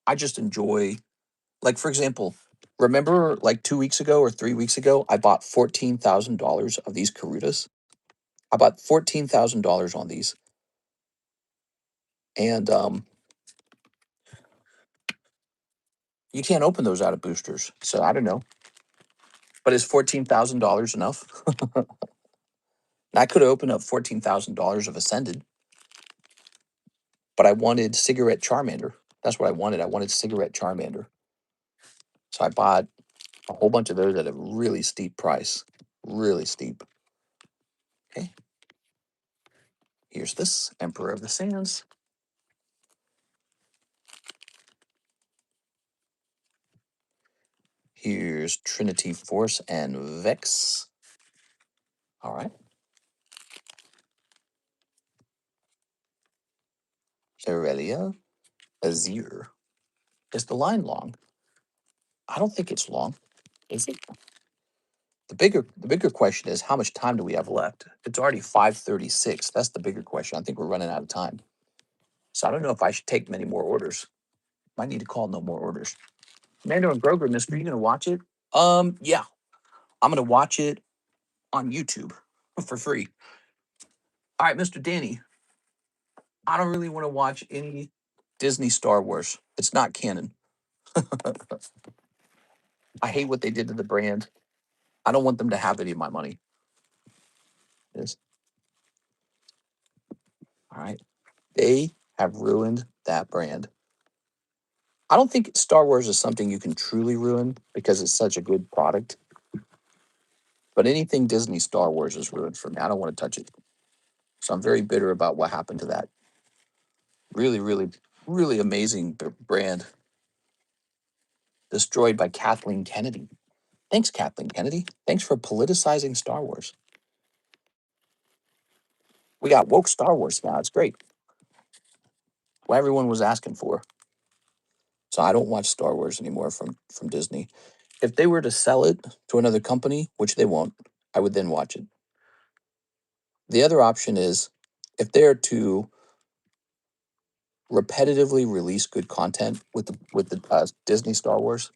I just enjoy, like, for example, remember like 2 weeks ago or 3 weeks ago, I bought $14,000 of these Karutas. I bought $14,000 on these. And you can't open those out of boosters. So I don't know. But is $14,000 enough? I could have opened up $14,000 of Ascended, but I wanted Cigarette Charmander. That's what I wanted. I wanted Cigarette Charmander. So I bought a whole bunch of those at a really steep price. Really steep. Okay. Here's this Emperor of the Sands. Here's Trinity Force and Vex. All right. Aurelia, Azir. Is the line long? I don't think it's long. Is it? The bigger question is how much time do we have left? It's already 5:36. That's the bigger question. I think we're running out of time. So I don't know if I should take many more orders. Might need to call no more orders. Mando and Groger, mister, you gonna watch it? Yeah. I'm gonna watch it on YouTube for free. All right, Mr. Danny. I don't really want to watch any Disney Star Wars. It's not canon. I hate what they did to the brand. I don't want them to have any of my money. Yes. All right. They have ruined that brand. I don't think Star Wars is something you can truly ruin because it's such a good product. But anything Disney Star Wars is ruined for me. I don't want to touch it. So I'm very bitter about what happened to that. Really, really, really amazing brand. Destroyed by Kathleen Kennedy. Thanks, Kathleen Kennedy. Thanks for politicizing Star Wars. We got woke Star Wars now. It's great. What everyone was asking for. So I don't watch Star Wars anymore from Disney. If they were to sell it to another company, which they won't, I would then watch it. The other option is if they're to repetitively release good content with the Disney Star Wars,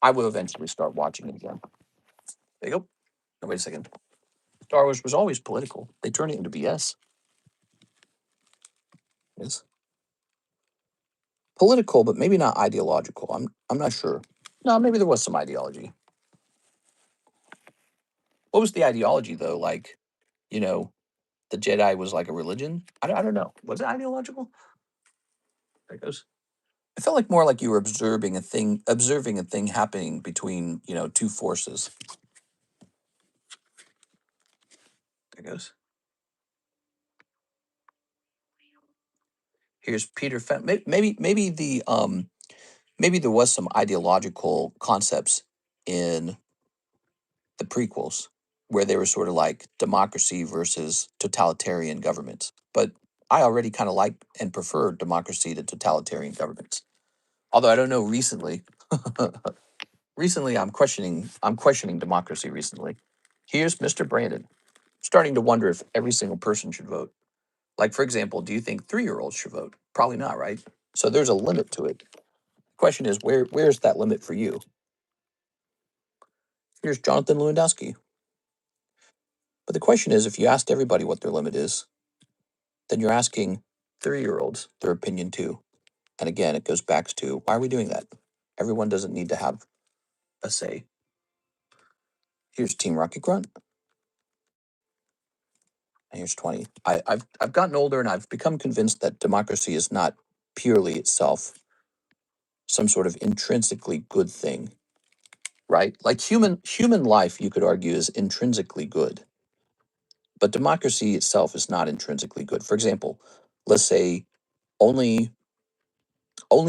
I will eventually start watching it again. There you go. No, wait a second. Star Wars was always political. They turned it into BS. Yes. Political, but maybe not ideological. I'm not sure. No, maybe there was some ideology. What was the ideology though? Like, you know, the Jedi was like a religion. I don't know. Was it ideological? There it goes. It felt like more like you were observing a thing happening between, two forces. There it goes. Here's Peter Fen. Maybe there was some ideological concepts in the prequels where they were sort of like democracy versus totalitarian governments. But I already kind of like and prefer democracy to totalitarian governments. Although I don't know recently. Recently I'm questioning democracy recently. Here's Mr. Brandon. Starting to wonder if every single person should vote. Like, for example, do you think 3-year-olds should vote? Probably not, right? So there's a limit to it. The question is, where's that limit for you? Here's Jonathan Lewandowski. But the question is, if you asked everybody what their limit is, then you're asking 3-year-olds their opinion too. And again, it goes back to, why are we doing that? Everyone doesn't need to have a say. Here's Team Rocket Grunt. And here's 20. I've gotten older and I've become convinced that democracy is not purely itself some sort of intrinsically good thing, right? Like human life, you could argue, is intrinsically good. But democracy itself is not intrinsically good. For example, let's say only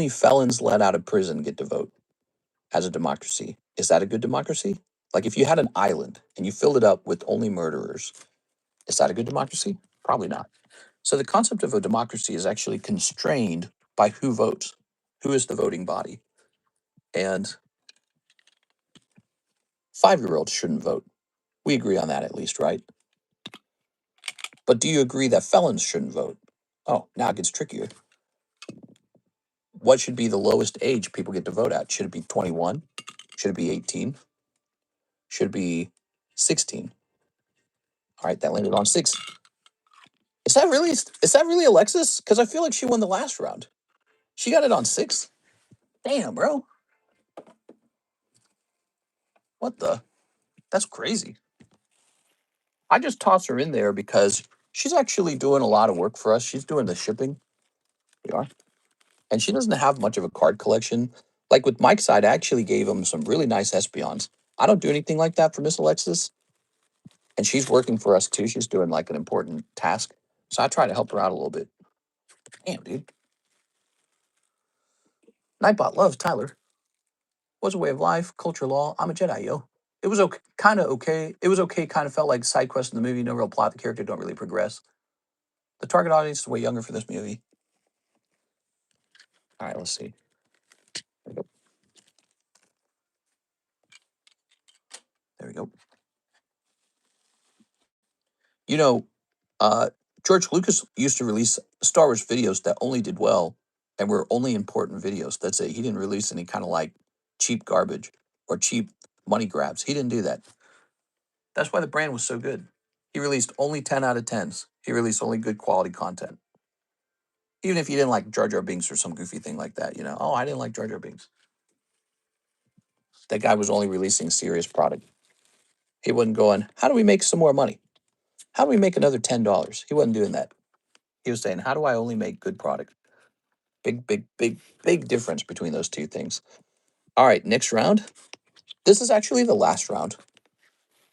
felons let out of prison get to vote as a democracy. Is that a good democracy? Like if you had an island and you filled it up with only murderers, is that a good democracy? Probably not. So the concept of a democracy is actually constrained by who votes, who is the voting body. And 5-year-olds shouldn't vote. We agree on that at least, right? But do you agree that felons shouldn't vote? Oh, now it gets trickier. What should be the lowest age people get to vote at? Should it be 21? Should it be 18? Should it be 16? All right, that landed on 6. Is that really Alexis? Because I feel like she won the last round. She got it on 6. Damn, bro. What the? That's crazy. I just toss her in there because she's actually doing a lot of work for us. She's doing the shipping. We are. And she doesn't have much of a card collection. Like with Mike's side, I actually gave him some really nice Espeons. I don't do anything like that for Miss Alexis. And she's working for us too. She's doing like an important task. So I try to help her out a little bit. Damn, dude. Nightbot loves Tyler. Was a way of life, culture, law. I'm a Jedi, yo. It was okay, kind of okay. It was okay, kind of felt like side quest in the movie. No real plot. The character don't really progress. The target audience is way younger for this movie. All right, let's see. There we go. There we go. You know, uh, George Lucas used to release Star Wars videos that only did well and were only important videos. That's it. He didn't release any kind of like cheap garbage or cheap money grabs. He didn't do that. That's why the brand was so good. He released only 10 out of 10s. He released only good quality content. Even if you didn't like Jar Jar Binks or some goofy thing like that, you know, oh, I didn't like Jar Jar Binks. That guy was only releasing serious product. He wasn't going, how do we make some more money? How do we make another $10? He wasn't doing that. He was saying, how do I only make good product? Big, big, big, big difference between those two things. All right, next round. This is actually the last round.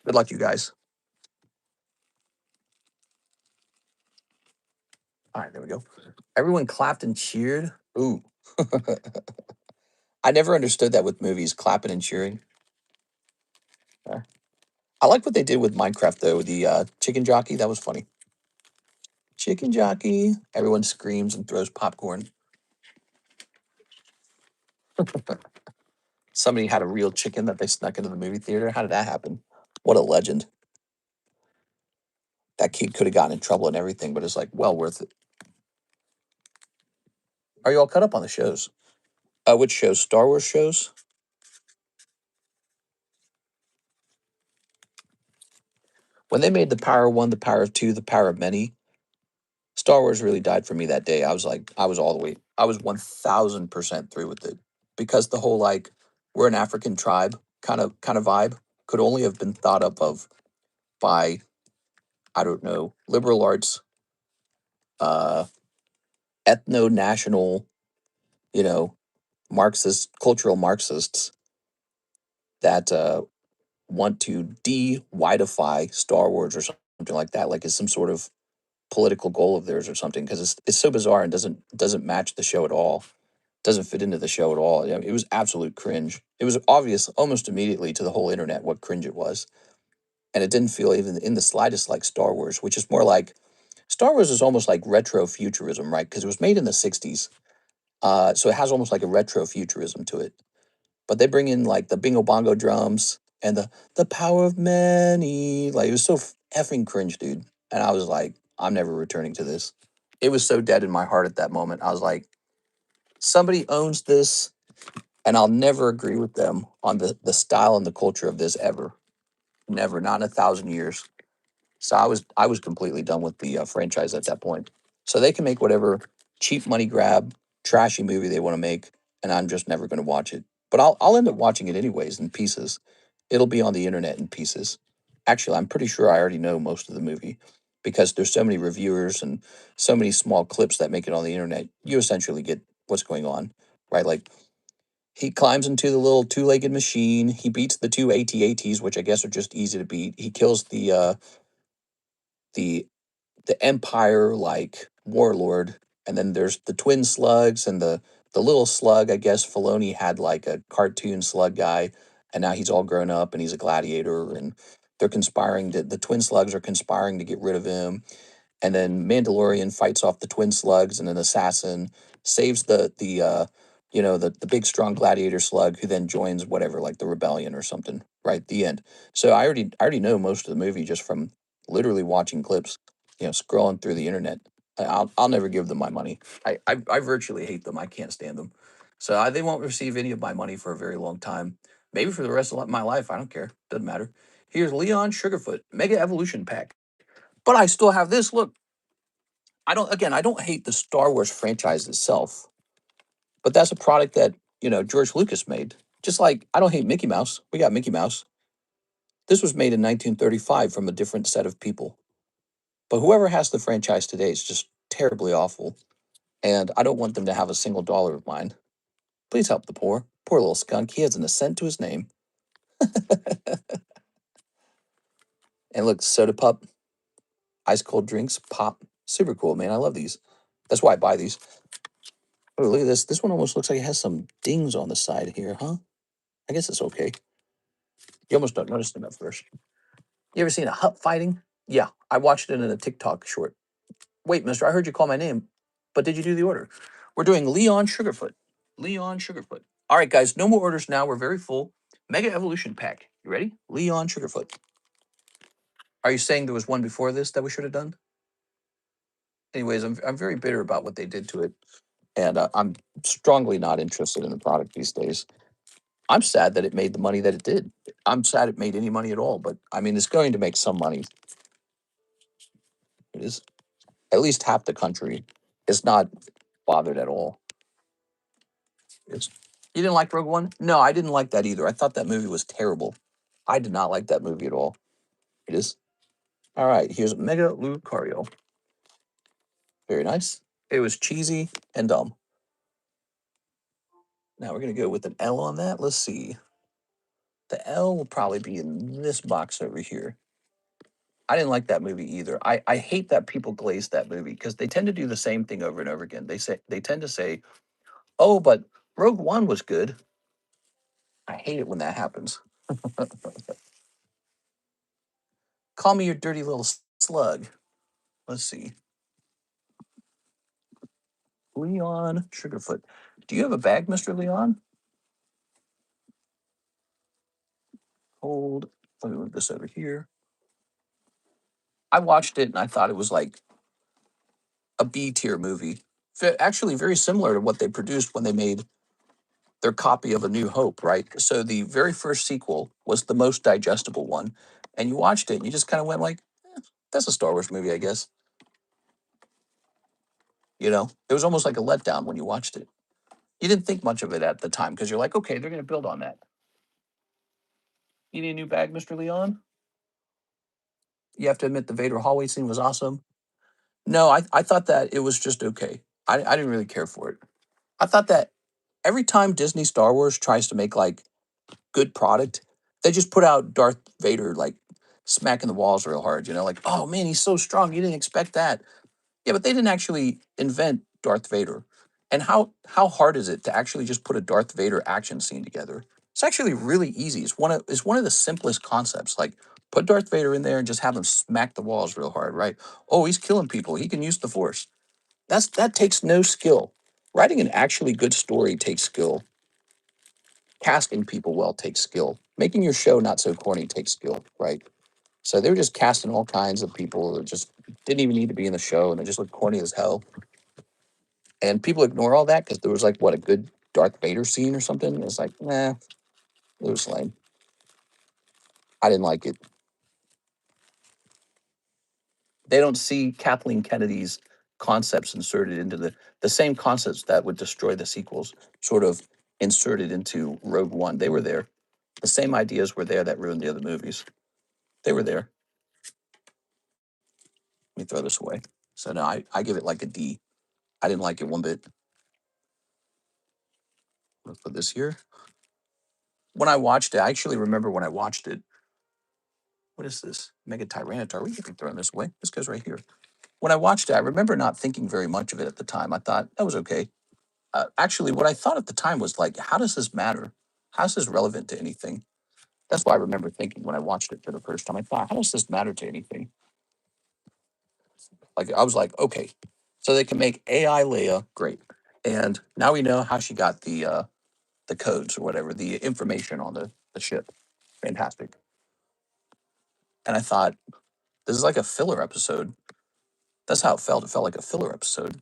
Good luck, you guys. All right, there we go. Everyone clapped and cheered. Ooh. I never understood that with movies, clapping and cheering. I like what they did with Minecraft, though. The chicken jockey, that was funny. Chicken jockey. Everyone screams and throws popcorn. Somebody had a real chicken that they snuck into the movie theater. How did that happen? What a legend. That kid could have gotten in trouble and everything, but it's like well worth it. Are you all caught up on the shows? Which shows? Star Wars shows? When they made the Power of One, the Power of Two, the Power of Many, Star Wars really died for me that day. I was like, I was all the way, I was 1000% through with it because the whole like we're an African tribe kind of vibe could only have been thought up of by I don't know liberal arts, uh, ethno national, you know, Marxist cultural Marxists that want to de-whiteify Star Wars or something like that, like it's some sort of political goal of theirs or something because it's so bizarre and doesn't match the show at all. Doesn't fit into the show at all. I mean, it was absolute cringe. It was obvious almost immediately to the whole internet what cringe it was, and it didn't feel even in the slightest like Star Wars, which is more like Star Wars is almost like retro futurism, right? Because it was made in the '60s, so it has almost like a retro futurism to it. But they bring in like the bingo bongo drums and the power of many. Like it was so effing cringe, dude. And I was like, I'm never returning to this. It was so dead in my heart at that moment. I was like, somebody owns this, and I'll never agree with them on the style and the culture of this ever. Never, not in 1,000 years. So I was completely done with the franchise at that point. So they can make whatever cheap money grab, trashy movie they want to make, and I'm just never going to watch it. But I'll end up watching it anyways in pieces. It'll be on the internet in pieces. Actually, I'm pretty sure I already know most of the movie because there's so many reviewers and so many small clips that make it on the internet. You essentially get what's going on, right? Like he climbs into the little two-legged machine. He beats the two AT-ATs, which I guess are just easy to beat. He kills the the Empire like warlord, and then there's the twin slugs and the little slug. I guess Filoni had like a cartoon slug guy, and now he's all grown up and he's a gladiator, and they're conspiring to the twin slugs are conspiring to get rid of him, and then Mandalorian fights off the twin slugs, and an assassin saves the big strong gladiator slug who then joins whatever, like the rebellion or something, right? The end. So I already know most of the movie just from literally watching clips, scrolling through the internet. I'll never give them my money. I virtually hate them. I can't stand them. So they won't receive any of my money for a very long time. Maybe for the rest of my life. I don't care. Doesn't matter. Here's Leon Sugarfoot Mega Evolution Pack. But I still have this. Look, I don't hate the Star Wars franchise itself, but that's a product that, George Lucas made. Just like I don't hate Mickey Mouse. We got Mickey Mouse. This was made in 1935 from a different set of people. But whoever has the franchise today is just terribly awful. And I don't want them to have a single dollar of mine. Please help the poor. Poor little skunk. He has an cent to his name. And look, soda pup, ice cold drinks, pop. Super cool, man. I love these. That's why I buy these. Oh, look at this. This one almost looks like it has some dings on the side here, huh? I guess it's okay. You almost don't notice them at first. You ever seen a hut fighting? Yeah, I watched it in a TikTok short. Wait, mister, I heard you call my name, but did you do the order? We're doing Leon Sugarfoot. Leon Sugarfoot. All right, guys, no more orders now. We're very full. Mega Evolution Pack. You ready? Leon Sugarfoot. Are you saying there was one before this that we should have done? Anyways, I'm very bitter about what they did to it, and I'm strongly not interested in the product these days. I'm sad that it made the money that it did. I'm sad it made any money at all, but I mean, it's going to make some money. It is. At least half the country is not bothered at all. It's, you didn't like Rogue One? No, I didn't like that either. I thought that movie was terrible. I did not like that movie at all. It is. All right, here's Mega Lucario. Very nice. It was cheesy and dumb. Now we're going to go with an L on that. Let's see. The L will probably be in this box over here. I didn't like that movie either. I hate that people glaze that movie because they tend to do the same thing over and over again. They tend to say, "Oh, but Rogue One was good." I hate it when that happens. Call me your dirty little slug. Let's see. Leon Sugarfoot. Do you have a bag, Mr. Leon? Hold. Let me move this over here. I watched it and I thought it was like a B tier movie. Actually, very similar to what they produced when they made their copy of A New Hope, right? So the very first sequel was the most digestible one. And you watched it and you just kind of went like, that's a Star Wars movie, I guess. It was almost like a letdown when you watched it. You didn't think much of it at the time because you're like, okay, they're going to build on that. You need a new bag, Mr. Leon? You have to admit the Vader hallway scene was awesome. No, I thought that it was just okay. I didn't really care for it. I thought that every time Disney Star Wars tries to make like good product, they just put out Darth Vader like smacking the walls real hard, like, oh man, he's so strong. You didn't expect that. Yeah, but they didn't actually invent Darth Vader. And how hard is it to actually just put a Darth Vader action scene together? It's actually really easy. It's one of the simplest concepts. Like put Darth Vader in there and just have him smack the walls real hard, right? Oh, he's killing people. He can use the Force. That takes no skill. Writing an actually good story takes skill. Casting people well takes skill. Making your show not so corny takes skill, right? So they were just casting all kinds of people that just didn't even need to be in the show, and they just looked corny as hell. And people ignore all that because there was like what a good Darth Vader scene or something. It's like, nah, it was lame. I didn't like it. They don't see Kathleen Kennedy's concepts inserted into the same concepts that would destroy the sequels, sort of inserted into Rogue One. They were there. The same ideas were there that ruined the other movies. They were there. Let me throw this away. So no, I give it like a D. I didn't like it one bit. Let's put this here. When I watched it, I actually remember when I watched it. What is this? Mega Tyranitar. We can be throwing this away. This goes right here. When I watched it, I remember not thinking very much of it at the time. I thought that was okay. Actually, what I thought at the time was like, how does this matter? How's this relevant to anything? That's what I remember thinking when I watched it for the first time. I thought, how does this matter to anything? Like I was like, okay, so they can make AI Leia great. And now we know how she got the codes or whatever, the information on the ship. Fantastic. And I thought, this is like a filler episode. That's how it felt. It felt like a filler episode.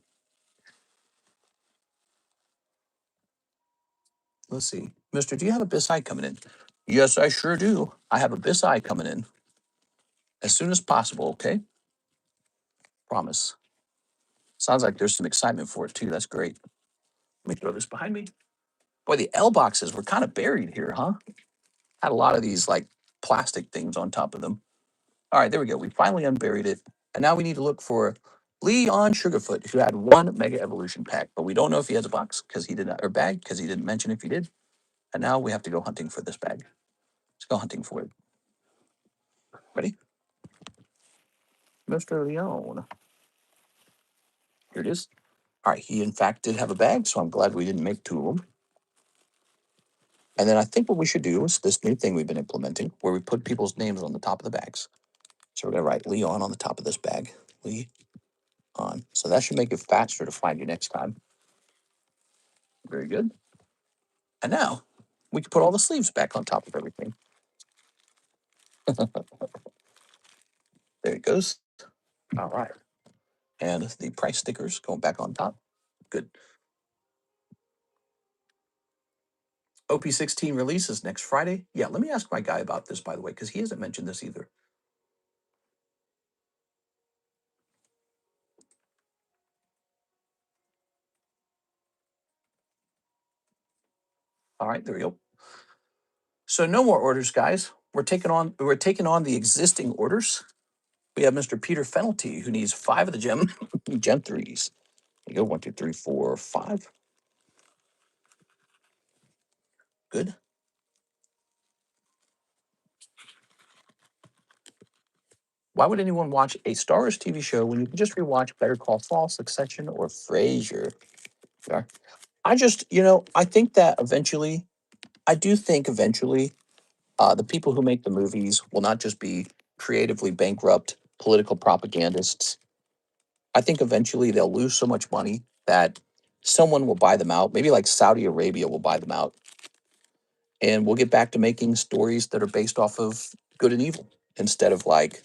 Let's see. Mister, do you have a Bisai coming in? Yes, I sure do. I have a Bisai coming in as soon as possible, okay? Promise. Sounds like there's some excitement for it too. That's great. Let me throw this behind me. Boy, the L boxes were kind of buried here, huh? Had a lot of these like plastic things on top of them. All right, there we go. We finally unburied it. And now we need to look for Leon Sugarfoot, who had one Mega Evolution pack, but we don't know if he has a box because he did not, or bag because he didn't mention if he did. And now we have to go hunting for this bag. Let's go hunting for it. Ready? Mr. Leon. Here it is. All right, he in fact did have a bag, so I'm glad we didn't make two of them. And then I think what we should do is this new thing we've been implementing where we put people's names on the top of the bags. So we're going to write Leon on the top of this bag. Leon. So that should make it faster to find you next time. Very good. And now we can put all the sleeves back on top of everything. There it goes. All right. And the price stickers going back on top. Good. OP16 releases next Friday. Yeah, let me ask my guy about this, by the way, because he hasn't mentioned this either. All right, there we go. So no more orders, guys. We're taking on the existing orders. We have Mr. Peter Fenelty, who needs 5 of the gem threes. There you go. 1, 2, 3, 4, 5. Good. Why would anyone watch a Star Wars TV show when you can just rewatch Better Call Saul, Succession, or Frasier? Yeah. I just, I think that eventually, I do think eventually, the people who make the movies will not just be creatively bankrupt political propagandists. I think eventually they'll lose so much money that someone will buy them out. Maybe like Saudi Arabia will buy them out. And we'll get back to making stories that are based off of good and evil instead of like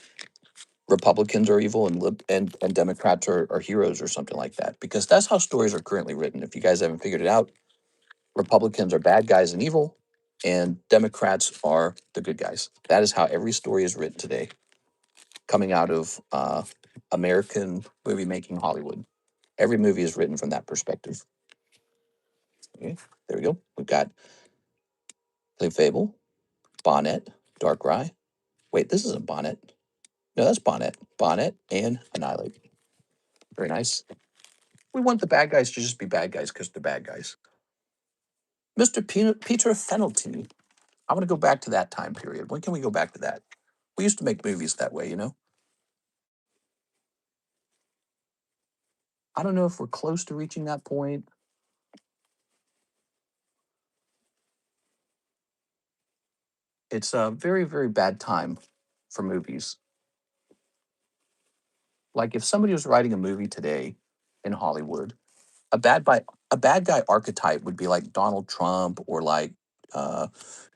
Republicans are evil and Democrats are heroes or something like that. Because that's how stories are currently written. If you guys haven't figured it out, Republicans are bad guys and evil, and Democrats are the good guys. That is how every story is written today, coming out of American movie making Hollywood. Every movie is written from that perspective. Okay, there we go. We've got Play Fable, Bonnet, Dark Rye. Wait, this isn't Bonnet. No, that's Bonnet. Bonnet and Annihilate. Very nice. We want the bad guys to just be bad guys because they're bad guys. Mr. Peter Fenelty. I want to go back to that time period. When can we go back to that? We used to make movies that way, I don't know if we're close to reaching that point. It's a very, very bad time for movies. Like if somebody was writing a movie today in Hollywood, a bad guy archetype would be like Donald Trump or like uh,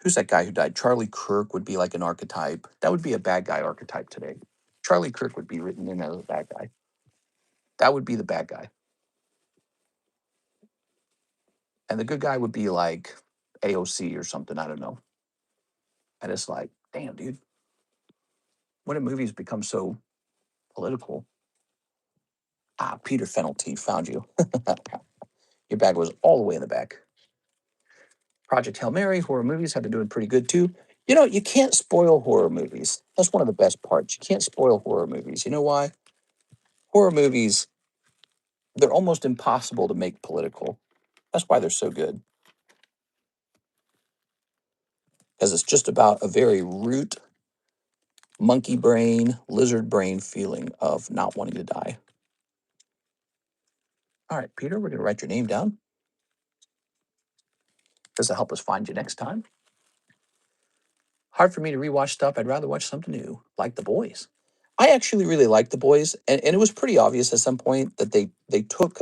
who's that guy who died? Charlie Kirk would be like an archetype. That would be a bad guy archetype today. Charlie Kirk would be written in as a bad guy. That would be the bad guy. And the good guy would be like AOC or something. I don't know. And it's like, damn, dude, when do movies become so political? Ah, Peter Fenelty found you. Your bag was all the way in the back. Project Hail Mary, horror movies have been doing pretty good too. You can't spoil horror movies. That's one of the best parts. You can't spoil horror movies. You know why? Horror movies, they're almost impossible to make political. That's why they're so good. Because it's just about a very root monkey brain, lizard brain feeling of not wanting to die. All right, Peter, we're going to write your name down. This will help us find you next time. Hard for me to rewatch stuff. I'd rather watch something new, like The Boys. I actually really like The Boys, and it was pretty obvious at some point that they took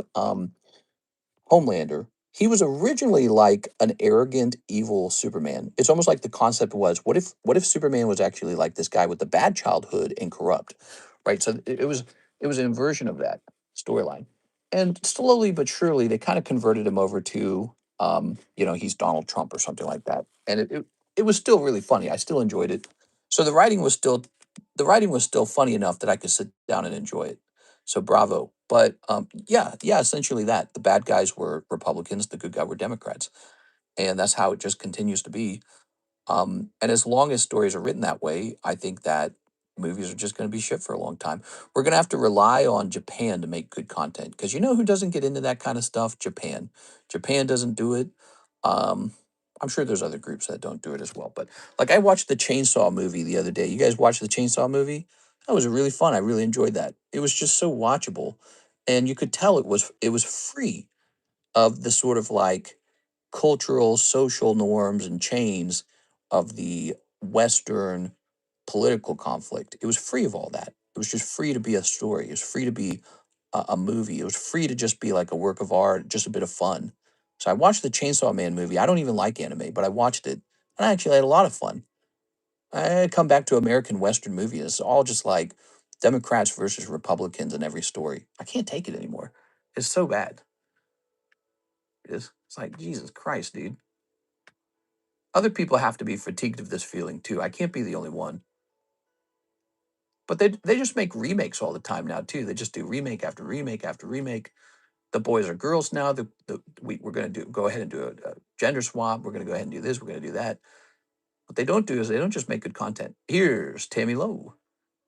Homelander, he was originally like an arrogant, evil Superman. It's almost like the concept was, what if Superman was actually like this guy with the bad childhood and corrupt, right? So it was an inversion of that storyline, and slowly but surely they kind of converted him over to, he's Donald Trump or something like that, and it was still really funny. I still enjoyed it. So the writing was still funny enough that I could sit down and enjoy it. So bravo. But yeah, essentially that. The bad guys were Republicans, the good guy were Democrats. And that's how it just continues to be. And as long as stories are written that way, I think that movies are just going to be shit for a long time. We're going to have to rely on Japan to make good content, because you know who doesn't get into that kind of stuff? Japan. Japan doesn't do it. Um, I'm sure there's other groups that don't do it as well. But like I watched the Chainsaw movie the other day. You guys watched the Chainsaw movie? That was really fun. I really enjoyed that. It was just so watchable, and you could tell it was free of the sort of like cultural, social norms and chains of the Western political conflict. It was free of all that. It was just free to be a story. It was free to be a movie. It was free to just be like a work of art, just a bit of fun. So I watched the Chainsaw Man movie. I don't even like anime, but I watched it and I actually had a lot of fun. I come back to American Western movies. It's all just like Democrats versus Republicans in every story. I can't take it anymore. It's so bad. It is. It's like, Jesus Christ, dude. Other people have to be fatigued of this feeling too. I can't be the only one. But they just make remakes all the time now too. They just do remake after remake after remake. The boys are girls now. We're going to go ahead and do a gender swap. We're going to go ahead and do this. We're going to do that. What they don't do is they don't just make good content. Here's Tammy Lowe,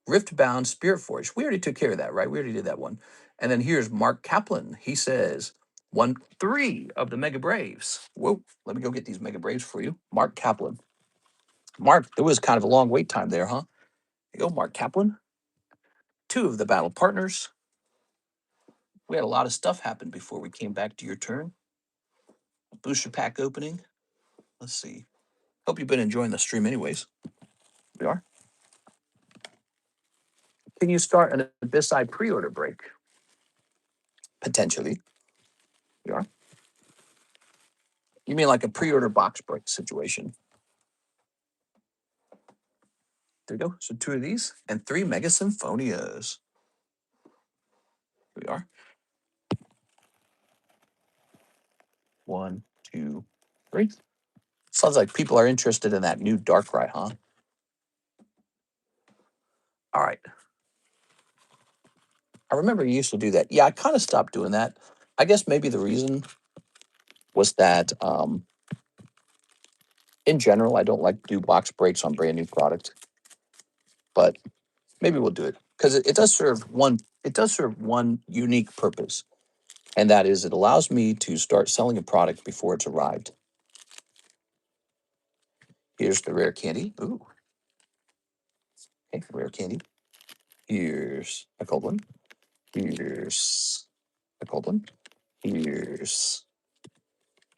Riftbound, Spirit Forge. We already took care of that, right? We already did that one. And then here's Mark Kaplan. He says 1-3 of the Mega Braves. Whoa, let me go get these Mega Braves for you. Mark Kaplan. Mark, it was kind of a long wait time there, huh? There you go, Mark Kaplan. 2 of the battle partners. We had a lot of stuff happen before we came back to your turn. Booster pack opening. Let's see. Hope you've been enjoying the stream anyways. We are. Can you start an Abyssai pre-order break? Potentially. We are. You mean like a pre-order box break situation? There you go. So 2 of these and 3 Mega Symphonias. Here we are. 1, 2, 3. Sounds like people are interested in that new Darkrai, huh? All right. I remember you used to do that. Yeah, I kind of stopped doing that. I guess maybe the reason was that in general, I don't like to do box breaks on brand new product, but maybe we'll do it because it does serve one. It does serve one unique purpose, and that is it allows me to start selling a product before it's arrived. Here's the rare candy. Ooh, okay, rare candy. Here's a cold one. Here's a cold one. Here's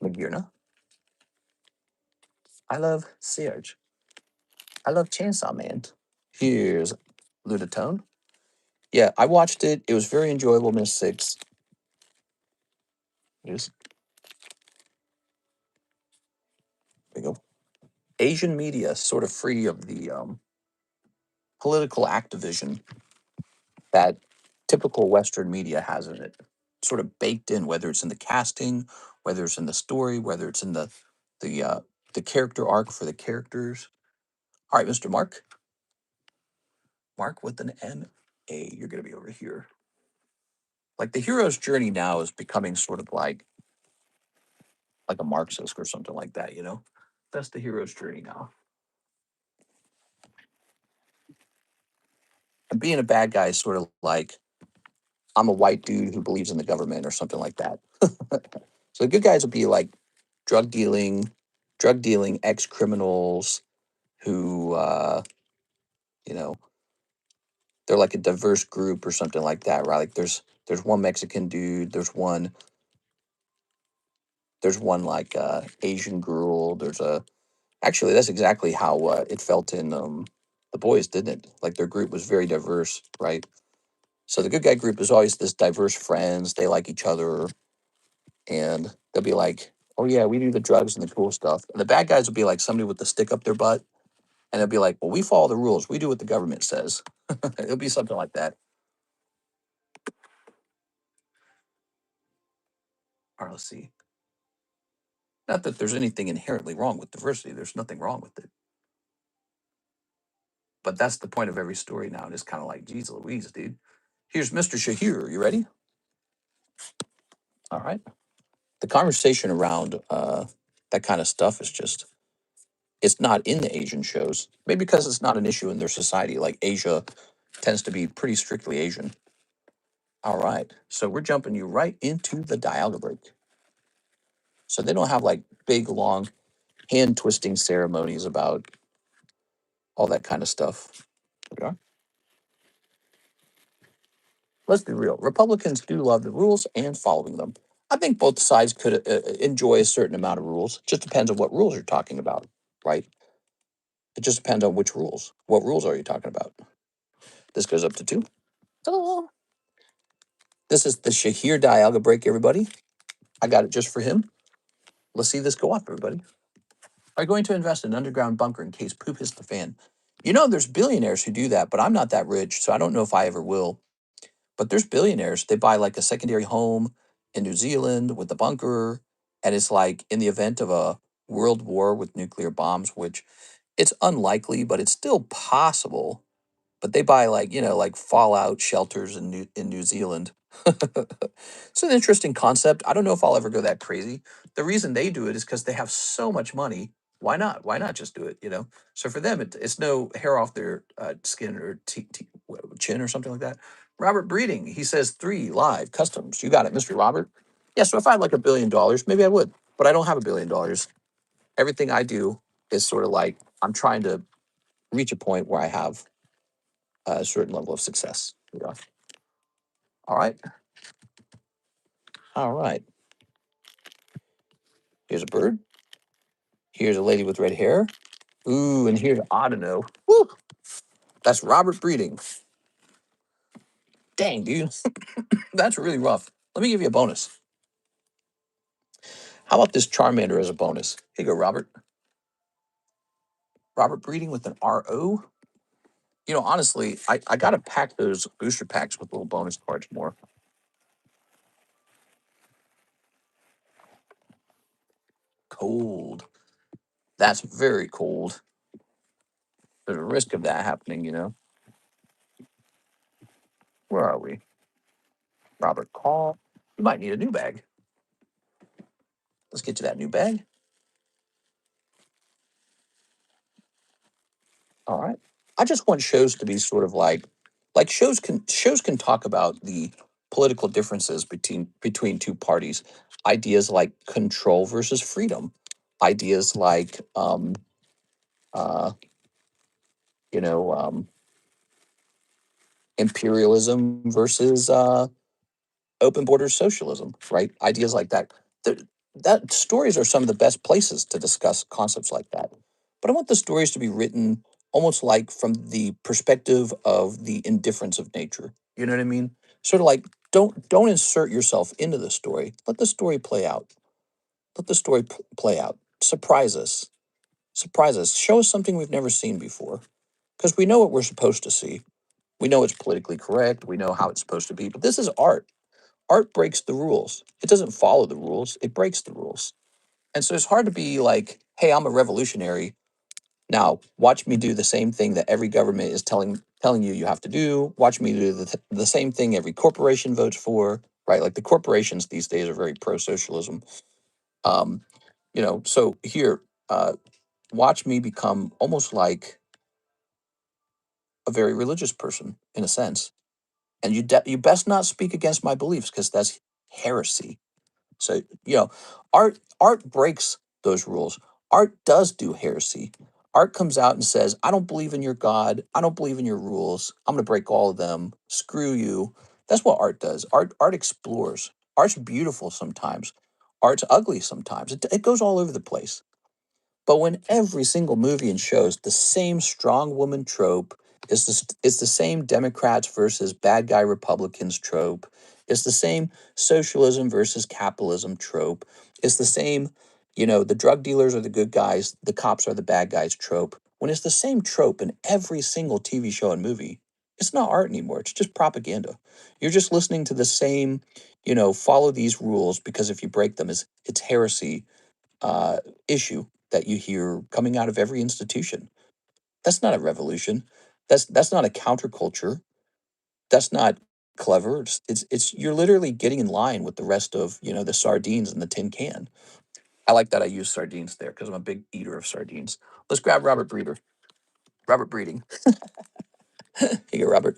Magirna. I love Serge. I love Chainsaw Man. Here's Ludatone. Yeah, I watched it. It was very enjoyable, Miss Six. Here's, there you go. Asian media sort of free of the political activism that typical Western media has in it, sort of baked in, whether it's in the casting, whether it's in the story, whether it's in the uh, the character arc for the characters. All right, Mr. Mark. Mark with an M-A. You're going to be over here. Like the hero's journey now is becoming sort of like a Marxist or something like that, you know? That's the hero's journey now. And being a bad guy is sort of like I'm a white dude who believes in the government or something like that. So the good guys will be like drug dealing, ex criminals who, you know, they're like a diverse group or something like that, right? Like there's one Mexican dude, there's one like Asian girl, actually that's exactly how it felt in the boys, didn't it? Like their group was very diverse, right? So the good guy group is always this diverse friends. They like each other. and they'll be like, "Oh yeah, we do the drugs and the cool stuff." And the bad guys will be like somebody with the stick up their butt, and they'll be like, "Well, we follow the rules. We do what the government says." It'll be something like that. All right, let's see. Not that there's anything inherently wrong with diversity. There's nothing wrong with it. But that's the point of every story now. And it's kind of like, geez Louise, dude. Here's Mr. Shahir. You ready? All right. The conversation around that kind of stuff is just, it's not in the Asian shows. Maybe because it's not an issue in their society. Like Asia tends to be pretty strictly Asian. All right. So we're jumping you right into the dialogue break. So they don't have like big, long hand twisting ceremonies about all that kind of stuff. Here we are. Let's be real. Republicans do love the rules and following them. I think both sides could enjoy a certain amount of rules. Just depends on what rules you're talking about, right? It just depends on which rules. What rules are you talking about? This goes up to 2. Oh. This is the Shahir Dialga break, everybody. I got it just for him. Let's see this go off, everybody. Are you going to invest in an underground bunker in case poop hits the fan? You know, there's billionaires who do that, but I'm not that rich, so I don't know if I ever will. But there's billionaires, they buy like a secondary home in New Zealand with a bunker. And it's like in the event of a world war with nuclear bombs, which it's unlikely, but it's still possible. But they buy like, you know, like fallout shelters in New Zealand. It's an interesting concept. I don't know if I'll ever go that crazy. The reason they do it is because they have so much money. Why not? Why not just do it? You know. So for them, it's no hair off their skin or chin or something like that. Robert Breeding, he says 3 live customs. You got it, Mr. Robert. Yeah. So if I had like $1 billion, maybe I would, but I don't have $1 billion. Everything I do is sort of like I'm trying to reach a point where I have a certain level of success. Yeah. All right. All right. Here's a bird. Here's a lady with red hair. Ooh, and here's Audino. Woo! That's Robert Breeding. Dang, dude. That's really rough. Let me give you a bonus. How about this Charmander as a bonus? Here you go, Robert. Robert Breeding with an RO. You know, honestly, I got to pack those booster packs with little bonus cards more. Cold. That's very cold. There's a risk of that happening, you know. Where are we? Robert Call. You might need a new bag. Let's get to that new bag. All right. I just want shows to be sort of like shows can talk about the political differences between two parties. Ideas like control versus freedom. Ideas like uh you know imperialism versus open border socialism, right? Ideas like that. That stories are some of the best places to discuss concepts like that. But I want the stories to be written almost like from the perspective of the indifference of nature. You know what I mean? Sort of like don't insert yourself into the story. Let the story play out. Let the story play out. Surprise us. Surprise us. Show us something we've never seen before. Because we know what we're supposed to see. We know it's politically correct. We know how it's supposed to be. But this is art. Art breaks the rules. It doesn't follow the rules, it breaks the rules. And so it's hard to be like, hey, I'm a revolutionary. Now, watch me do the same thing that every government is telling you you have to do. Watch me do the same thing every corporation votes for, right? Like the corporations these days are very pro-socialism. Um, you know, so here, watch me become almost like a very religious person in a sense. And you best not speak against my beliefs because that's heresy. So, you know, art breaks those rules. Art does do heresy. Art comes out and says, I don't believe in your God. I don't believe in your rules. I'm going to break all of them. Screw you. That's what art does. Art explores. Art's beautiful sometimes. Art's ugly sometimes. It goes all over the place. But when every single movie and shows the same strong woman trope, it's the same Democrats versus bad guy Republicans trope, It's the same socialism versus capitalism trope. It's the same, the drug dealers are the good guys, the cops are the bad guys trope. When it's the same trope in every single TV show and movie, it's not art anymore. It's just propaganda. You're just listening to the same, follow these rules because if you break them, it's heresy uh, issue that you hear coming out of every institution. That's not a revolution. That's not a counterculture. That's not clever. It's you're literally getting in line with the rest of, the sardines in the tin can. I like that I use sardines there because I'm a big eater of sardines. Let's grab Robert Breeder. Robert Breeding. Here you go, Robert.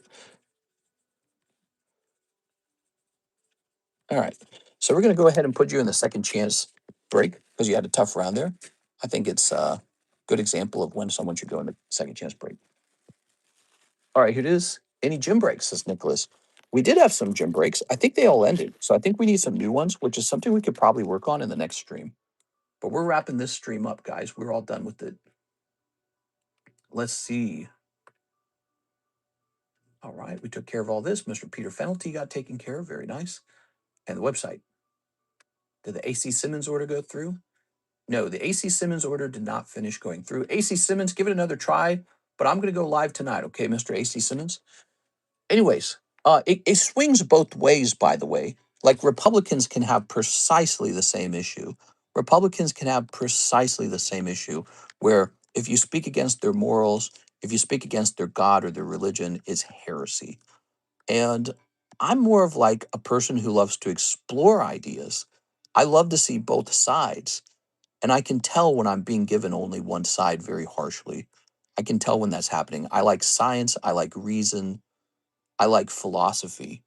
All right. So we're going to go ahead and put you in the second chance break because you had a tough round there. I think it's a good example of when someone should go in the second chance break. All right, here it is. Any gym breaks, says Nicholas. We did have some gym breaks. I think they all ended. So I think we need some new ones, which is something we could probably work on in the next stream. But we're wrapping this stream up, guys. We're all done with it. Let's see. All right, we took care of all this. Mr. Peter Fenelty got taken care of. Very nice. And the website. Did the AC Simmons order go through? No, the AC Simmons order did not finish going through. AC Simmons, give it another try. But I'm going to go live tonight, okay, Mr. AC Simmons? Anyways, it swings both ways, by the way. Like Republicans can have precisely the same issue. Republicans can have precisely the same issue where if you speak against their morals, if you speak against their God or their religion, is heresy. And I'm more of like a person who loves to explore ideas. I love to see both sides. And I can tell when I'm being given only one side very harshly. I can tell when that's happening. I like science. I like reason. I like philosophy.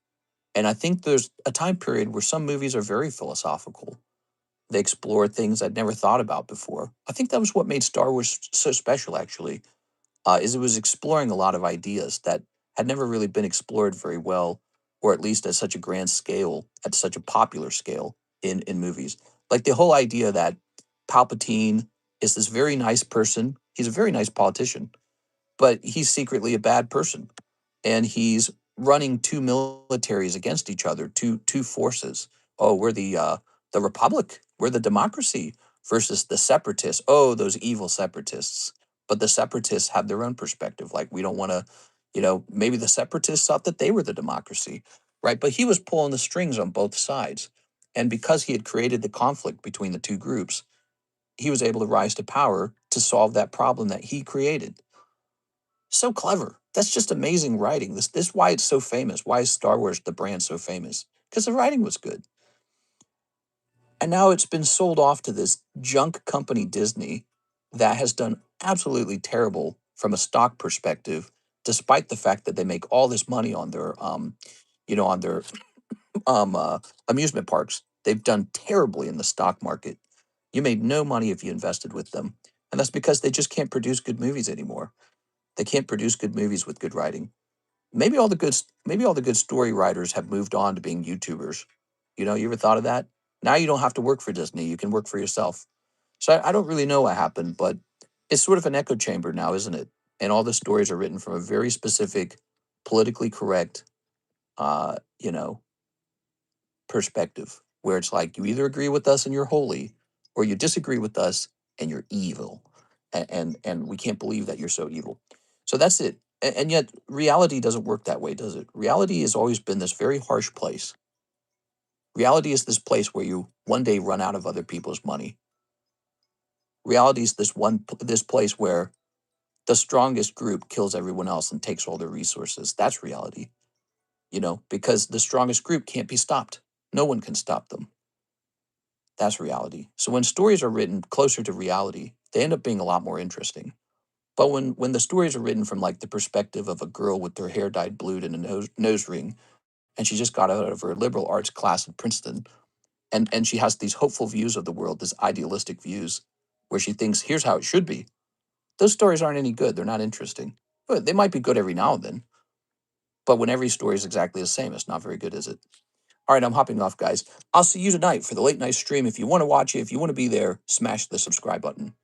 And I think there's a time period where some movies are very philosophical. They explore things I'd never thought about before. I think that was what made Star Wars so special, actually, is it was exploring a lot of ideas that had never really been explored very well, or at least at such a grand scale, at such a popular scale in movies. Like the whole idea that Palpatine is this very nice person. He's a very nice politician, but he's secretly a bad person, and he's running two militaries against each other, two forces. Oh, we're the republic, we're the democracy versus the separatists. Oh, those evil separatists. But the separatists have their own perspective. Like we don't want to, maybe the separatists thought that they were the democracy, right? But he was pulling the strings on both sides, and because he had created the conflict between the two groups, he was able to rise to power to solve that problem that he created. So clever. That's just amazing writing. This is why it's so famous. Why is Star Wars the brand so famous? Because the writing was good. And now it's been sold off to this junk company Disney that has done absolutely terrible from a stock perspective, despite the fact that they make all this money on their on their amusement parks. They've done terribly in the stock market. You made no money if you invested with them. And that's because they just can't produce good movies anymore. They can't produce good movies with good writing. Maybe all the good story writers have moved on to being YouTubers. You ever thought of that? Now you don't have to work for Disney. You can work for yourself. So I don't really know what happened, but it's sort of an echo chamber now, isn't it? And all the stories are written from a very specific, politically correct, uh, you know, perspective, where it's like you either agree with us and you're holy, or you disagree with us and you're evil, and we can't believe that you're so evil. So that's it. And yet reality doesn't work that way, does it? Reality has always been this very harsh place. Reality is this place where you one day run out of other people's money. Reality is this place where the strongest group kills everyone else and takes all their resources. That's reality, because the strongest group can't be stopped. No one can stop them. That's reality. So when stories are written closer to reality, they end up being a lot more interesting. But when the stories are written from like the perspective of a girl with her hair dyed blue and a nose ring, and she just got out of her liberal arts class at Princeton, and she has these hopeful views of the world, these idealistic views, where she thinks here's how it should be. Those stories aren't any good. They're not interesting. But they might be good every now and then. But when every story is exactly the same, it's not very good, is it? All right, I'm hopping off, guys. I'll see you tonight for the late night stream. If you want to watch it, if you want to be there, smash the subscribe button.